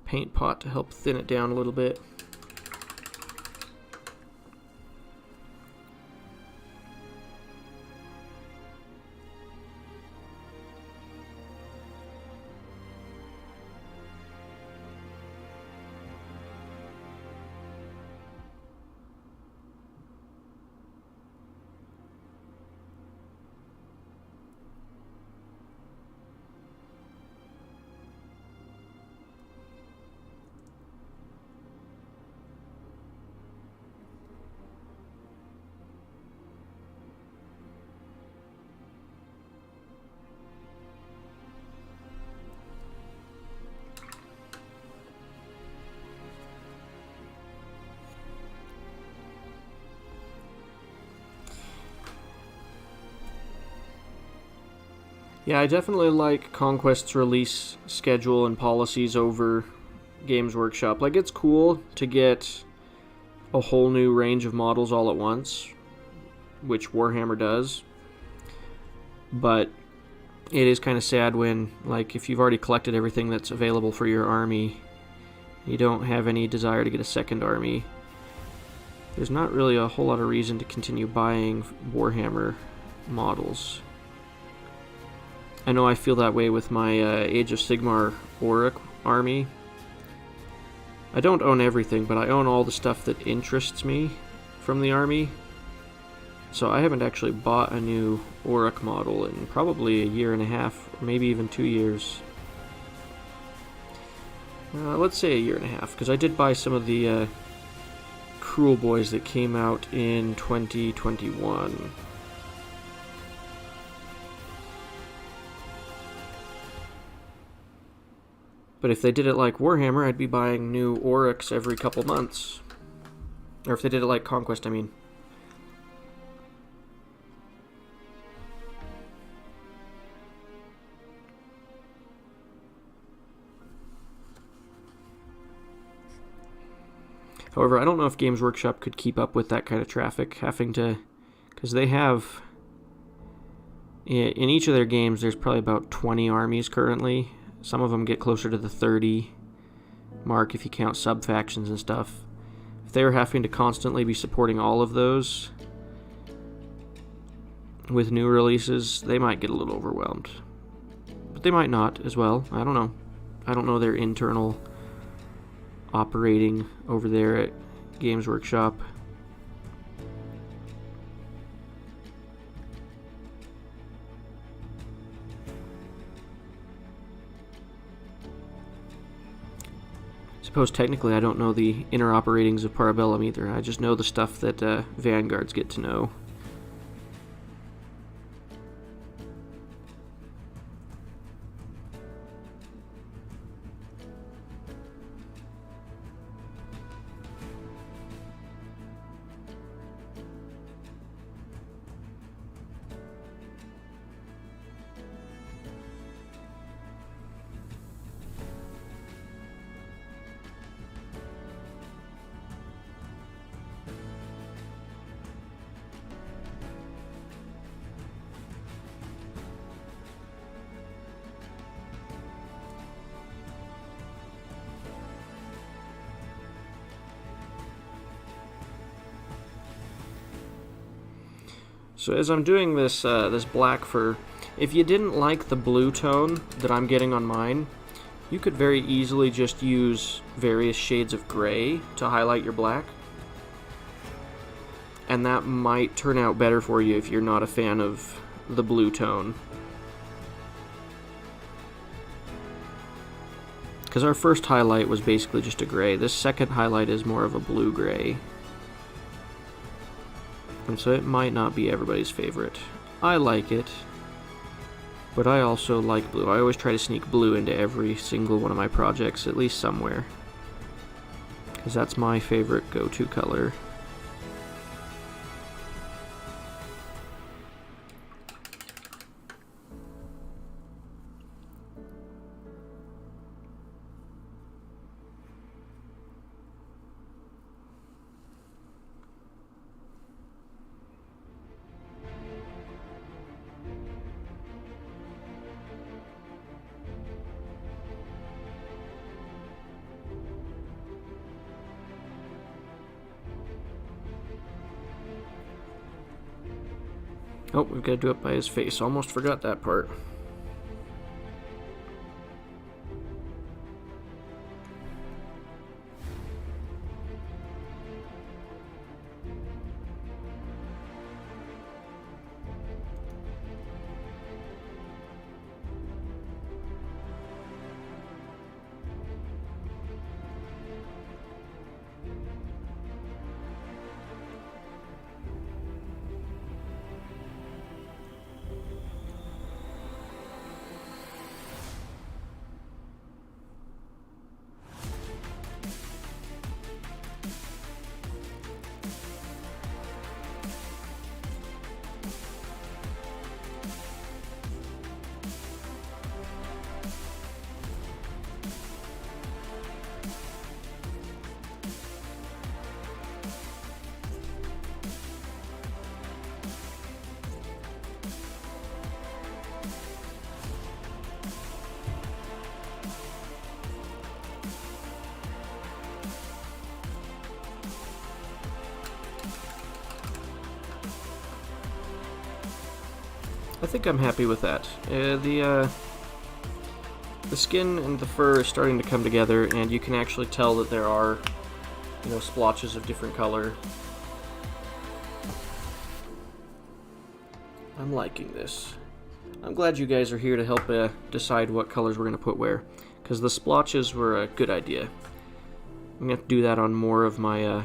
paint pot to help thin it down a little bit. Yeah, I definitely like Conquest's release schedule and policies over Games Workshop. Like, it's cool to get a whole new range of models all at once, which Warhammer does. But it is kind of sad when, like, if you've already collected everything that's available for your army, you don't have any desire to get a second army. There's not really a whole lot of reason to continue buying Warhammer models. I know I feel that way with my Age of Sigmar Auric army. I don't own everything, but I own all the stuff that interests me from the army. So I haven't actually bought a new Auric model in probably a year and a half, or maybe even 2 years. Let's say a year and a half, because I did buy some of the Cruel Boys that came out in 2021. But if they did it like Warhammer, I'd be buying new Aurics every couple months. Or if they did it like Conquest, I mean. However, I don't know if Games Workshop could keep up with that kind of traffic, having to... Because they have... In each of their games, there's probably about 20 armies currently. Some of them get closer to the 30 mark if you count sub-factions and stuff. If they were having to constantly be supporting all of those with new releases, they might get a little overwhelmed. But they might not as well. I don't know. I don't know their internal operating over there at Games Workshop. Suppose technically I don't know the inner operatings of Parabellum either. I just know the stuff that Vanguards get to know. So as I'm doing this this black fur, if you didn't like the blue tone that I'm getting on mine, you could very easily just use various shades of gray to highlight your black. And that might turn out better for you if you're not a fan of the blue tone. Because our first highlight was basically just a gray. This second highlight is more of a blue-gray. And so it might not be everybody's favorite. I like it, but I also like blue. I always try to sneak blue into every single one of my projects, at least somewhere. Because that's my favorite go-to color. Oh, we've got to do it by his face. Almost forgot that part. I think I'm happy with that. The skin and the fur is starting to come together, and you can actually tell that there are, splotches of different color. I'm liking this. I'm glad you guys are here to help decide what colors we're going to put where, because the splotches were a good idea. I'm going to have to do that on more of my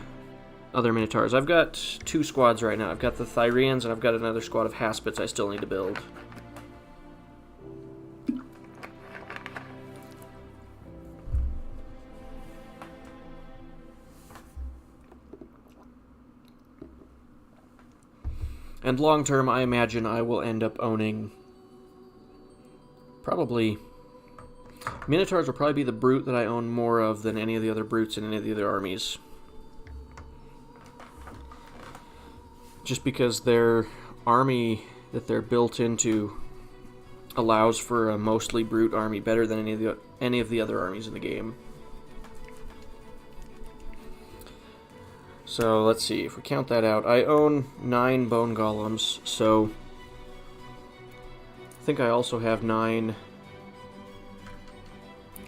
other Minotaurs. I've got 2 squads right now. I've got the Thyrians, and I've got another squad of Haspits I still need to build. And long term, I imagine I will end up owning probably... Minotaurs will probably be the brute that I own more of than any of the other brutes in any of the other armies. Just because their army that they're built into allows for a mostly brute army better than any of the other armies in the game. So let's see, if we count that out, I own 9 bone golems, so I think I also have 9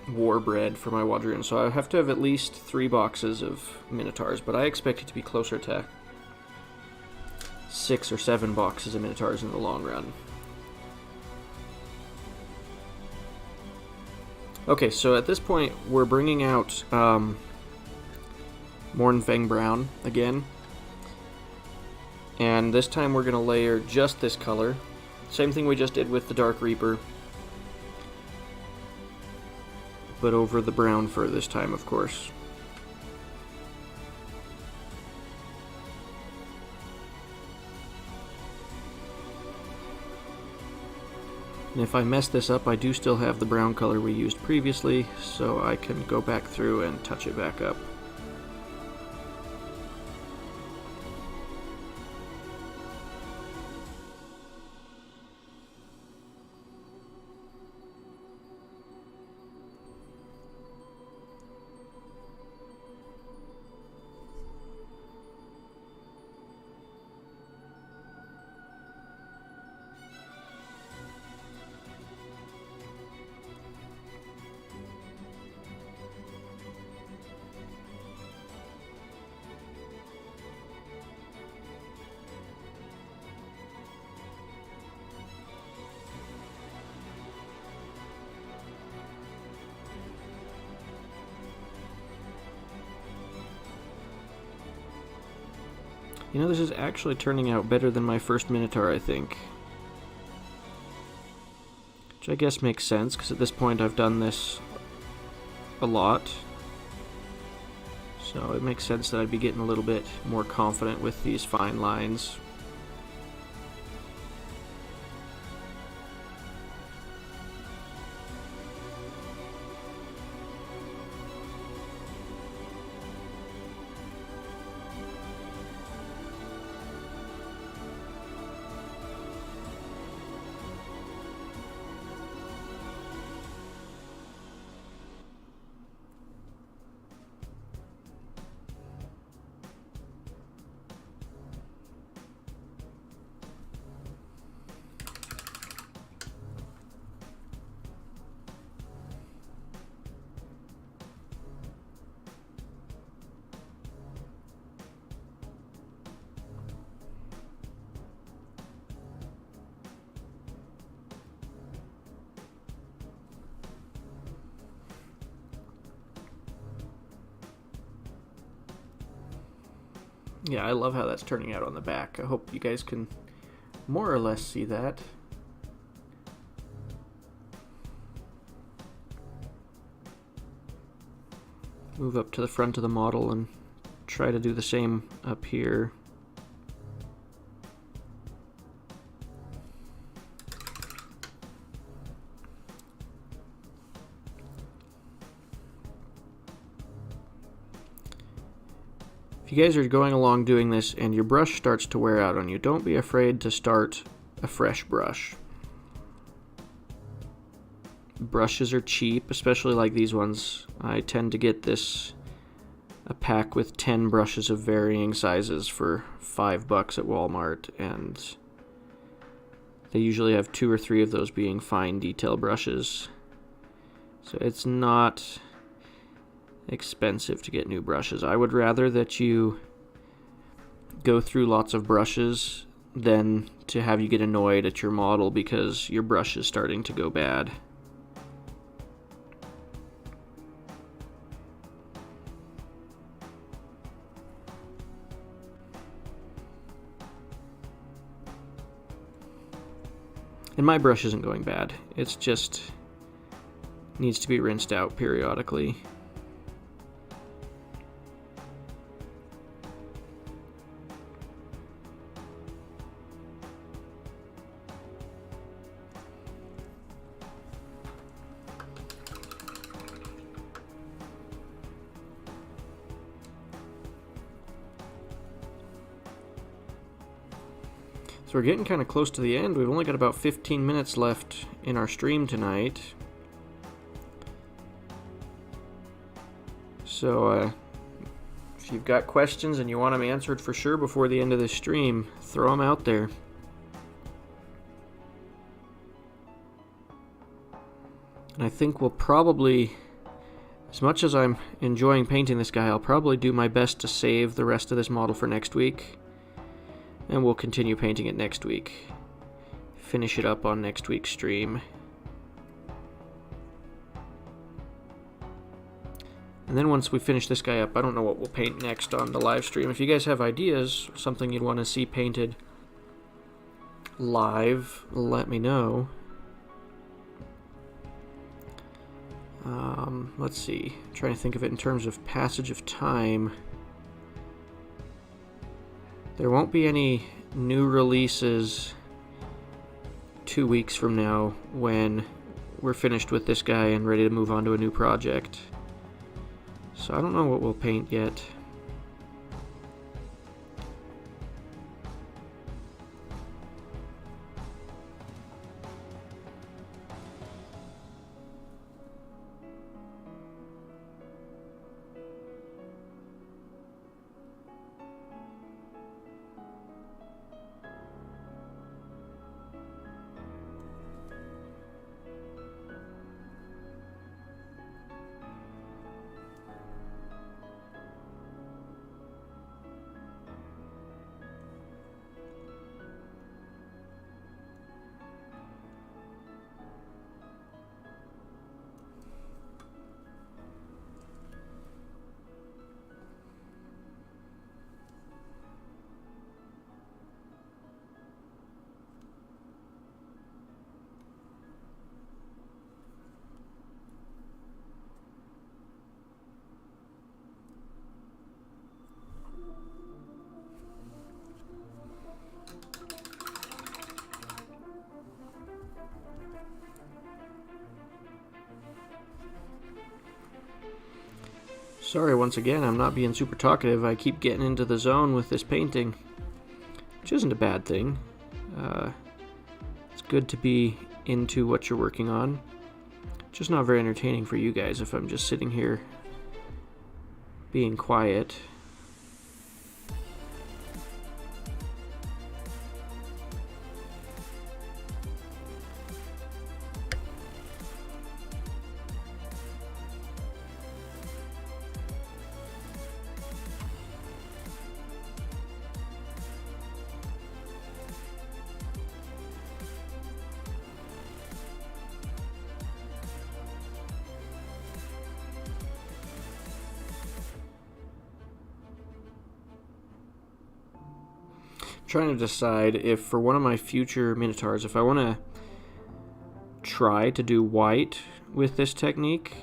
war bread for my Wadroon, so I have to have at least 3 boxes of Minotaurs, but I expect it to be closer to 6 or 7 boxes of Minotaurs in the long run. Okay, so at this point, we're bringing out Mornfang Brown again. And this time we're going to layer just this color. Same thing we just did with the Dark Reaper. But over the brown fur this time, of course. And if I mess this up, I do still have the brown color we used previously, so I can go back through and touch it back up. You know, this is actually turning out better than my first Minotaur, I think. Which I guess makes sense, because at this point I've done this a lot. So it makes sense that I'd be getting a little bit more confident with these fine lines. Yeah, I love how that's turning out on the back. I hope you guys can more or less see that. Move up to the front of the model and try to do the same up here. If you guys are going along doing this and your brush starts to wear out on you, don't be afraid to start a fresh brush. Brushes are cheap, especially like these ones. I tend to get a pack with 10 brushes of varying sizes for $5 at Walmart, and they usually have 2 or 3 of those being fine detail brushes. So it's not expensive to get new brushes. I would rather that you go through lots of brushes than to have you get annoyed at your model because your brush is starting to go bad. And my brush isn't going bad. It's just needs to be rinsed out periodically. So we're getting kind of close to the end. We've only got about 15 minutes left in our stream tonight. So if you've got questions and you want them answered for sure before the end of this stream, throw them out there. And I think we'll probably, as much as I'm enjoying painting this guy, I'll probably do my best to save the rest of this model for next week. And we'll continue painting it next week. Finish it up on next week's stream. And then once we finish this guy up, I don't know what we'll paint next on the live stream. If you guys have ideas, something you'd want to see painted live, let me know. Let's see. I'm trying to think of it in terms of passage of time. There won't be any new releases 2 weeks from now when we're finished with this guy and ready to move on to a new project. So I don't know what we'll paint yet. Sorry once again, I'm not being super talkative. I keep getting into the zone with this painting, which isn't a bad thing. It's good to be into what you're working on. Just not very entertaining for you guys if I'm just sitting here being quiet. Trying to decide if for one of my future Minotaurs, if I want to try to do white with this technique.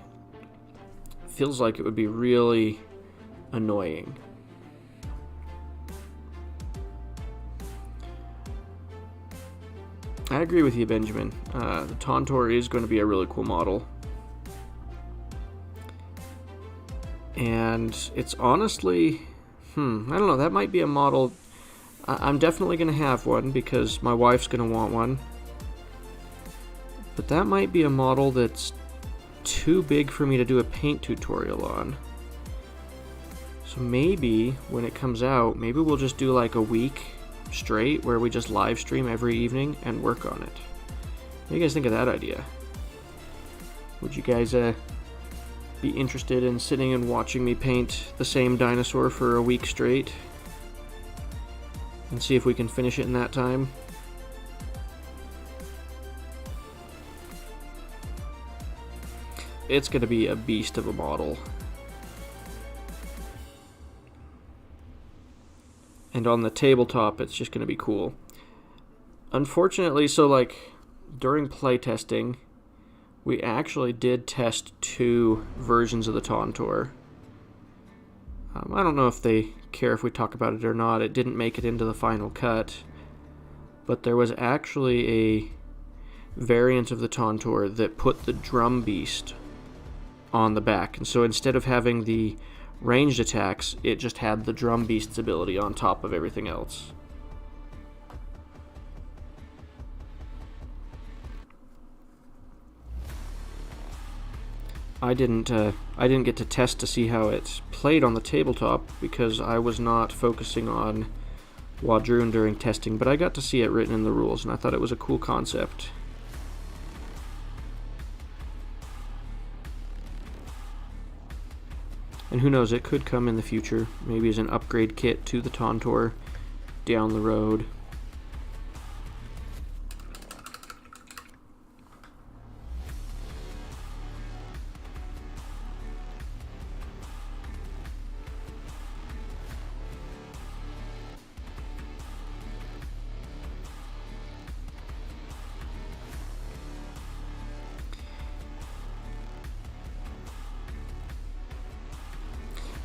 Feels like it would be really annoying. I agree with you, Benjamin. The Minotaur is going to be a really cool model. And it's honestly, I don't know, that might be a model. I'm definitely going to have one because my wife's going to want one. But that might be a model that's too big for me to do a paint tutorial on. So maybe when it comes out, maybe we'll just do like a week straight where we just live stream every evening and work on it. What do you guys think of that idea? Would you guys be interested in sitting and watching me paint the same dinosaur for a week straight? and see if we can finish it in that time. It's going to be a beast of a model. And on the tabletop, it's just going to be cool. Unfortunately, so like during playtesting, we actually did test 2 versions of the Minotaur. I don't know if they care if we talk about it or not. It didn't make it into the final cut. But there was actually a variant of the Minotaur that put the drum beast on the back. And so instead of having the ranged attacks, it just had the drum beast's ability on top of everything else. I didn't get to test to see how it played on the tabletop because I was not focusing on Wadroon during testing, but I got to see it written in the rules, and I thought it was a cool concept. And who knows, it could come in the future, maybe as an upgrade kit to the Minotaur down the road.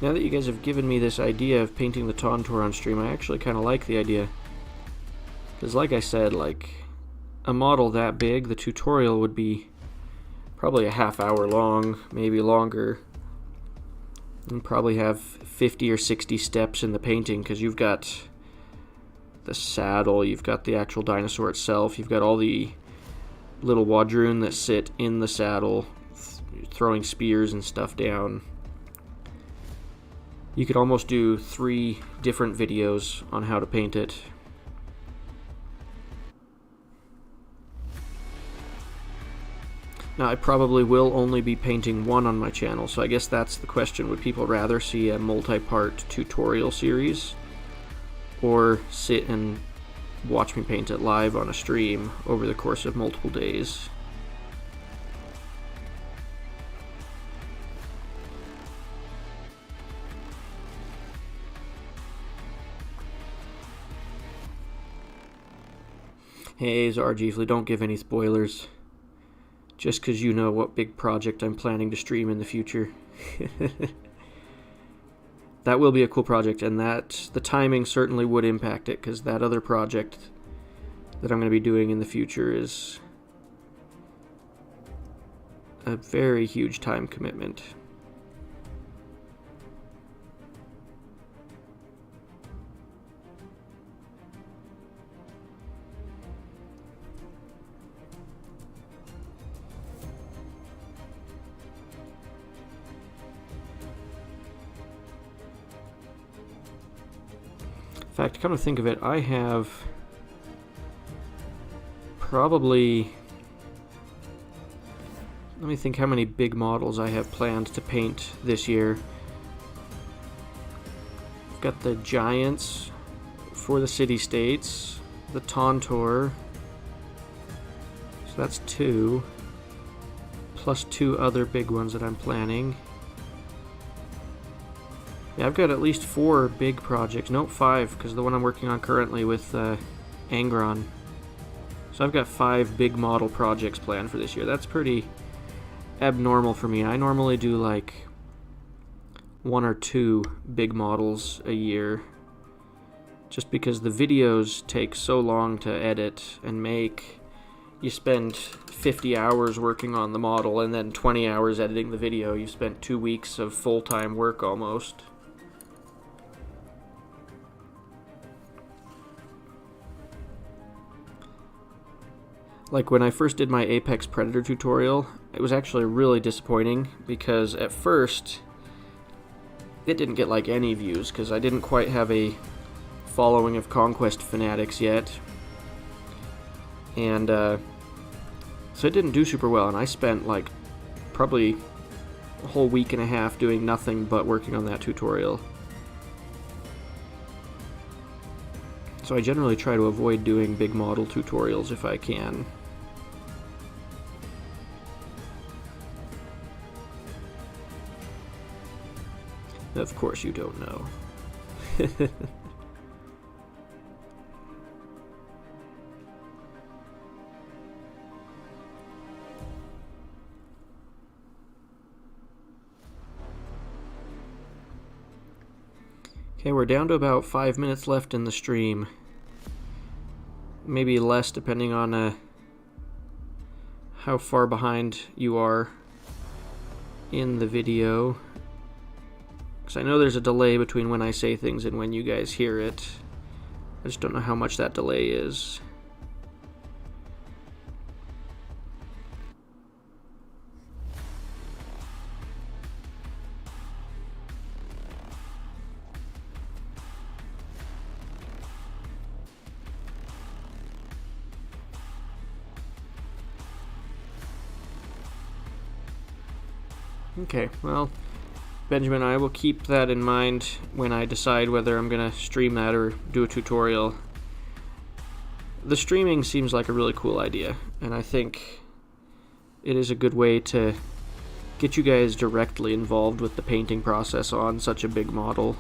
Now that you guys have given me this idea of painting the Minotaur on stream, I actually kind of like the idea. Because like I said, like a model that big, the tutorial would be probably a half-hour long, maybe longer. And probably have 50 or 60 steps in the painting, because you've got the saddle, you've got the actual dinosaur itself, you've got all the little Wadroon that sit in the saddle, throwing spears and stuff down. You could almost do 3 different videos on how to paint it. Now, I probably will only be painting one on my channel, so I guess that's the question. Would people rather see a multi-part tutorial series, or sit and watch me paint it live on a stream over the course of multiple days? Hey, Zargeefly, don't give any spoilers. Just because you know what big project I'm planning to stream in the future. That will be a cool project, and that the timing certainly would impact it, because that other project that I'm going to be doing in the future is a very huge time commitment. In fact, come to think of it, I have probably, let me think how many big models I have planned to paint this year. I've got the giants for the city-states, the Minotaur, so that's 2, plus 2 other big ones that I'm planning. Yeah, I've got at least 4 big projects. Nope, 5, because the one I'm working on currently with Angron. So I've got 5 big model projects planned for this year. That's pretty abnormal for me. I normally do like 1 or 2 big models a year, just because the videos take so long to edit and make. You spend 50 hours working on the model and then 20 hours editing the video. You spent 2 weeks of full-time work almost. Like when I first did my Apex Predator tutorial, it was actually really disappointing because at first it didn't get like any views because I didn't quite have a following of Conquest fanatics yet. And so it didn't do super well, and I spent like probably a whole week and a half doing nothing but working on that tutorial. So I generally try to avoid doing big model tutorials if I can. Of course you don't know. Okay, we're down to about 5 minutes left in the stream. Maybe less depending on how far behind you are in the video. Because I know there's a delay between when I say things and when you guys hear it. I just don't know how much that delay is. Okay, well, Benjamin, I will keep that in mind when I decide whether I'm going to stream that or do a tutorial. The streaming seems like a really cool idea, and I think it is a good way to get you guys directly involved with the painting process on such a big model.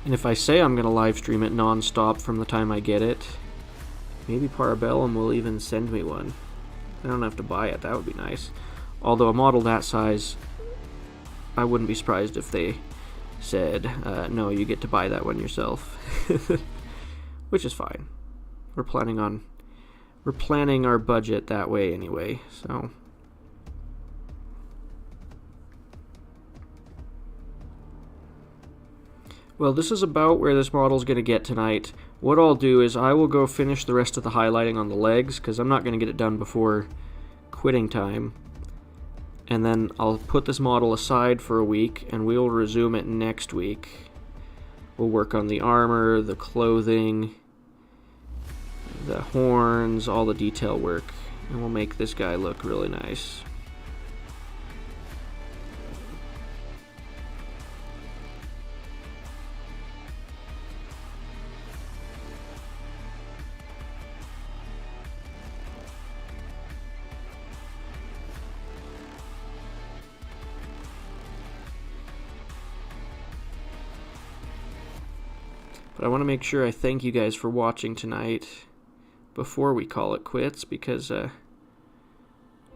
And if I say I'm going to live stream it non-stop from the time I get it, maybe Parabellum will even send me one. I don't have to buy it, that would be nice. Although a model that size, I wouldn't be surprised if they said, no, you get to buy that one yourself. Which is fine. We're planning our budget that way anyway, so. Well, this is about where this model's going to get tonight. What I'll do is I will go finish the rest of the highlighting on the legs, because I'm not going to get it done before quitting time. And then I'll put this model aside for a week, and we'll resume it next week. We'll work on the armor, the clothing, the horns, all the detail work, and we'll make this guy look really nice. But I want to make sure I thank you guys for watching tonight before we call it quits, because I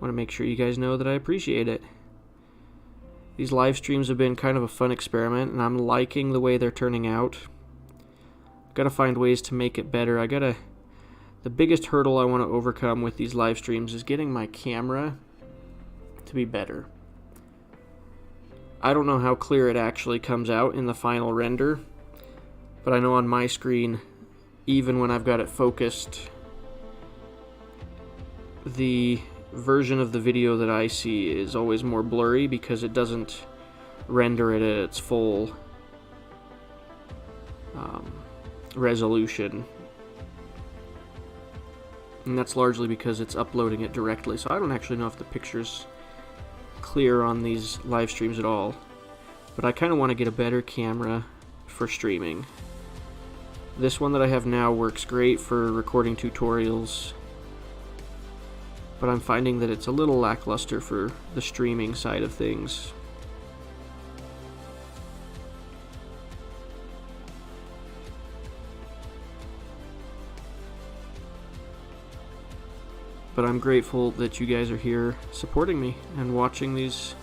want to make sure you guys know that I appreciate it. These live streams have been kind of a fun experiment, and I'm liking the way they're turning out. I've got to find ways to make it better. The biggest hurdle I want to overcome with these live streams is getting my camera to be better. I don't know how clear it actually comes out in the final render, but I know on my screen, even when I've got it focused, the version of the video that I see is always more blurry because it doesn't render it at its full resolution. And that's largely because it's uploading it directly, so I don't actually know if the picture's clear on these live streams at all. But I kind of want to get a better camera for streaming. This one that I have now works great for recording tutorials, but I'm finding that it's a little lackluster for the streaming side of things. But I'm grateful that you guys are here supporting me and watching these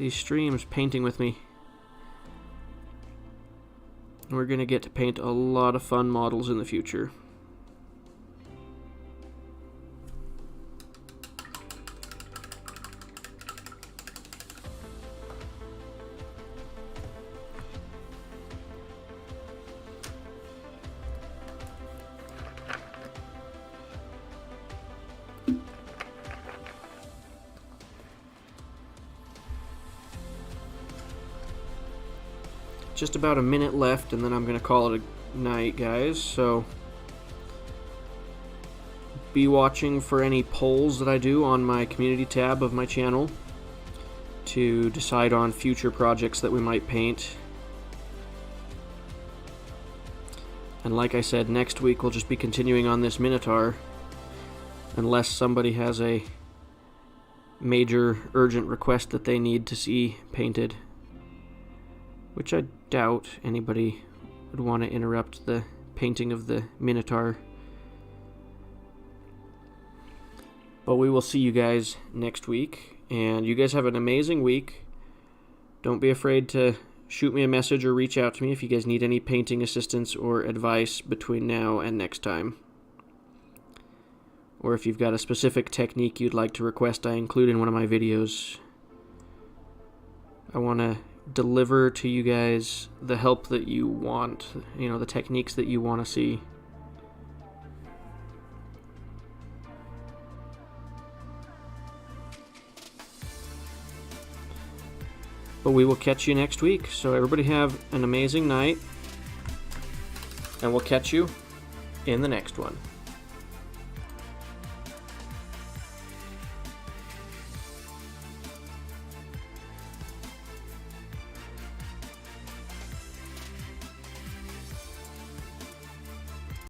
streams, painting with me. We're going to get to paint a lot of fun models in the future. Just about a minute left, and then I'm going to call it a night, guys. So be watching for any polls that I do on my community tab of my channel to decide on future projects that we might paint. And like I said, next week we'll just be continuing on this Minotaur, unless somebody has a major urgent request that they need to see painted, which I doubt anybody would want to interrupt the painting of the Minotaur. But we will see you guys next week, and you guys have an amazing week. Don't be afraid to shoot me a message or reach out to me if you guys need any painting assistance or advice between now and next time. Or if you've got a specific technique you'd like to request I include in one of my videos. I want to deliver to you guys the help that you want, the techniques that you want to see. But we will catch you next week. So everybody have an amazing night, and we'll catch you in the next one.